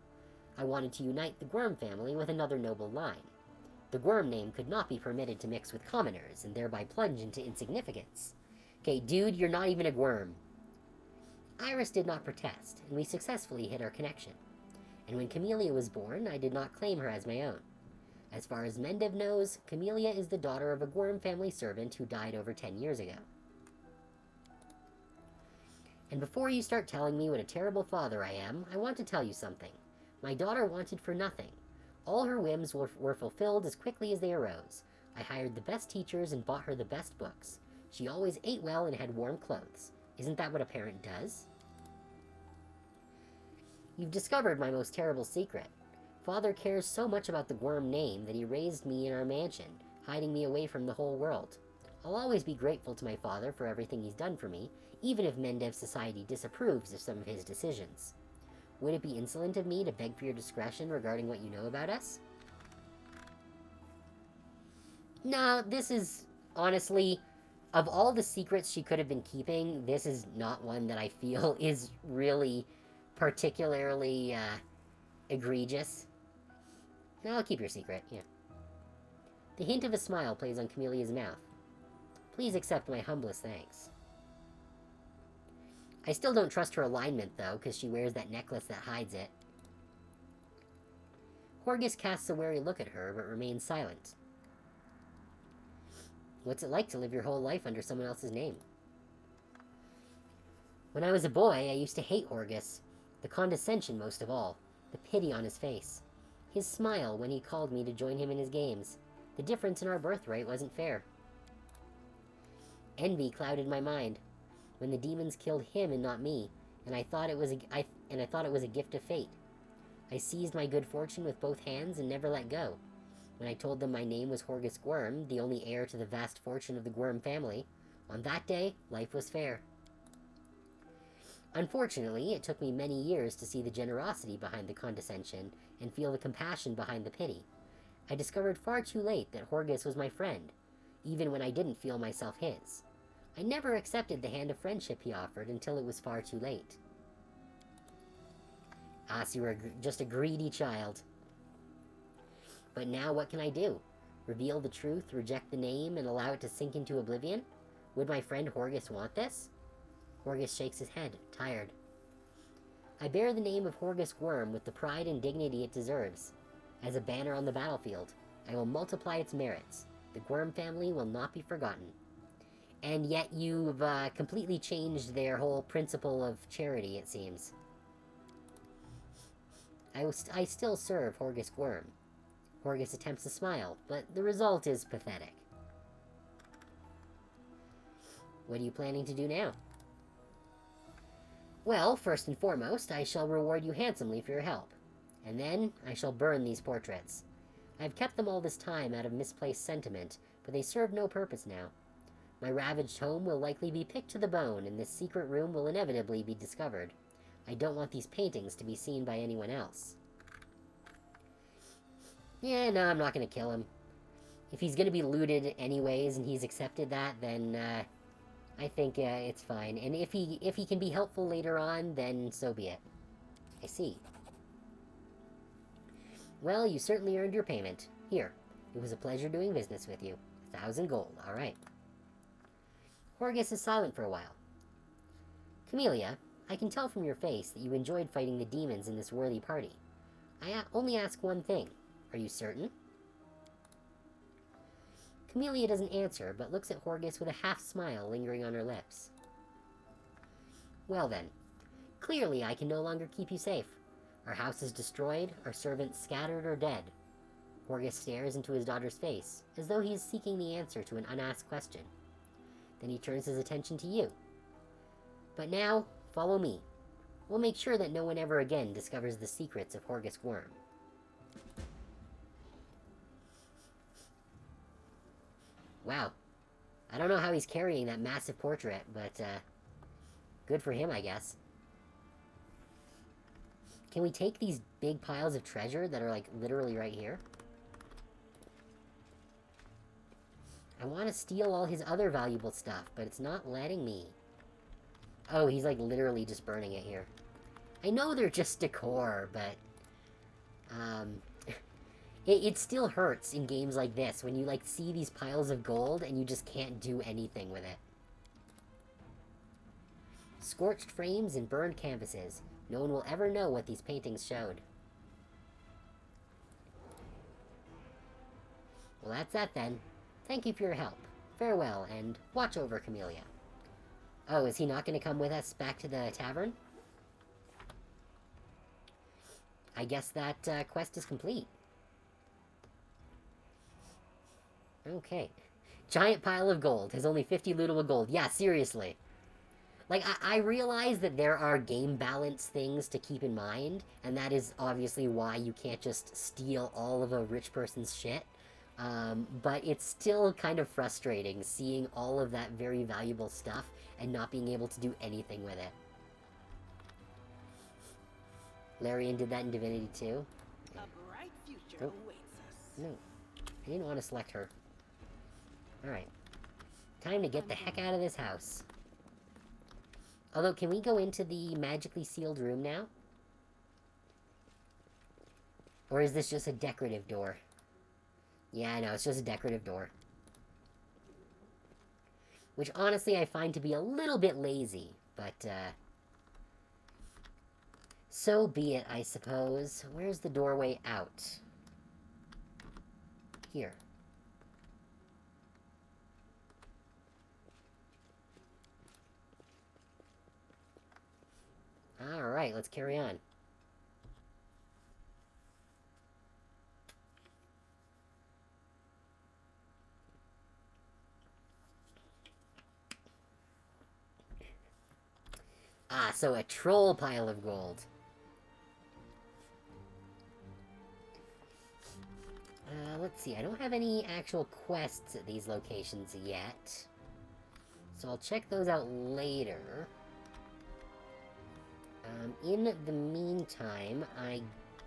I wanted to unite the Gwyrm family with another noble line. The Gwyrm name could not be permitted to mix with commoners, and thereby plunge into insignificance. Okay, dude, you're not even a Gwyrm. Iris did not protest, and we successfully hid our connection. And when Camellia was born, I did not claim her as my own. As far as Mendiv knows, Camellia is the daughter of a Gwyrm family servant who died over 10 years ago. And before you start telling me what a terrible father I am, I want to tell you something. My daughter wanted for nothing. All her whims were fulfilled as quickly as they arose. I hired the best teachers and bought her the best books. She always ate well and had warm clothes. Isn't that what a parent does? You've discovered my most terrible secret. Father cares so much about the Gwyrm name that he raised me in our mansion, hiding me away from the whole world. I'll always be grateful to my father for everything he's done for me, even if Mendiv society disapproves of some of his decisions. Would it be insolent of me to beg for your discretion regarding what you know about us? No, this is, honestly, of all the secrets she could have been keeping, this is not one that I feel is really particularly egregious. No, I'll keep your secret, yeah. The hint of a smile plays on Camelia's mouth. Please accept my humblest thanks. I still don't trust her alignment, though, because she wears that necklace that hides it. Horgus casts a wary look at her, but remains silent. What's it like to live your whole life under someone else's name? When I was a boy, I used to hate Horgus. The condescension, most of all. The pity on his face. His smile when he called me to join him in his games. The difference in our birthright wasn't fair. Envy clouded my mind. When the demons killed him and not me, and I thought it was a gift of fate. I seized my good fortune with both hands and never let go. When I told them my name was Horgus Gwyrm, the only heir to the vast fortune of the Gwyrm family, on that day, life was fair. Unfortunately, it took me many years to see the generosity behind the condescension and feel the compassion behind the pity. I discovered far too late that Horgus was my friend, even when I didn't feel myself his. I never accepted the hand of friendship he offered until it was far too late. Ah, so you were just a greedy child. But now what can I do? Reveal the truth, reject the name, and allow it to sink into oblivion? Would my friend Horgus want this? Horgus shakes his head, tired. I bear the name of Horgus Gwyrm with the pride and dignity it deserves. As a banner on the battlefield, I will multiply its merits. The Gwyrm family will not be forgotten. And yet you've completely changed their whole principle of charity, it seems. I still serve Horgus Gwyrm. Horgus attempts to smile, but the result is pathetic. What are you planning to do now? Well, first and foremost, I shall reward you handsomely for your help. And then, I shall burn these portraits. I have kept them all this time out of misplaced sentiment, but they serve no purpose now. My ravaged home will likely be picked to the bone, and this secret room will inevitably be discovered. I don't want these paintings to be seen by anyone else. Yeah, no, I'm not gonna kill him. If he's gonna be looted anyways, and he's accepted that, then, I think, it's fine. And if he can be helpful later on, then so be it. I see. Well, you certainly earned your payment. Here, it was a pleasure doing business with you. 1,000 gold, alright. Horgus is silent for a while. Camellia, I can tell from your face that you enjoyed fighting the demons in this worthy party. I only ask one thing. Are you certain? Camellia doesn't answer, but looks at Horgus with a half-smile lingering on her lips. Well then, clearly I can no longer keep you safe. Our house is destroyed, our servants scattered or dead. Horgus stares into his daughter's face, as though he is seeking the answer to an unasked question. Then he turns his attention to you. But now, follow me. We'll make sure that no one ever again discovers the secrets of Horgus Gwyrm. Wow. I don't know how he's carrying that massive portrait, but, good for him, I guess. Can we take these big piles of treasure that are, like, literally right here? I want to steal all his other valuable stuff, but it's not letting me. Oh, he's, like, literally just burning it here. I know they're just decor, but, it still hurts in games like this, when you, like, see these piles of gold and you just can't do anything with it. Scorched frames and burned canvases. No one will ever know what these paintings showed. Well, that's that then. Thank you for your help. Farewell, and watch over Camellia. Oh, is he not going to come with us back to the tavern? I guess that quest is complete. Okay. Giant pile of gold. Has only 50 lootable gold. Yeah, seriously. Like, I realize that there are game balance things to keep in mind, and that is obviously why you can't just steal all of a rich person's shit. But it's still kind of frustrating seeing all of that very valuable stuff and not being able to do anything with it. Larian did that in Divinity 2. A bright future awaits us. No. I didn't want to select her. Alright. Time to get the heck out of this house. Although, can we go into the magically sealed room now? Or is this just a decorative door? Yeah, I know, it's just a decorative door. Which, honestly, I find to be a little bit lazy, but, so be it, I suppose. Where's the doorway out? Here. Alright, let's carry on. Ah, so a troll pile of gold. Let's see, I don't have any actual quests at these locations yet. So I'll check those out later. In the meantime, I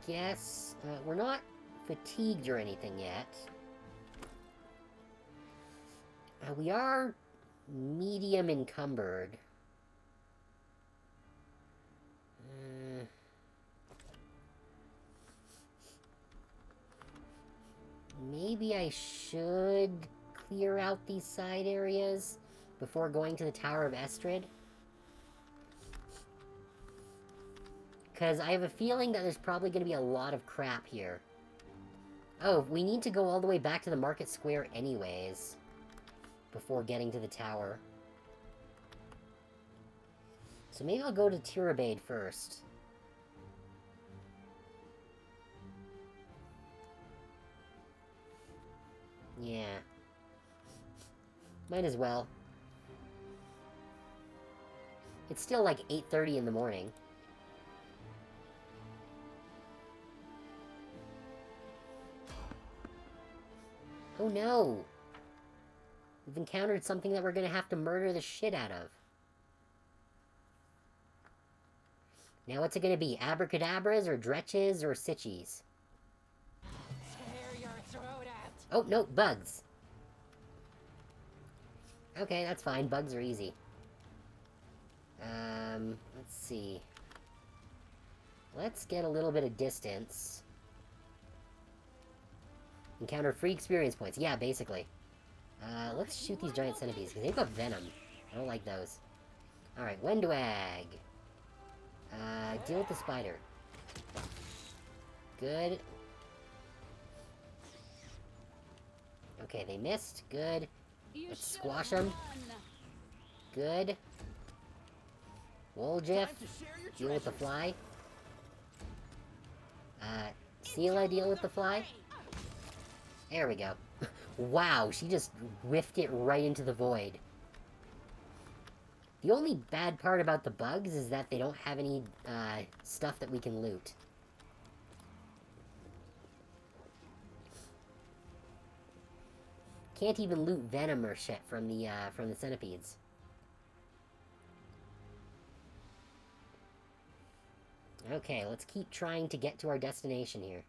guess, we're not fatigued or anything yet. We are medium encumbered. Maybe I should clear out these side areas before going to the Tower of Estrid. Because I have a feeling that there's probably going to be a lot of crap here. Oh, we need to go all the way back to the Market Square anyways, before getting to the tower. So maybe I'll go to Tirabade first. Yeah. Might as well. It's still like 8:30 in the morning. Oh no! We've encountered something that we're gonna have to murder the shit out of. Now what's it gonna be? Abracadabras, or dretches, or sitchies? Tear your throat out. Oh, no, bugs. Okay, that's fine. Bugs are easy. Let's see. Let's get a little bit of distance. Encounter free experience points. Yeah, basically. Let's shoot these giant centipedes, because they've got venom. I don't like those. Alright, Wendwag. Deal with the spider. Good. Okay, they missed. Good. Let's squash them. Good. Woljiff. Deal with the fly. Sela, deal with the fly. There we go. Wow, she just whiffed it right into the void. The only bad part about the bugs is that they don't have any, stuff that we can loot. Can't even loot venom or shit from the centipedes. Okay, let's keep trying to get to our destination here.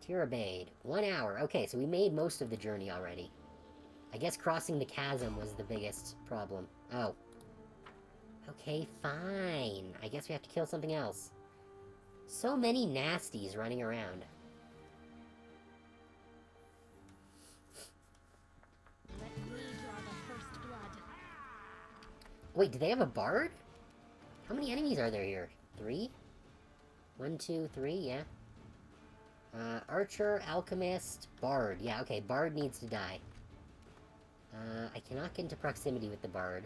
Tirabade. 1 hour. Okay, so we made most of the journey already. I guess crossing the chasm was the biggest problem. Oh. Okay, fine. I guess we have to kill something else. So many nasties running around. Let me draw the first blood. Wait, do they have a bard? How many enemies are there here? 3? 1, 2, 3, yeah. Archer, Alchemist, Bard. Yeah, okay, Bard needs to die. I cannot get into proximity with the Bard.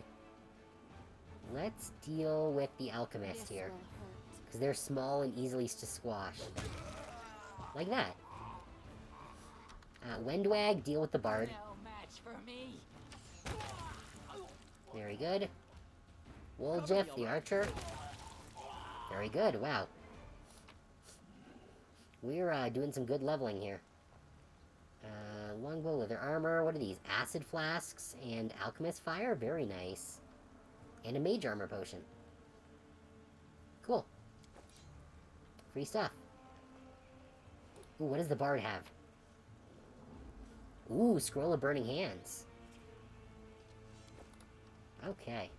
Let's deal with the Alchemist here. Because they're small and easily to squash. Like that. Wendwag, deal with the Bard. No match for me. Very good. Woljiff, the Archer. Very good, wow. We're, doing some good leveling here. Longbow, leather armor, what are these? Acid flasks and alchemist fire? Very nice. And a mage armor potion. Cool. Free stuff. Ooh, what does the bard have? Ooh, Scroll of Burning Hands. Okay.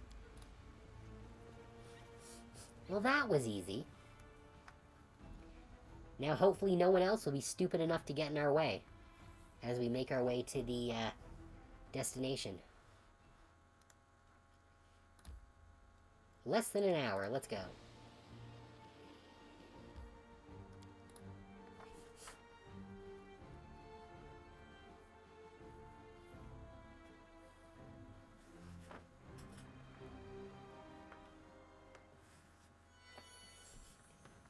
Well, that was easy. Now, hopefully no one else will be stupid enough to get in our way as we make our way to the, destination. Less than an hour. Let's go.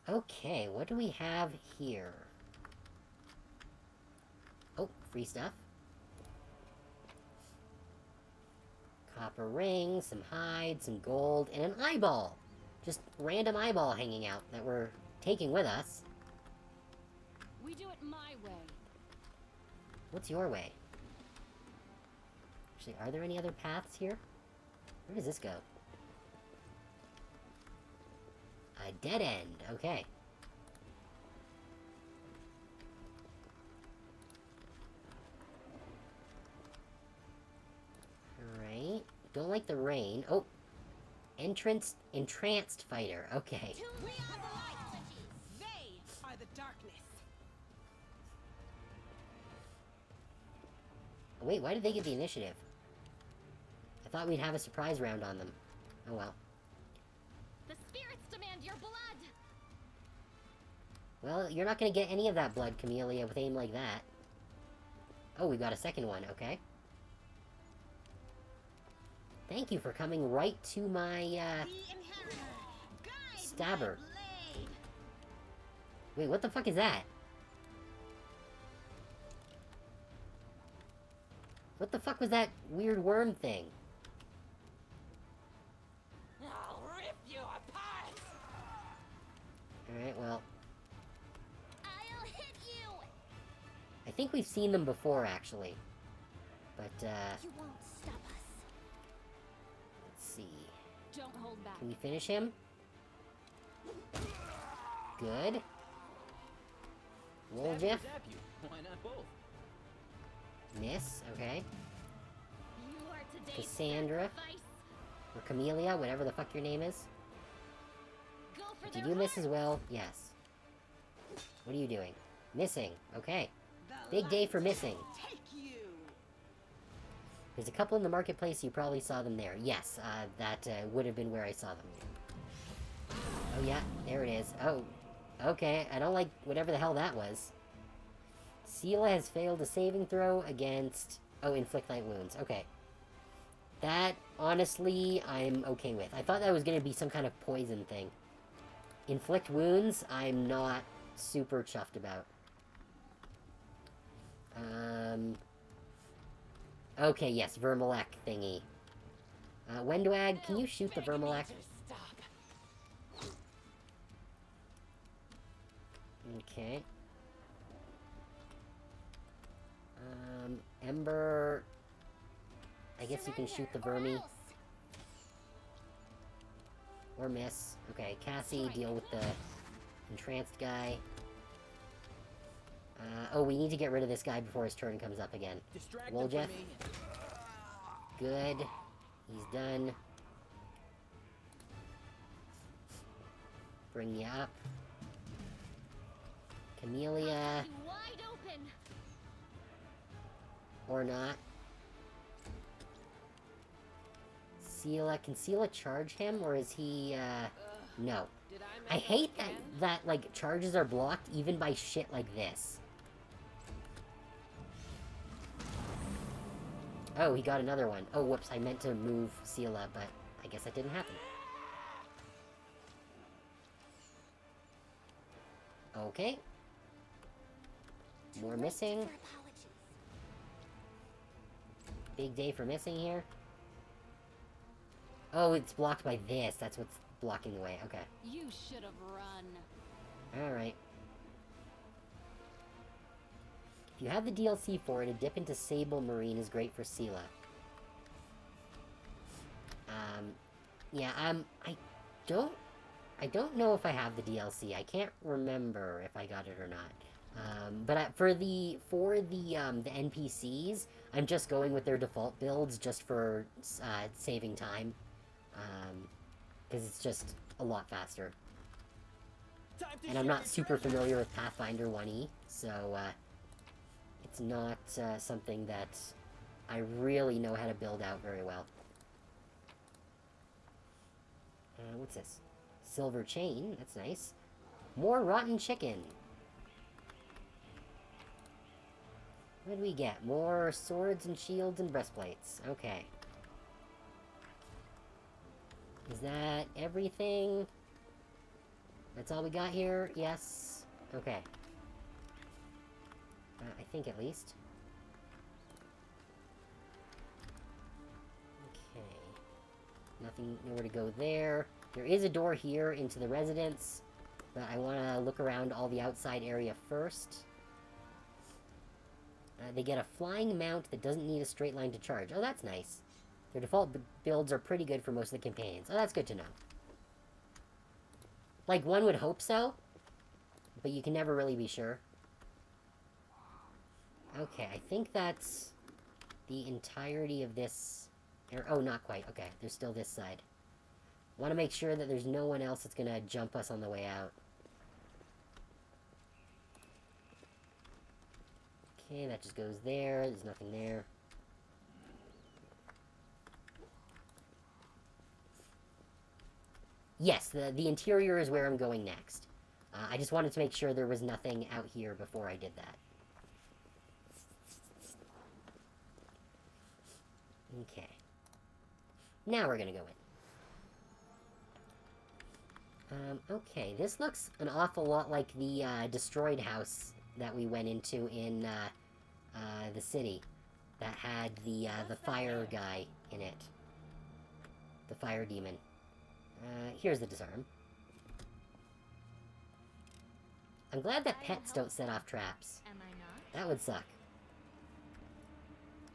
Okay, what do we have here? Oh, free stuff. Copper ring, some hide, some gold, and an eyeball! Just random eyeball hanging out that we're taking with us. We do it my way. What's your way? Actually, are there any other paths here? Where does this go? A dead end, okay. Alright. Don't like the rain. Oh! Entranced fighter, okay. We are the light. They are the darkness. Wait, why did they get the initiative? I thought we'd have a surprise round on them. Oh well. The spirits demand your blood. Well, you're not gonna get any of that blood, Camellia, with aim like that. Oh, we got a second one, okay. Thank you for coming right to my, stabber. Wait, what the fuck is that? What the fuck was that weird worm thing? I'll rip you apart. Alright, well, I'll hit you. I think we've seen them before, actually. But, You won't stop us. let's see. Don't hold back. Can we finish him? Good. Roll, Jeff. Zap you. Why not both? Miss, okay. You are today's Cassandra. sacrifice. Or Camellia, whatever the fuck your name is. Go for Did their you miss as hearts. well? Yes. What are you doing? Missing. Okay. The Big day light for missing. Take you. There's a couple in the marketplace. You probably saw them there. Yes, that would have been where I saw them. Oh yeah, there it is. Oh, okay. I don't like whatever the hell that was. Seela has failed a saving throw against... Oh, inflict light wounds. Okay. That, honestly, I'm okay with. I thought that was going to be some kind of poison thing. Inflict wounds, I'm not super chuffed about. Okay, yes, Vermalek thingy. Wendwag, can you shoot the Vermalek? Stop. Okay. Ember... I guess you can shoot the Vermi. Or miss. Okay, Cassie, deal with the entranced guy. Oh, we need to get rid of this guy before his turn comes up again. Distract Well, them Jeff. from me. Good. He's done. Bring you up. Camellia, You wide open. or not. Seela, can Seela charge him, or is he, no. Did I mess hate up that, again? like, charges are blocked even by shit like this. Oh, he got another one. Oh, whoops, I meant to move Seela, but I guess that didn't happen. Okay. More missing. For apologies. Big day for missing here. Oh, it's blocked by this. That's what's blocking the way. Okay. You should have run. Alright. If you have the DLC for it, a dip into Sable Marine is great for Seela. Yeah, I don't know if I have the DLC. I can't remember if I got it or not. For the NPCs, I'm just going with their default builds just for saving time, because it's just a lot faster. And I'm not super familiar with Pathfinder 1E, so it's not something that I really know how to build out very well. What's this? Silver chain, that's nice. More rotten chicken. What do we get? More swords and shields and breastplates. Okay. Is that everything? That's all we got here? Yes. Okay. I think at least. Okay. Nothing, nowhere to go there. There is a door here into the residence, but I want to look around all the outside area first. They get a flying mount that doesn't need a straight line to charge. Oh, that's nice. Their default builds are pretty good for most of the companions. Oh, that's good to know. Like, one would hope so, but you can never really be sure. Okay, I think that's the entirety of this... Oh, not quite. Okay, there's still this side. Want to make sure that there's no one else that's going to jump us on the way out. Okay, that just goes there. There's nothing there. Yes, the interior is where I'm going next. I just wanted to make sure there was nothing out here before I did that. Okay. Now we're gonna go in. Okay, this looks an awful lot like the destroyed house that we went into in the city that had the fire guy in it. The fire demon. Here's the disarm. I'm glad that pets don't set off traps. Am I not? That would suck.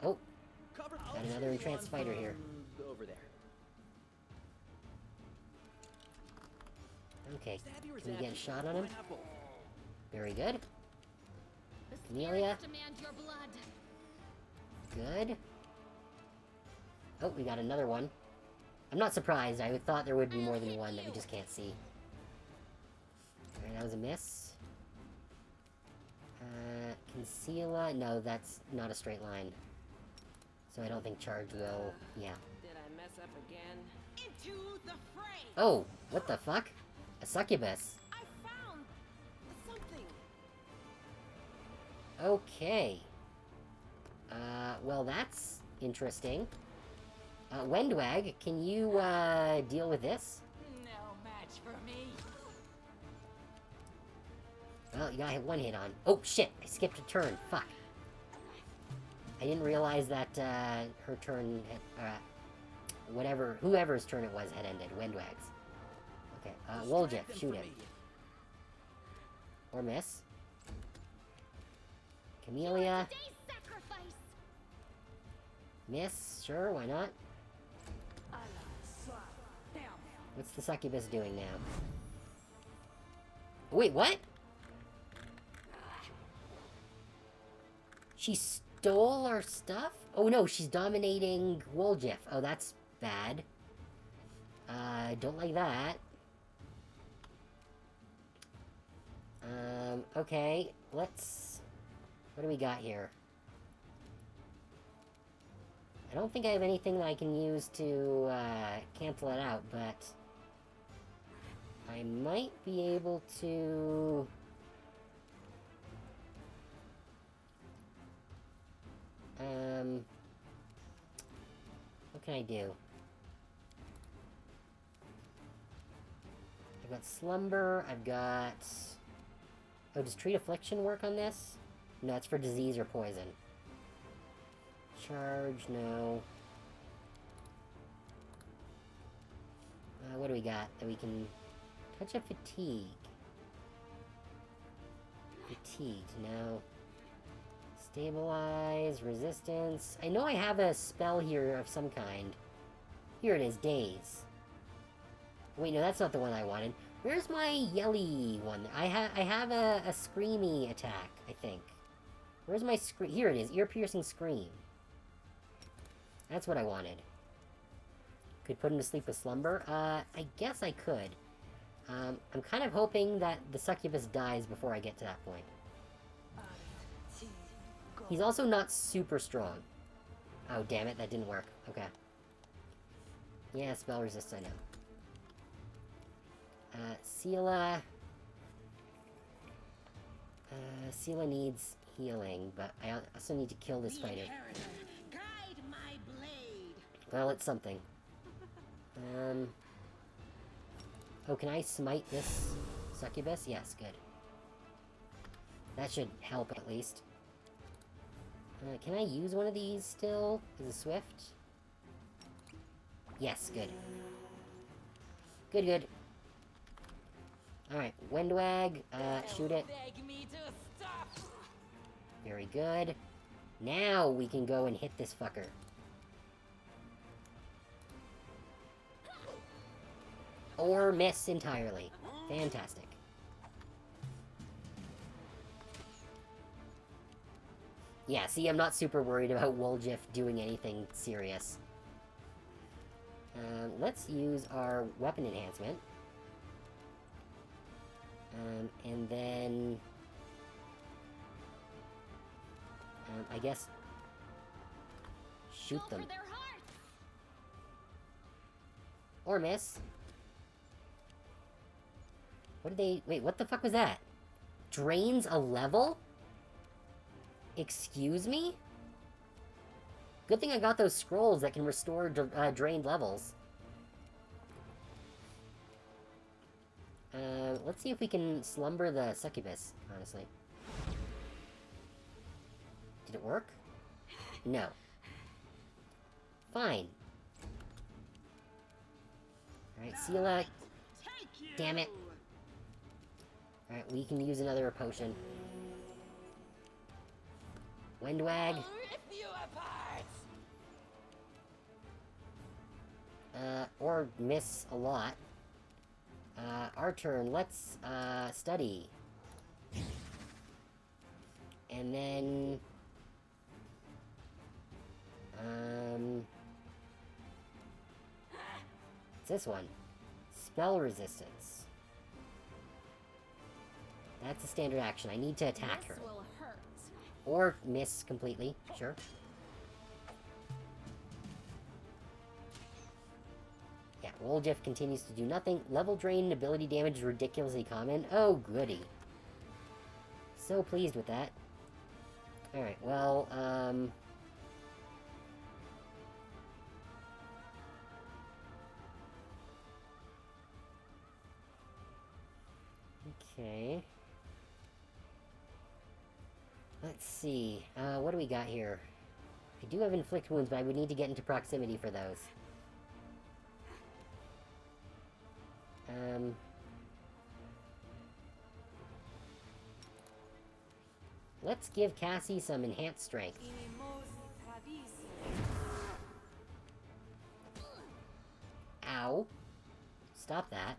Oh, got another entranced fighter here. Over there. Okay, Stab you or can we zap get a you? shot on him? Why not both? Very good. The Camellia. spirits demand your blood. Good. Oh, we got another one. I'm not surprised. I thought there would be more than one that we just can't see. Alright, that was a miss. Conceala. No, that's not a straight line. So I don't think charge will... Yeah. Did I mess up again? Into the fray! Oh, what the fuck? A succubus. I found something. Okay. Well, that's interesting. Wendwag, can you, deal with this? No match for me. Well, you got one hit on. Oh, shit! I skipped a turn. Fuck. I didn't realize that, her turn had, whoever's turn it was had ended. Wendwag's. Okay, Woljeff, shoot him. Or miss. Camellia. Today's sacrifice. Miss, sure, why not? What's the succubus doing now? Wait, what? She stole our stuff? Oh no, she's dominating Woljeff. Oh, that's bad. Don't like that. Okay, let's... What do we got here? I don't think I have anything that I can use to, cancel it out, but... I might be able to... What can I do? I've got Slumber, I've got... Oh, does Treat Affliction work on this? No, it's for disease or poison. Charge, no. What do we got that we can... Touch of Fatigue. Fatigued, no. Stabilize, resistance. I know I have a spell here of some kind. Here it is, Daze. Wait, no, that's not the one I wanted. Where's my yelly one? I have a screamy attack, I think. Where's my scream? Here it is, ear-piercing scream. That's what I wanted. Could put him to sleep with slumber? I guess I could. I'm kind of hoping that the succubus dies before I get to that point. He's also not super strong. Oh, damn it, that didn't work. Okay. Yeah, spell resist, I know. Sela... Sela needs healing, but I also need to kill this fighter. Guide my blade. Well, it's something. Oh, can I smite this succubus? Yes, good. That should help at least. Can I use one of these still as a swift? Yes, good. Good, good. Alright, Windwag, shoot it. Very good. Now we can go and hit this fucker. Or miss entirely. Fantastic. Yeah, see, I'm not super worried about Woljif doing anything serious. Let's use our weapon enhancement. And then... I guess... shoot them. Or miss. What did they... Wait, what the fuck was that? Drains a level? Excuse me? Good thing I got those scrolls that can restore drained levels. Let's see if we can slumber the succubus, honestly. Did it work? No. Fine. Alright, Sela. Damn it. Alright, we can use another potion. Windwag. Or miss a lot. Our turn. Let's, study. And then... It's this one. Spell resistance. That's a standard action. I need to attack her. Or miss completely. Sure. Yeah, Woljif continues to do nothing. Level drain and ability damage is ridiculously common. Oh, goody. So pleased with that. Alright, well, okay. Let's see. What do we got here? I do have inflict wounds, but I would need to get into proximity for those. Let's give Cassie some enhanced strength. Ow. Stop that.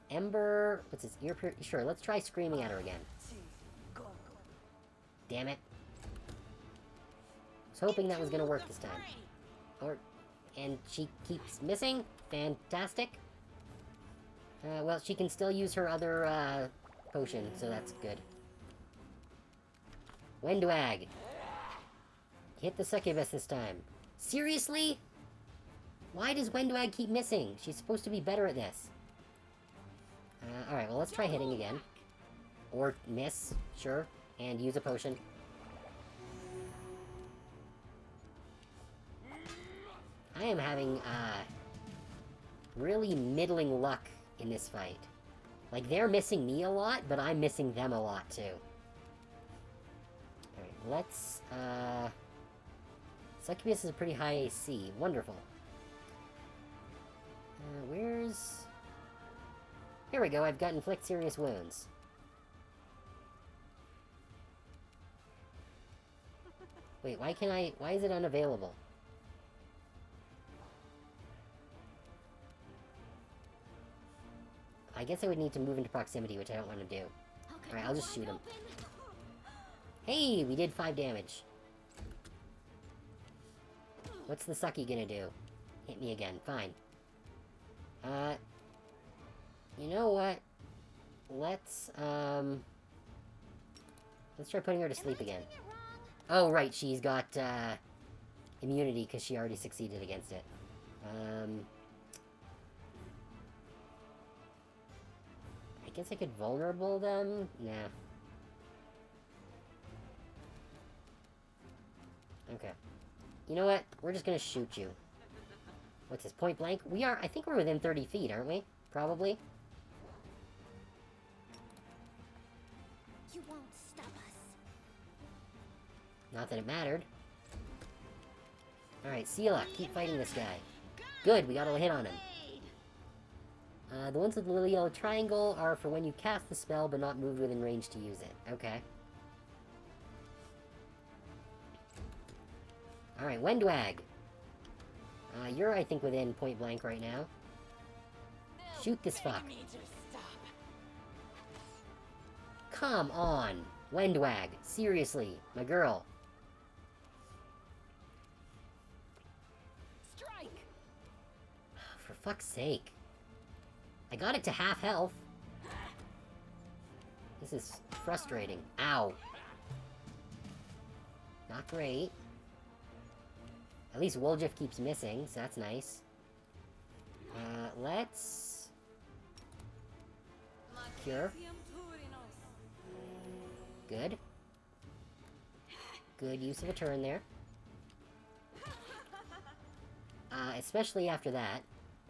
Ember... What's his ear... Sure, let's try screaming at her again. Damn it. I was hoping that was gonna work this time. And she keeps missing? Fantastic. Well, she can still use her other, potion, so that's good. Windwag. Hit the succubus this time. Seriously? Why does Windwag keep missing? She's supposed to be better at this. Alright, well, let's try hitting again. Or miss, sure. And use a potion. I am having, really middling luck in this fight. Like, they're missing me a lot, but I'm missing them a lot, too. Alright, let's, Succubus is a pretty high AC. Wonderful. Where's... Here we go, I've got inflict serious wounds. Wait, why is it unavailable? I guess I would need to move into proximity, which I don't want to do. Alright, I'll just shoot him. Hey, we did 5 damage. What's the sucky gonna do? Hit me again. Fine. You know what? Let's try putting her to sleep again. Oh, right, she's got, immunity because she already succeeded against it. I guess I could vulnerable them? Nah. Okay. You know what? We're just gonna shoot you. What's this, point blank? I think we're within 30 feet, aren't we? Probably. You won't stop us. Not that it mattered. Alright, Sela, keep fighting this guy. Good, we got a hit on him. The ones with the little yellow triangle are for when you cast the spell but not moved within range to use it. Okay. Alright, Wendwag. You're, I think, within point blank right now. Shoot this fuck. Come on! Wendwag, seriously, my girl. Strike. For fuck's sake. I got it to half health. This is frustrating. Ow. Not great. At least Woljif keeps missing, so that's nice. Let's... Cure. Good. Good use of a turn there. Especially after that.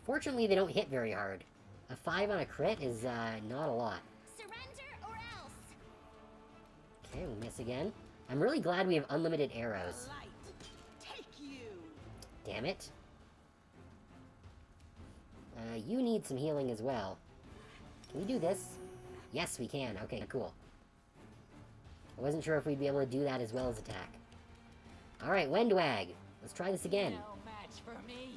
Fortunately, they don't hit very hard. A 5 on a crit is, not a lot. Surrender or else. Okay, we'll miss again. I'm really glad we have unlimited arrows. Damn it. You need some healing as well. Can we do this? Yes, we can. Okay, cool. I wasn't sure if we'd be able to do that as well as attack. Alright, Wendwag. Let's try this again. No match for me.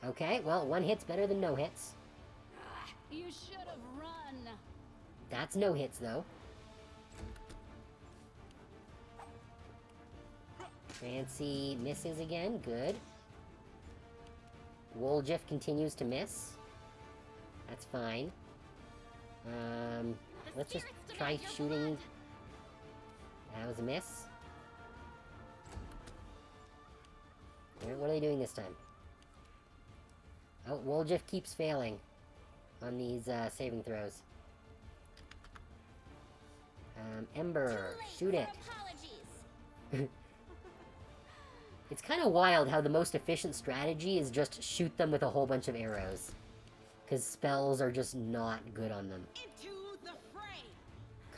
Okay, well, 1 hit's better than no hits. You should have run. That's no hits, though. Fancy misses again. Good. Woljif continues to miss. That's fine. Let's just try shooting. That was a miss. What are they doing this time? Oh, Woljif keeps failing on these saving throws. Ember, shoot it. It's kind of wild how the most efficient strategy is just shoot them with a whole bunch of arrows. Because spells are just not good on them. Into the fray.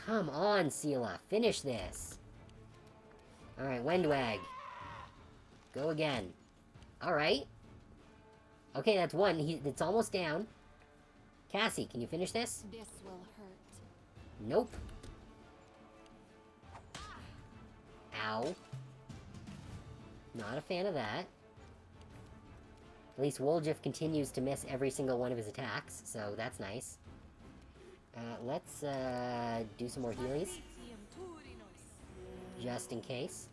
Come on, Sela. Finish this. Alright, Wendwag. Go again. Alright. Okay, that's 1. It's almost down. Cassie, can you finish this? This will hurt. Nope. Ow. Not a fan of that. At least Woljif continues to miss every single one of his attacks, so that's nice. Let's, do some more healies. Just in case.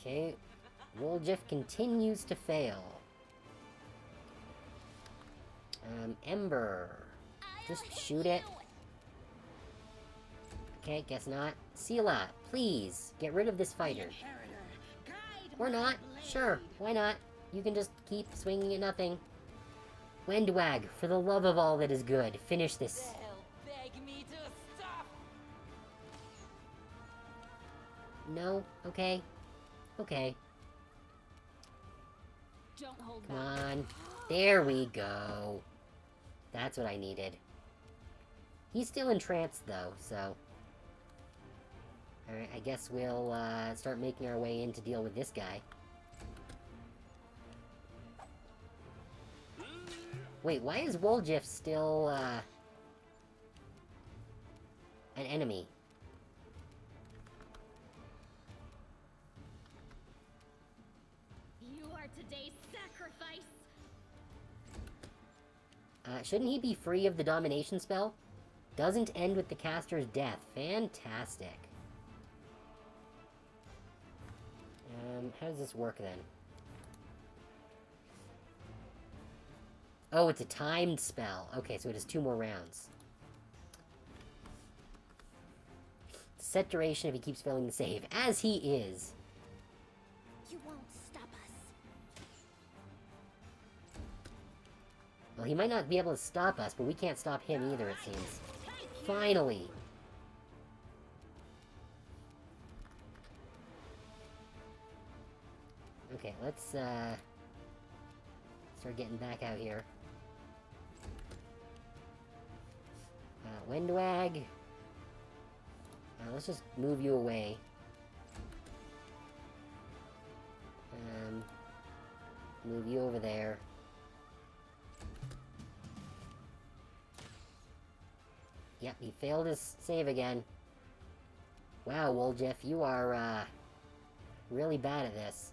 Okay. Woljif continues to fail. Ember. Just shoot it. Okay, guess not. Sela, please, get rid of this fighter. Or not. Sure, why not? You can just keep swinging at nothing. Wendwag, for the love of all that is good, finish this. They'll beg me to stop. No? Okay. Okay. Don't hold Come back. on. There we go. That's what I needed. He's still entranced, though, so... Alright, I guess we'll, start making our way in to deal with this guy. Wait, why is Woljif still, an enemy? for today's sacrifice. Shouldn't he be free of the domination spell? Doesn't end with the caster's death. Fantastic. How does this work then? Oh, it's a timed spell. Okay, so it has 2 more rounds. Set duration if he keeps failing to save, as he is. You won't stop us. Well, he might not be able to stop us, but we can't stop him either, it seems. Finally! Okay, let's, start getting back out here. Windwag. Let's just move you away. Move you over there. Yep, he failed his save again. Wow, Woljeff, you are, really bad at this.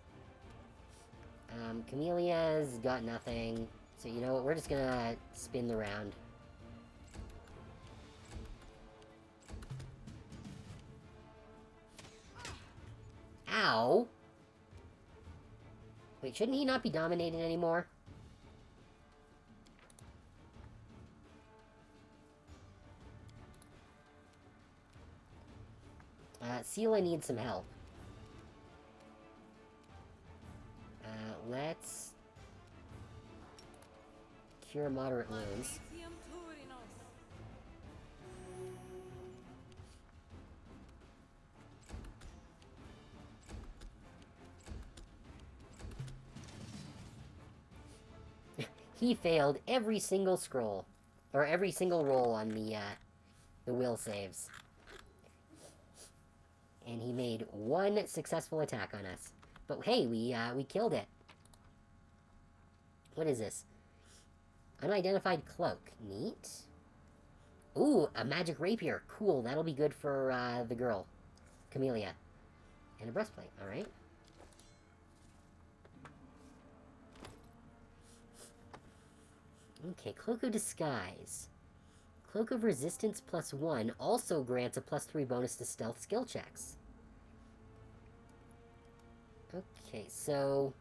Camelia's got nothing. So, you know what, we're just gonna spin the round. Ow! Wait, shouldn't he not be dominated anymore? Sela needs some help. Let's cure moderate wounds. He failed every single scroll, or every single roll on the will saves. And he made 1 successful attack on us. But hey, we killed it. What is this? Unidentified cloak. Neat. Ooh, a magic rapier. Cool, that'll be good for, the girl. Camellia. And a breastplate, alright. Okay, Cloak of Disguise. Cloak of Resistance +1 also grants a +3 bonus to stealth skill checks. Okay, so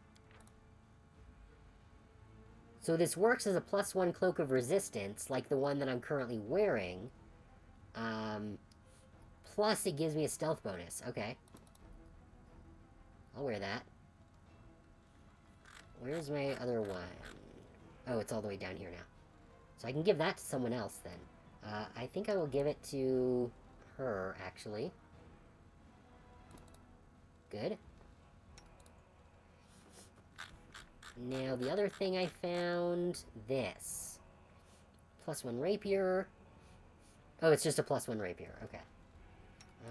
this works as a +1 Cloak of Resistance, like the one that I'm currently wearing. Plus it gives me a stealth bonus. Okay. I'll wear that. Where's my other one? Oh, it's all the way down here now. So I can give that to someone else, then. I think I will give it to her, actually. Good. Now, the other thing I found... this. +1 rapier. Oh, it's just a +1 rapier. Okay.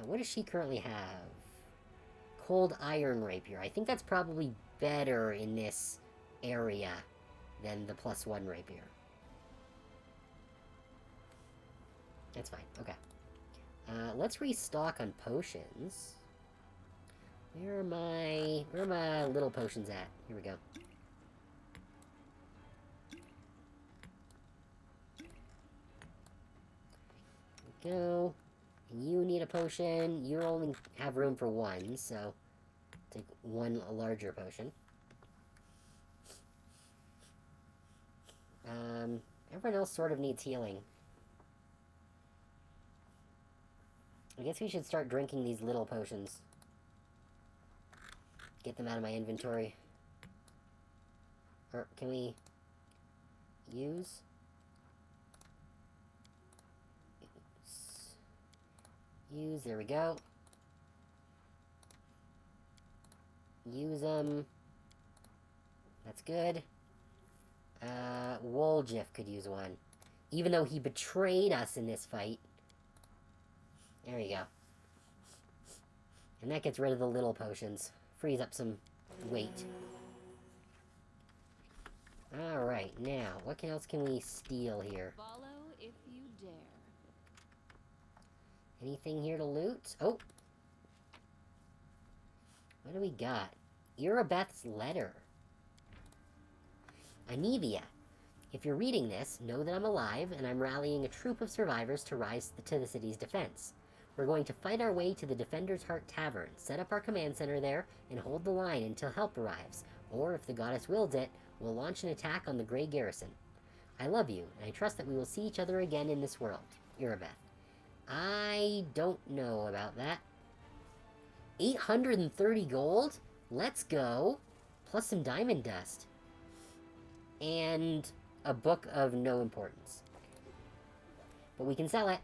What does she currently have? Cold iron rapier. I think that's probably better in this area than the +1 rapier. That's fine. Okay. Let's restock on potions. Where are my little potions at? Here we go. There we go. You need a potion. You only have room for 1, so take one larger potion. Everyone else sort of needs healing. I guess we should start drinking these little potions. Get them out of my inventory. Or, can we use? Use, there we go. Use them. That's good. Woljeff could use one. Even though he betrayed us in this fight. There you go. And that gets rid of the little potions. Frees up some weight. Alright, now, what else can we steal here? Follow if you dare. Anything here to loot? Oh! What do we got? Irabeth's letter. Anivia. If you're reading this, know that I'm alive, and I'm rallying a troop of survivors to rise to the city's defense. We're going to fight our way to the Defender's Heart Tavern, set up our command center there, and hold the line until help arrives. Or, if the goddess wills it, we'll launch an attack on the Grey Garrison. I love you, and I trust that we will see each other again in this world. Irabeth. I don't know about that. 830 gold? Let's go. Plus some diamond dust. And a book of no importance. But we can sell it.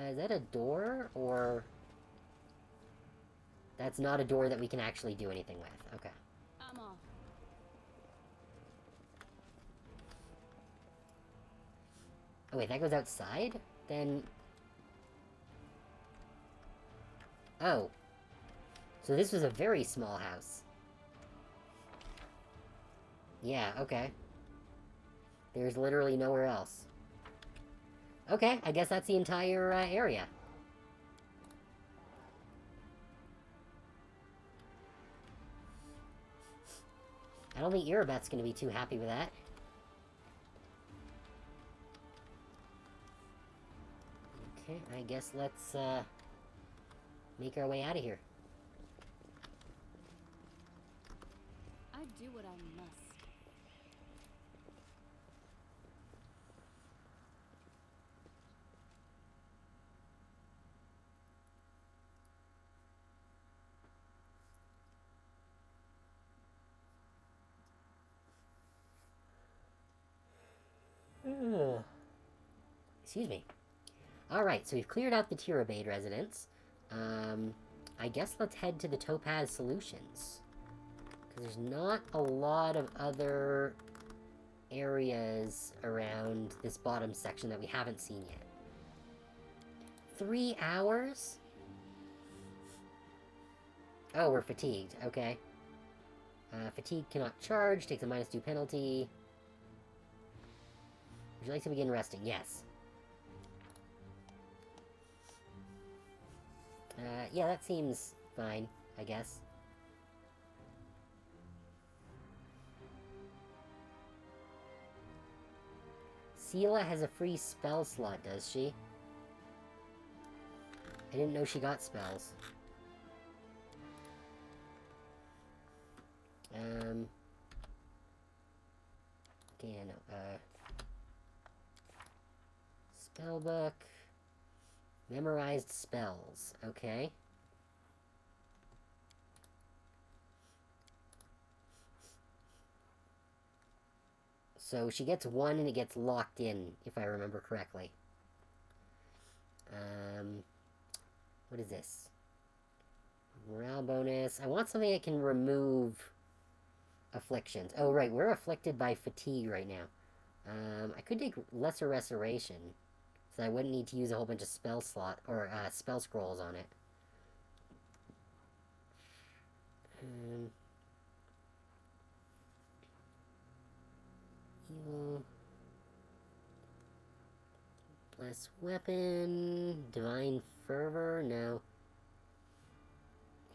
Is that a door, or... That's not a door that we can actually do anything with. Okay. I'm off. Oh wait, that goes outside? Then... Oh. So this was a very small house. Yeah, okay. There's literally nowhere else. Okay, I guess that's the entire area. I don't think Irabeth's gonna be too happy with that. Okay, I guess let's make our way out of here. I do what I must. Excuse me. Alright, so we've cleared out the Tirabade residence. I guess let's head to the Topaz Solutions. Because there's not a lot of other areas around this bottom section that we haven't seen yet. 3 hours? Oh, we're fatigued. Okay. Fatigue cannot charge, takes a -2 penalty. Would you like to begin resting? Yes. Yeah, that seems fine, I guess. Seela has a free spell slot, does she? I didn't know she got spells. Okay, no, Spellbook. Memorized spells. Okay. So she gets 1 and it gets locked in, if I remember correctly. What is this? Morale bonus. I want something that can remove afflictions. Oh, right, we're afflicted by fatigue right now. I could take Lesser Restoration, so I wouldn't need to use a whole bunch of spell slot, or, spell scrolls on it. Heal. Bless Weapon. Divine Fervor? No.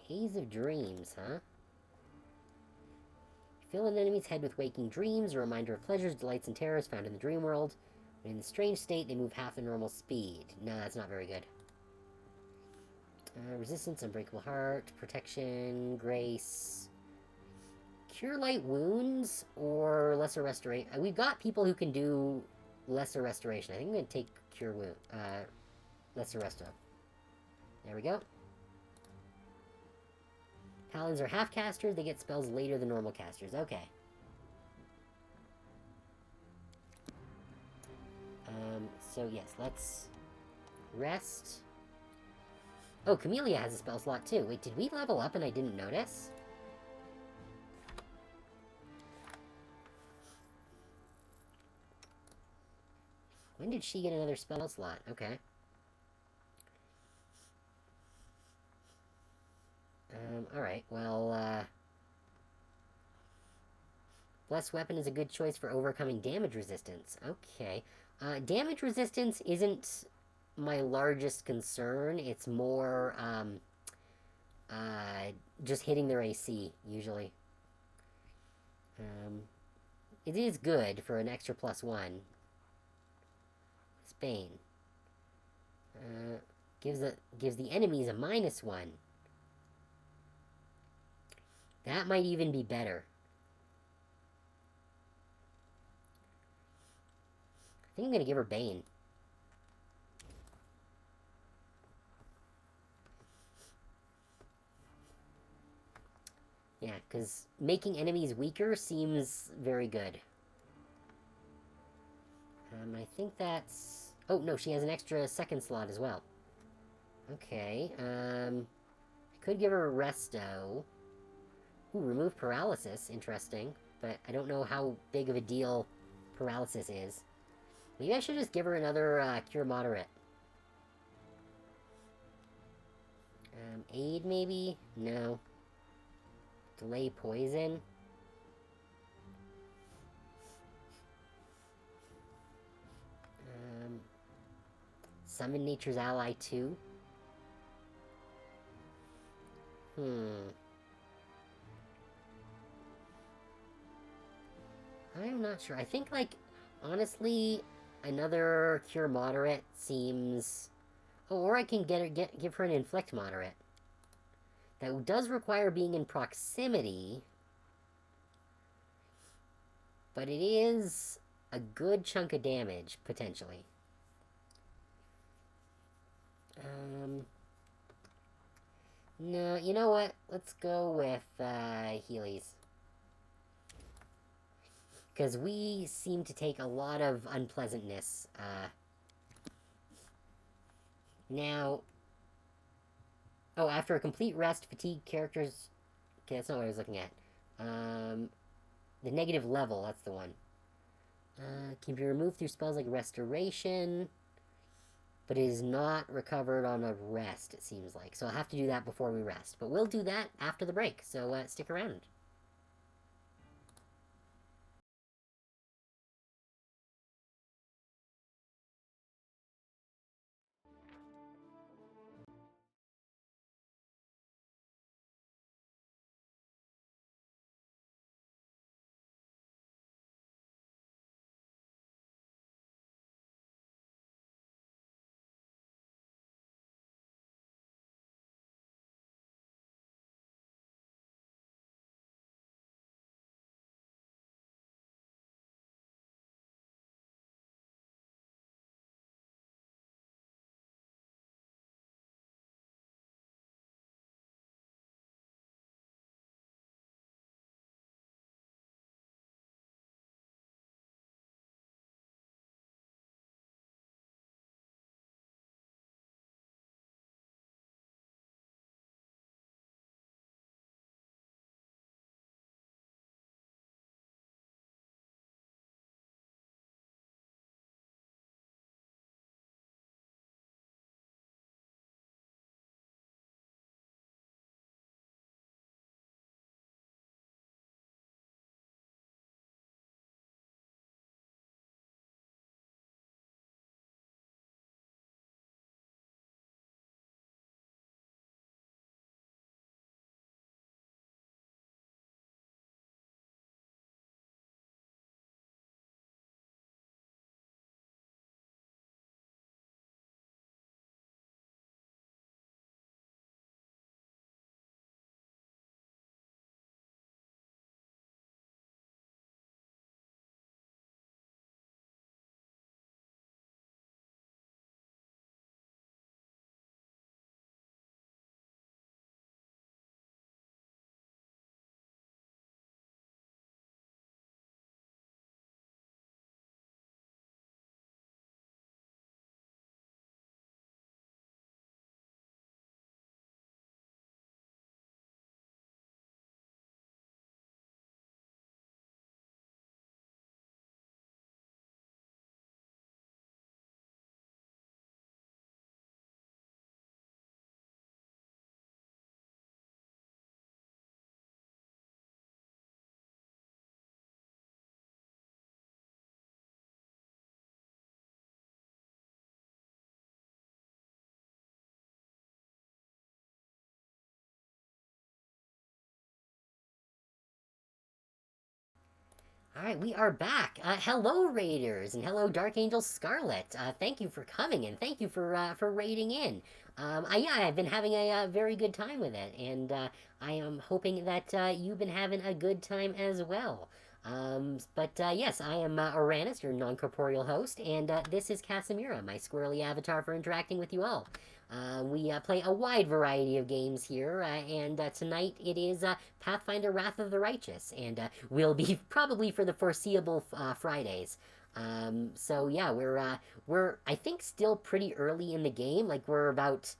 Haze of Dreams, huh? Fill an enemy's head with waking dreams, a reminder of pleasures, delights, and terrors found in the dream world. When in the strange state, they move half the normal speed. No, that's not very good. Resistance, Unbreakable Heart, Protection, Grace. Cure Light Wounds, or Lesser Restoration. We've got people who can do Lesser Restoration. I think I'm going to take Cure Wound, Lesser Resto. There we go. Paladins are half-casters. They get spells later than normal casters. Okay. So yes, let's rest. Oh, Camellia has a spell slot too. Wait, did we level up and I didn't notice? When did she get another spell slot? Okay. Alright, well, Blessed Weapon is a good choice for overcoming damage resistance. Okay. Damage resistance isn't my largest concern. It's more, just hitting their AC, usually. It is good for an extra +1. Spain. Gives the enemies a -1. That might even be better. I think I'm gonna give her Bane. Yeah, because making enemies weaker seems very good. I think that's... Oh, no, she has an extra second slot as well. Okay, I could give her Resto. Ooh, remove paralysis, interesting. But I don't know how big of a deal paralysis is. Maybe I should just give her another Cure Moderate. Aid, maybe? No. Delay Poison? Summon Nature's Ally 2? I'm not sure. I think, like, honestly, another Cure Moderate seems... Oh, or I can give her an Inflict Moderate. That does require being in proximity, but it is a good chunk of damage, potentially. No, you know what? Let's go with Healy's. Because we seem to take a lot of unpleasantness. Now... Oh, after a complete rest, fatigue characters... Okay, that's not what I was looking at. The negative level, that's the one. Can be removed through spells like Restoration, but it is not recovered on a rest, it seems like. So I'll have to do that before we rest. But we'll do that after the break, so stick around. Alright, we are back. Hello, Raiders, and hello, Dark Angel Scarlet. Thank you for coming, and thank you for raiding in. Yeah, I've been having a very good time with it, and I am hoping that you've been having a good time as well. Yes, I am Uranus, your non-corporeal host, and this is Casimira, my squirrely avatar for interacting with you all. We play a wide variety of games here, and tonight it is Pathfinder Wrath of the Righteous, and will be probably for the foreseeable Fridays. Yeah, we're I think still pretty early in the game, like we're about,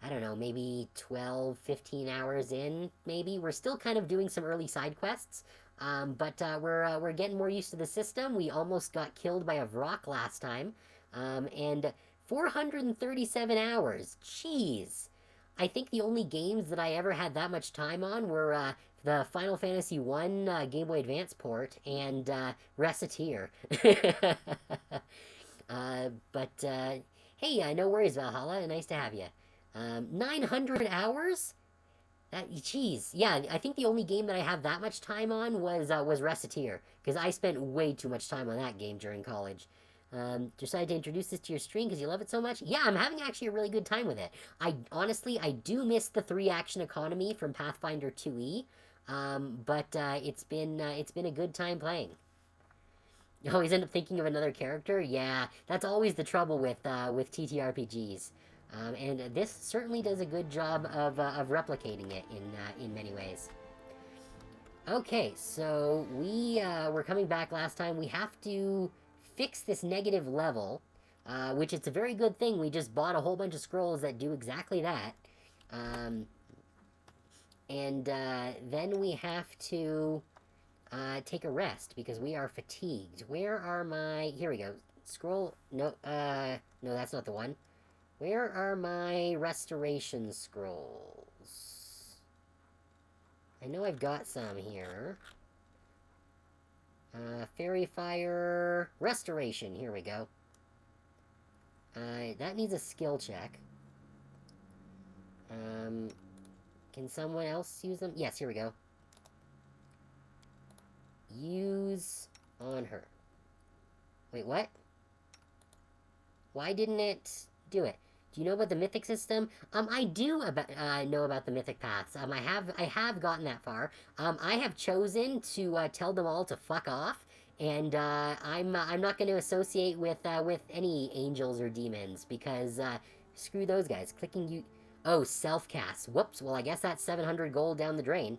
I don't know, maybe 12, 15 hours in, maybe. We're still kind of doing some early side quests, we're getting more used to the system. We almost got killed by a Vrock last time, and 437 hours. Jeez. I think the only games that I ever had that much time on were the Final Fantasy I Game Boy Advance port and Reciteer. Hey, no worries, Valhalla. Nice to have you. 900 hours? Jeez. Yeah, I think the only game that I have that much time on was Reciteer, because I spent way too much time on that game during college. Decided to introduce this to your stream because you love it so much. Yeah, I'm having actually a really good time with it. I do miss the 3-action economy from Pathfinder 2e, it's been a good time playing. You always end up thinking of another character. Yeah, that's always the trouble with TTRPGs. And this certainly does a good job of replicating it in many ways. Okay, so we were coming back last time. We have to fix this negative level, which it's a very good thing. We just bought a whole bunch of scrolls that do exactly that. Then we have to take a rest because we are fatigued. Where are my... Here we go. Scroll... No, no, that's not the one. Where are my restoration scrolls? I know I've got some here. Fairy Fire... Restoration. Here we go. That needs a skill check. Can someone else use them? Yes, here we go. Use on her. Wait, what? Why didn't it do it? Do you know about the mythic system? I do know about the mythic paths. I have gotten that far. I have chosen to tell them all to fuck off, and I'm not going to associate with any angels or demons because screw those guys. Clicking you. Oh, self cast. Whoops. Well, I guess that's 700 gold down the drain.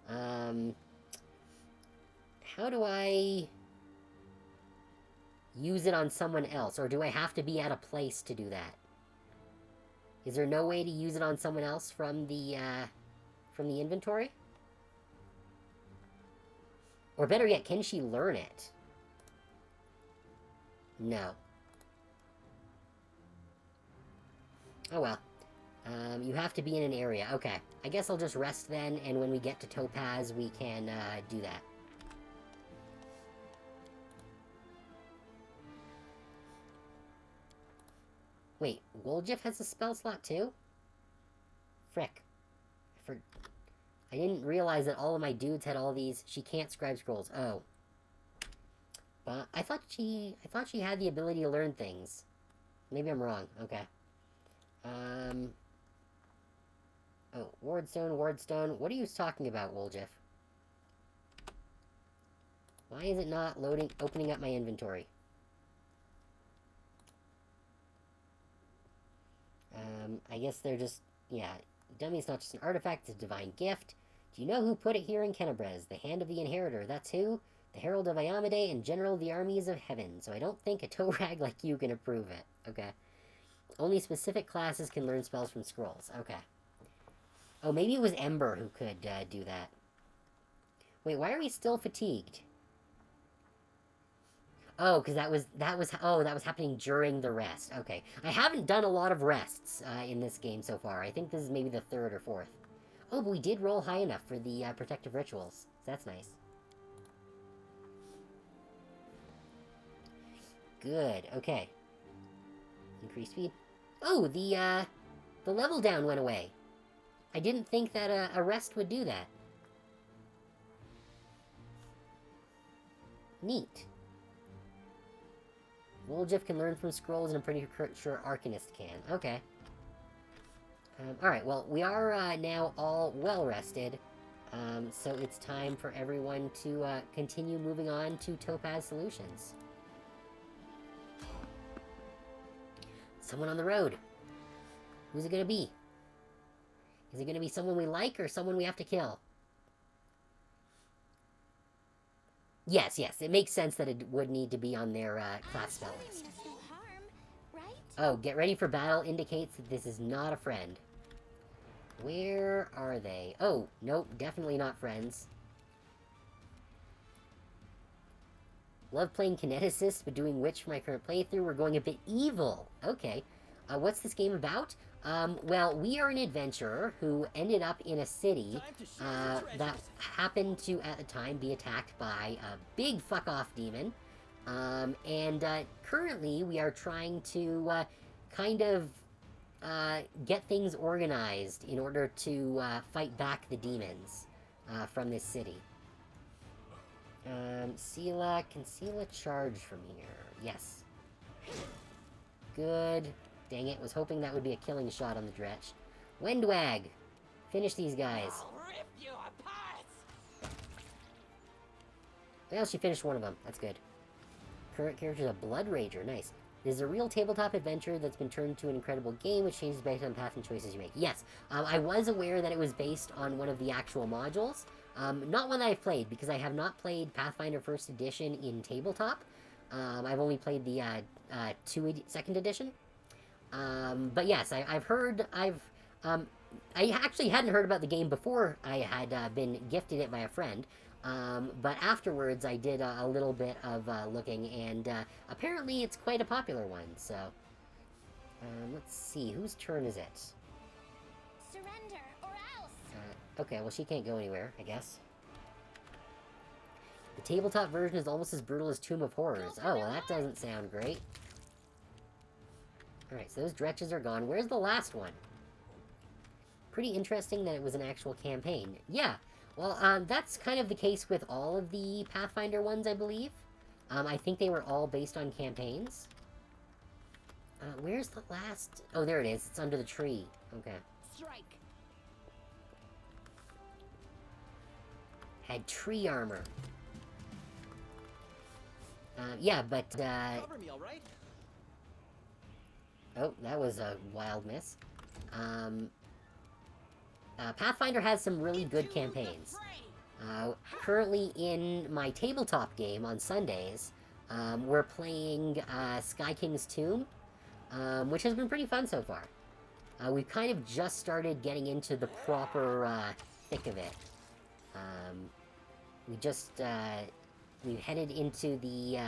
How do I use it on someone else, or do I have to be at a place to do that? Is there no way to use it on someone else from the inventory? Or better yet, can she learn it? No. Oh well. You have to be in an area. Okay. I guess I'll just rest then, and when we get to Topaz, we can do that. Wait, Woljif has a spell slot too? Frick. I didn't realize that all of my dudes had all these. She can't scribe scrolls. Oh. But I thought she had the ability to learn things. Maybe I'm wrong. Okay. Oh, Wardstone. What are you talking about, Woljif? Why is it not opening up my inventory? I guess they're just, yeah, Dummy's not just an artifact, it's a divine gift. Do you know who put it here in Kenebrez? The Hand of the Inheritor, that's who? The Herald of Iamade and General of the Armies of Heaven, so I don't think a toe rag like you can approve it. Okay. Only specific classes can learn spells from scrolls. Okay. Oh, maybe it was Ember who could do that. Wait, why are we still fatigued? Oh, because that was happening during the rest. Okay. I haven't done a lot of rests in this game so far. I think this is maybe the 3rd or 4th. Oh, but we did roll high enough for the protective rituals. So that's nice. Good. Okay. Increase speed. Oh, the level down went away. I didn't think that a rest would do that. Neat. Woljif can learn from scrolls, and I'm pretty sure Arcanist can. Okay. Alright, well, we are now all well-rested, so it's time for everyone to continue moving on to Topaz Solutions. Someone on the road. Who's it gonna be? Is it gonna be someone we like, or someone we have to kill? Yes, it makes sense that it would need to be on their class spell list. No harm, right? Oh, get ready for battle indicates that this is not a friend. Where are they? Oh, nope, definitely not friends. Love playing Kineticist, but doing Witch for my current playthrough. We're going a bit evil. Okay. What's this game about? Well, we are an adventurer who ended up in a city that happened to, at the time, be attacked by a big fuck-off demon. Currently, we are trying to kind of get things organized in order to fight back the demons from this city. Sela, can Sela charge from here? Yes. Good. Dang it, was hoping that would be a killing shot on the Dretch. Windwag! Finish these guys. I'll rip you apart! Well, she finished one of them. That's good. Current character is a Blood Rager. Nice. This is a real tabletop adventure that's been turned into an incredible game, which changes based on path and choices you make. Yes, I was aware that it was based on one of the actual modules. Not one that I've played, because I have not played Pathfinder 1st Edition in tabletop. I've only played the 2nd edition. But yes, I've heard, I actually hadn't heard about the game before I had been gifted it by a friend. But afterwards I did a little bit of looking, and apparently it's quite a popular one, so... let's see, whose turn is it? Surrender, or else! Okay, well she can't go anywhere, I guess. The tabletop version is almost as brutal as Tomb of Horrors. Oh, well that doesn't sound great. Alright, so those dretches are gone. Where's the last one? Pretty interesting that it was an actual campaign. Yeah, well, that's kind of the case with all of the Pathfinder ones, I believe. I think they were all based on campaigns. Where's the last... Oh, there it is. It's under the tree. Okay. Strike. Had tree armor. Yeah, but, Cover me, all right? Oh, that was a wild miss. Pathfinder has some really good campaigns. Currently in my tabletop game on Sundays, we're playing Sky King's Tomb, which has been pretty fun so far. We've kind of just started getting into the proper thick of it. We headed into the...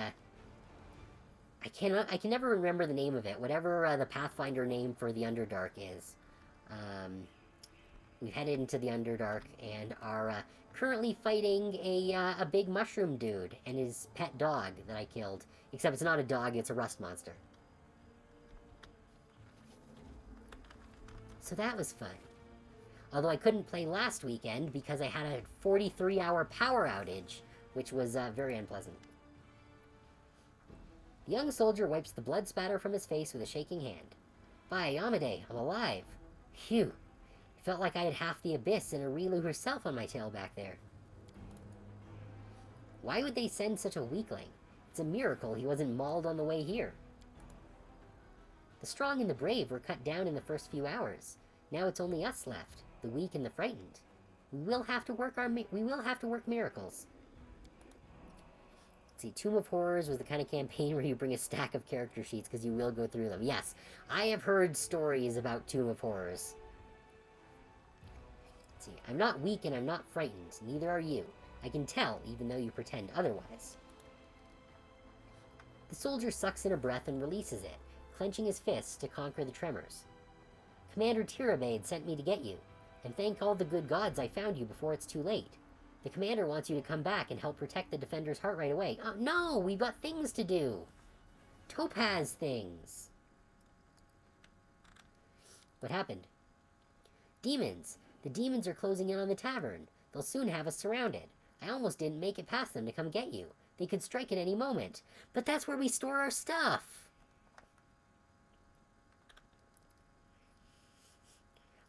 I can never remember the name of it. Whatever the Pathfinder name for the Underdark is. We've headed into the Underdark and are currently fighting a big mushroom dude and his pet dog that I killed. Except it's not a dog, it's a rust monster. So that was fun. Although I couldn't play last weekend because I had a 43-hour power outage, which was very unpleasant. The young soldier wipes the blood spatter from his face with a shaking hand. By Amade, I'm alive. Phew. It felt like I had half the abyss and Arilu herself on my tail back there. Why would they send such a weakling? It's a miracle he wasn't mauled on the way here. The strong and the brave were cut down in the first few hours. Now it's only us left, the weak and the frightened. We will have to work miracles. See, Tomb of Horrors was the kind of campaign where you bring a stack of character sheets because you will go through them. Yes, I have heard stories about Tomb of Horrors. See, I'm not weak and I'm not frightened. Neither are you. I can tell, even though you pretend otherwise. The soldier sucks in a breath and releases it, clenching his fists to conquer the tremors. Commander Tirabade sent me to get you, and thank all the good gods I found you before it's too late. The commander wants you to come back and help protect the defender's heart right away. Oh, no! We've got things to do! Topaz things! What happened? Demons! The demons are closing in on the tavern. They'll soon have us surrounded. I almost didn't make it past them to come get you. They could strike at any moment. But that's where we store our stuff!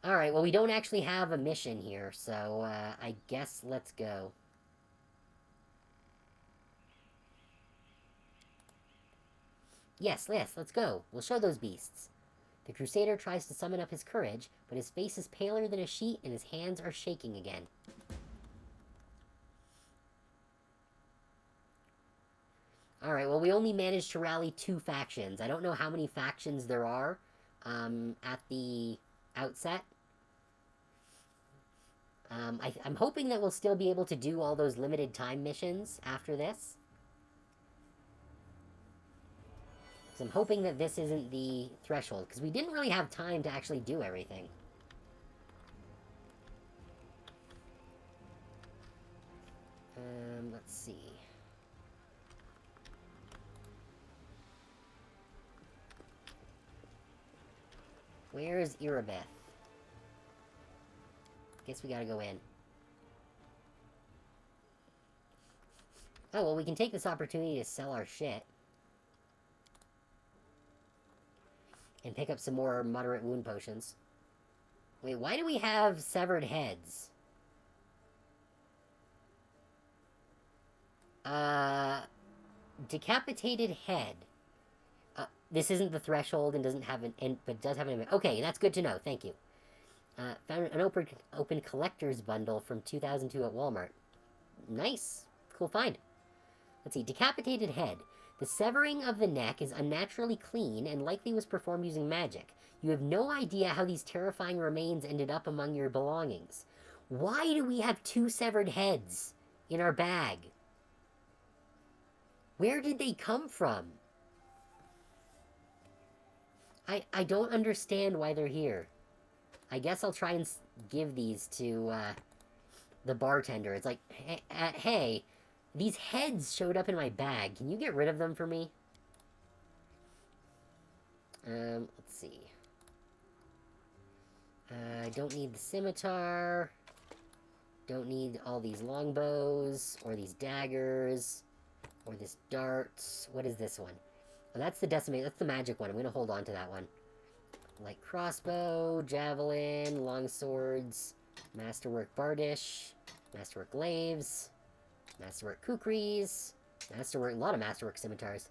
Alright, well, we don't actually have a mission here, so, I guess let's go. Yes, let's go. We'll show those beasts. The Crusader tries to summon up his courage, but his face is paler than a sheet and his hands are shaking again. Alright, well, we only managed to rally 2 factions. I don't know how many factions there are at the outset. I'm hoping that we'll still be able to do all those limited time missions after this. So I'm hoping that this isn't the threshold, because we didn't really have time to actually do everything. Let's see. Where's Irabeth? Guess we gotta go in. Oh, well, we can take this opportunity to sell our shit. And pick up some more moderate wound potions. Wait, why do we have severed heads? Decapitated head. This isn't the threshold and doesn't have an... but does have an... Okay, that's good to know. Thank you. Found an open collector's bundle from 2002 at Walmart. Nice. Cool find. Let's see. Decapitated head. The severing of the neck is unnaturally clean and likely was performed using magic. You have no idea how these terrifying remains ended up among your belongings. Why do we have 2 severed heads in our bag? Where did they come from? I don't understand why they're here. I guess I'll try and give these to the bartender. It's like, hey, these heads showed up in my bag. Can you get rid of them for me? Let's see. I don't need the scimitar. Don't need all these longbows, or these daggers, or this darts. What is this one? Oh, that's the decimate. That's the magic one. I'm gonna hold on to that one. Light crossbow, javelin, long swords, masterwork bardish, masterwork glaives, masterwork kukris, masterwork, a lot of masterwork scimitars.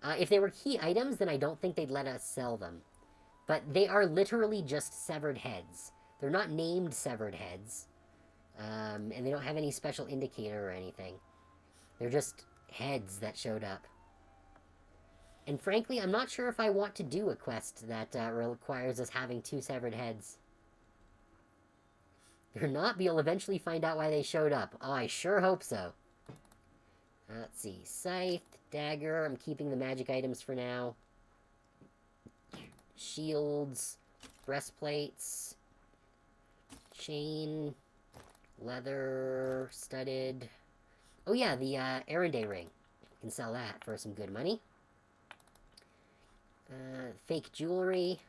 If they were key items, then I don't think they'd let us sell them. But they are literally just severed heads. They're not named severed heads. And they don't have any special indicator or anything. They're just heads that showed up. And frankly, I'm not sure if I want to do a quest that requires us having 2 severed heads. They're not, but you'll eventually find out why they showed up. Oh, I sure hope so. Let's see. Scythe, dagger. I'm keeping the magic items for now. Shields, breastplates, chain, leather, studded. Oh yeah, the Erende ring. You can sell that for some good money. Fake jewelry.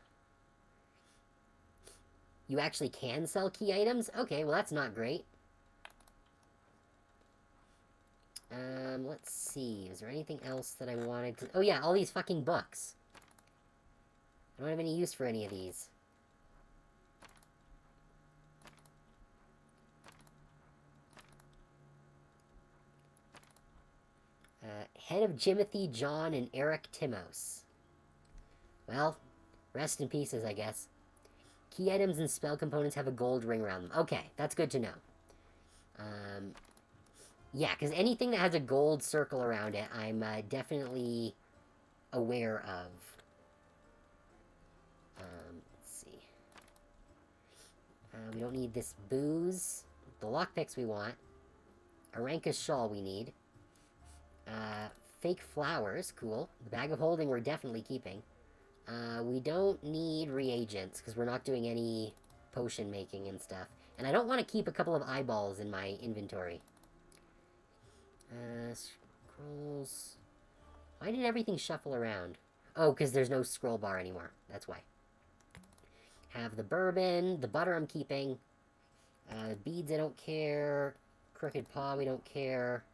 You actually can sell key items? Okay, well that's not great. Let's see. Is there anything else that I wanted to... Oh yeah, all these fucking books. I don't have any use for any of these. Head of Jimothy, John, and Eric Timos. Well, rest in pieces, I guess. Key items and spell components have a gold ring around them. Okay, that's good to know. Yeah, because anything that has a gold circle around it, I'm definitely aware of. Let's see. We don't need this booze. The lockpicks we want. Aranka's shawl we need. Fake flowers, cool. The bag of holding we're definitely keeping. We don't need reagents, because we're not doing any potion making and stuff. And I don't want to keep a couple of eyeballs in my inventory. Scrolls... Why did everything shuffle around? Oh, because there's no scroll bar anymore. That's why. Have the bourbon. The butter I'm keeping. Beads I don't care. Crooked paw we don't care.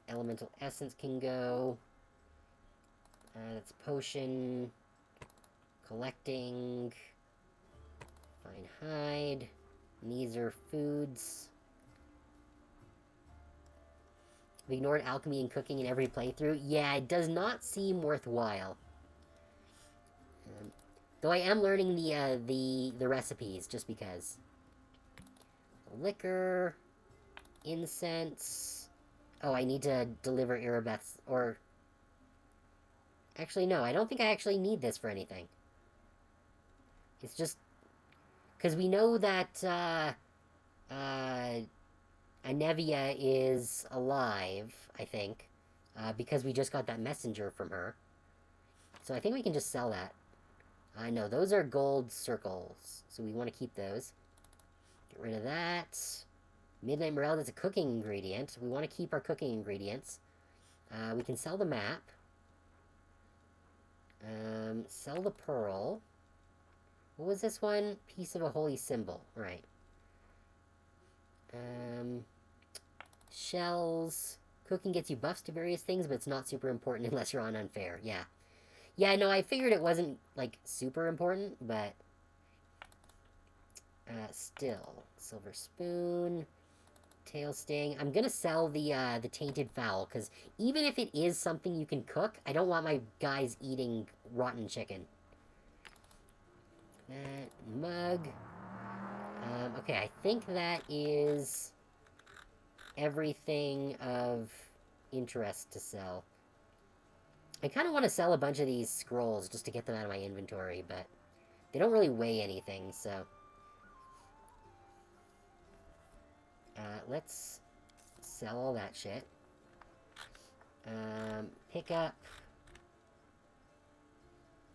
Elemental Essence can go. That's potion. Collecting. Fine hide. And these are foods. We ignored alchemy and cooking in every playthrough. Yeah, it does not seem worthwhile. Though I am learning the recipes, just because. Liquor. Incense. Oh, I need to deliver Irabeth's, or... Actually, no, I don't think I actually need this for anything. It's just... Because we know that, Anevia is alive, I think. Because we just got that messenger from her. So I think we can just sell that. No, those are gold circles. So we want to keep those. Get rid of that. Midnight Morale is a cooking ingredient. We want to keep our cooking ingredients. We can sell the map. Sell the pearl. What was this one? Piece of a holy symbol. Right. Shells. Cooking gets you buffs to various things, but it's not super important unless you're on unfair. Yeah. Yeah, no, I figured it wasn't, like, super important, but... still. Silver spoon. Tail sting. I'm gonna sell the tainted fowl, because even if it is something you can cook, I don't want my guys eating rotten chicken. That mug. Okay, I think that is everything of interest to sell. I kind of want to sell a bunch of these scrolls just to get them out of my inventory, but they don't really weigh anything, so... let's sell all that shit. Pick up...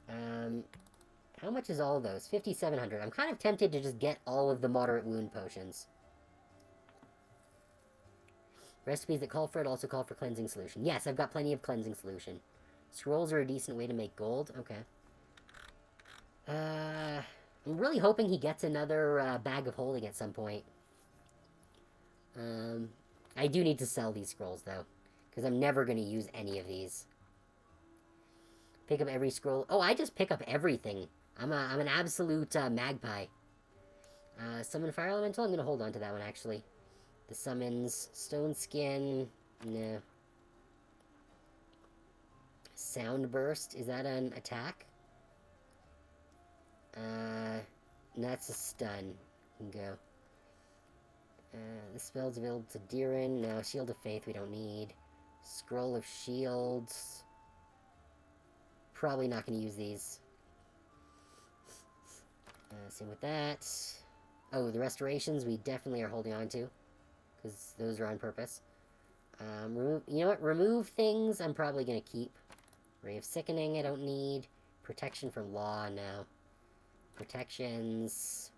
how much is all of those? 5,700. I'm kind of tempted to just get all of the moderate wound potions. Recipes that call for it also call for cleansing solution. Yes, I've got plenty of cleansing solution. Scrolls are a decent way to make gold. Okay. I'm really hoping he gets another bag of holding at some point. I do need to sell these scrolls, though. Because I'm never going to use any of these. Pick up every scroll. Oh, I just pick up everything. I'm an absolute magpie. Summon Fire Elemental? I'm going to hold on to that one, actually. The summons. Stone Skin. No. Sound Burst. Is that an attack? That's a stun. You can go. The spell's available to Diren. No, Shield of Faith we don't need. Scroll of Shields. Probably not going to use these. Same with that. Oh, the restorations we definitely are holding on to. Because those are on purpose. You know what? Remove things I'm probably going to keep. Ray of Sickening I don't need. Protection from Law, no. Protections...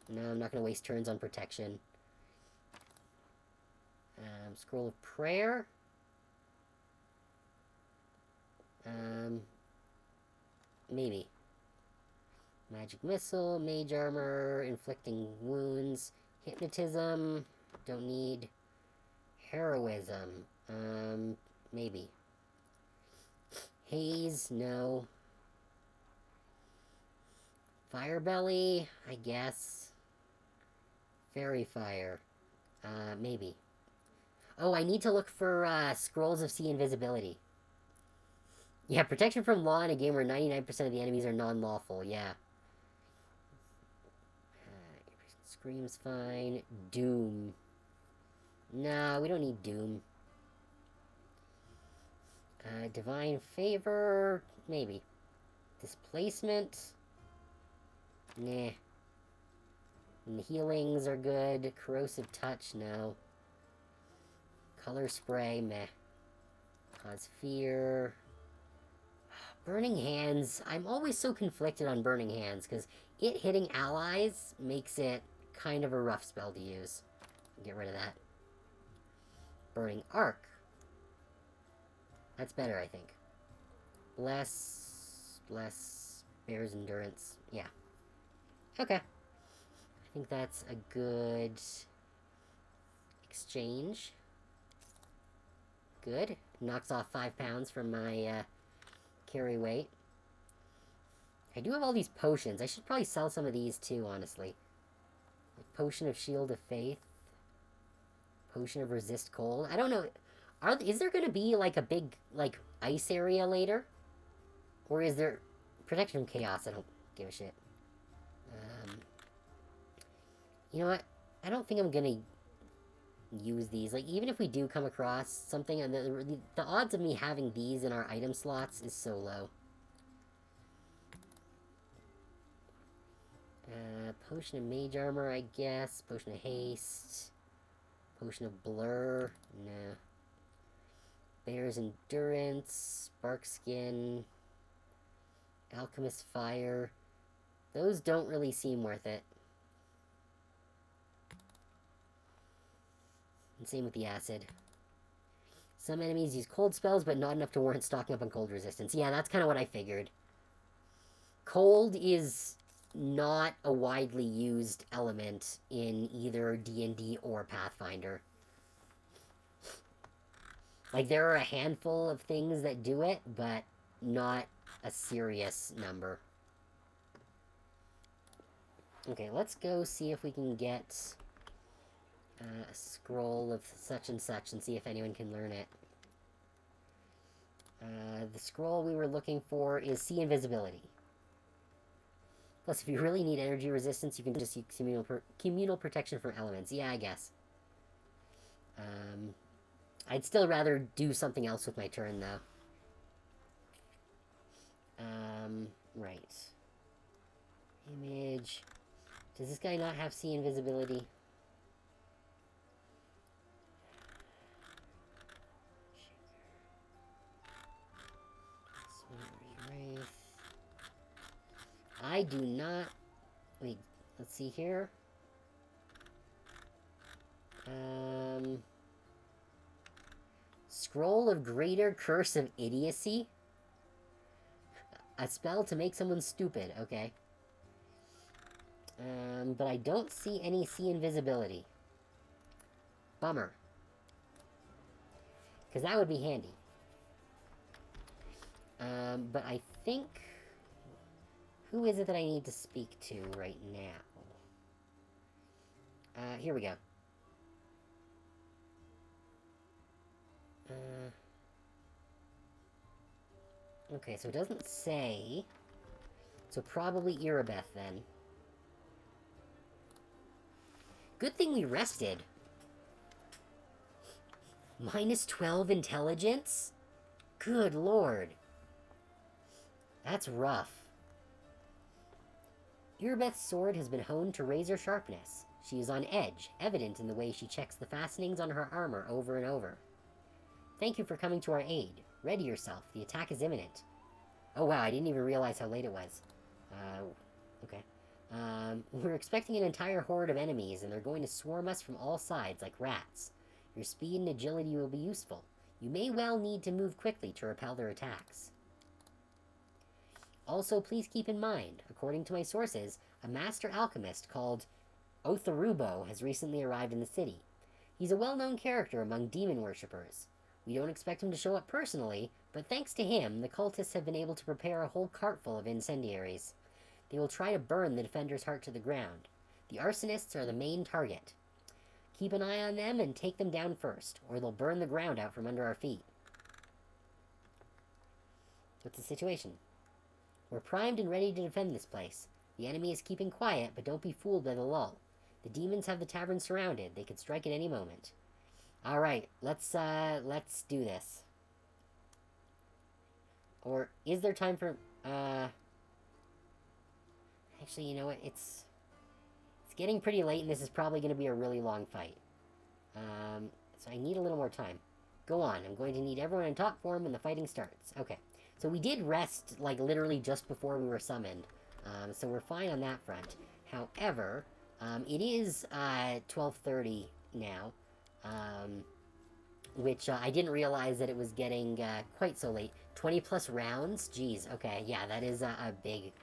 No, I'm not going to waste turns on protection. Scroll of Prayer. Maybe. Magic Missile, Mage Armor, Inflicting Wounds, Hypnotism, don't need. Heroism, maybe. Haze, no. Fire Belly, I guess. Fairy Fire, maybe. Oh, I need to look for, Scrolls of Sea Invisibility. Yeah, protection from law in a game where 99% of the enemies are non-lawful, yeah. Scream's fine. Doom. No, we don't need Doom. Divine Favor, maybe. Displacement? Nah. And the healings are good. Corrosive Touch, no. Color Spray, meh. Cause Fear. Burning Hands. I'm always so conflicted on Burning Hands, because it hitting allies makes it kind of a rough spell to use. Get rid of that. Burning Arc. That's better, I think. Bless... Bear's Endurance. Yeah. Okay. I think that's a good exchange. Good. Knocks off 5 pounds from my carry weight. I do have all these potions. I should probably sell some of these too, honestly. Like Potion of Shield of Faith. Potion of Resist Cold. I don't know. Is there going to be, like, a big, like, ice area later? Or is there... Protection from Chaos? I don't give a shit. You know what? I don't think I'm going to use these. Like, even if we do come across something, and the odds of me having these in our item slots is so low. Potion of Mage Armor, I guess. Potion of Haste. Potion of Blur. Nah. Bear's Endurance. Spark Skin. Alchemist Fire. Those don't really seem worth it. And same with the Acid. Some enemies use cold spells, but not enough to warrant stocking up on cold resistance. Yeah, that's kind of what I figured. Cold is not a widely used element in either D&D or Pathfinder. Like, there are a handful of things that do it, but not a serious number. Okay, let's go see if we can get a scroll of such and such and see if anyone can learn it. The scroll we were looking for is See Invisibility. Plus, if you really need energy resistance, you can just use communal protection from elements. Yeah, I guess. I'd still rather do something else with my turn, though. Right. Image. Does this guy not have See Invisibility? Wraith. I do not... Wait, let's see here. Scroll of Greater Curse of Idiocy? A spell to make someone stupid, okay. But I don't see any See Invisibility. Bummer. Because that would be handy. But I think... Who is it that I need to speak to right now? Here we go. Okay, so it doesn't say. So probably Irabeth, then. Good thing we rested. Minus 12 intelligence? Good lord. That's rough. Irabeth's sword has been honed to razor sharpness. She is on edge, evident in the way she checks the fastenings on her armor over and over. Thank you for coming to our aid. Ready yourself. The attack is imminent. Oh wow, I didn't even realize how late it was. Okay. We're expecting an entire horde of enemies, and they're going to swarm us from all sides like rats. Your speed and agility will be useful. You may well need to move quickly to repel their attacks. Also, please keep in mind, according to my sources, a master alchemist called Otharubo has recently arrived in the city. He's a well-known character among demon worshippers. We don't expect him to show up personally, but thanks to him, the cultists have been able to prepare a whole cartful of incendiaries. They will try to burn the defender's heart to the ground. The arsonists are the main target. Keep an eye on them and take them down first, or they'll burn the ground out from under our feet. What's the situation? We're primed and ready to defend this place. The enemy is keeping quiet, but don't be fooled by the lull. The demons have the tavern surrounded. They could strike at any moment. Alright, let's do this. Or, is there time for, actually, you know what, it's getting pretty late, and this is probably going to be a really long fight. So I need a little more time. Go on, I'm going to need everyone in top form when the fighting starts. Okay, so we did rest, like, literally just before we were summoned. So we're fine on that front. However, it is, 12:30 now. Which I didn't realize that it was getting quite so late. 20 plus rounds? Jeez, okay, yeah, that is a big,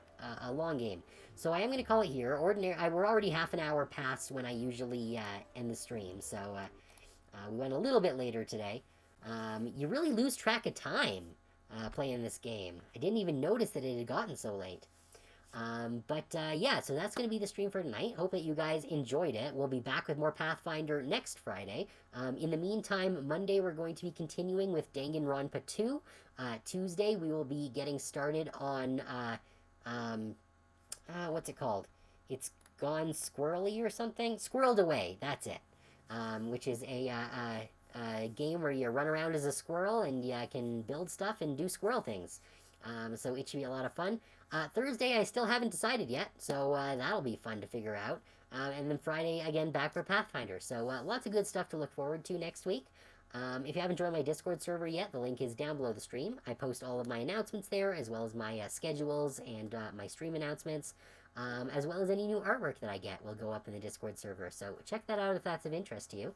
a long game. So I am going to call it here. We're already half an hour past when I usually end the stream, so we went a little bit later today. You really lose track of time playing this game. I didn't even notice that it had gotten so late. Yeah, so that's going to be the stream for tonight. Hope that you guys enjoyed it. We'll be back with more Pathfinder next Friday. In the meantime, Monday we're going to be continuing with Danganronpa 2. Tuesday we will be getting started on, what's it called? It's Gone Squirrely or something? Squirreled Away, that's it. Which is a game where you run around as a squirrel and you can build stuff and do squirrel things. So it should be a lot of fun. Thursday, I still haven't decided yet, so that'll be fun to figure out. And then Friday, again, back for Pathfinder. So lots of good stuff to look forward to next week. If you haven't joined my Discord server yet, the link is down below the stream. I post all of my announcements there, as well as my schedules and my stream announcements, as well as any new artwork that I get will go up in the Discord server. So check that out if that's of interest to you.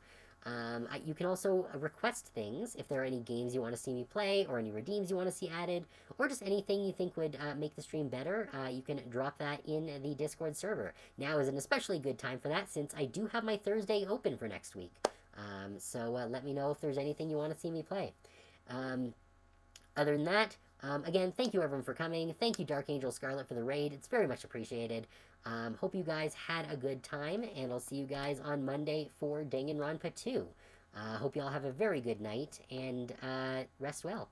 You can also request things if there are any games you want to see me play, or any redeems you want to see added, or just anything you think would make the stream better. You can drop that in the Discord server. Now is an especially good time for that, since I do have my Thursday open for next week. Let me know if there's anything you want to see me play. Other than that, again, thank you everyone for coming. Thank you Dark Angel Scarlet for the raid. It's very much appreciated. Hope you guys had a good time, and I'll see you guys on Monday for Danganronpa 2. Hope you all have a very good night, and rest well.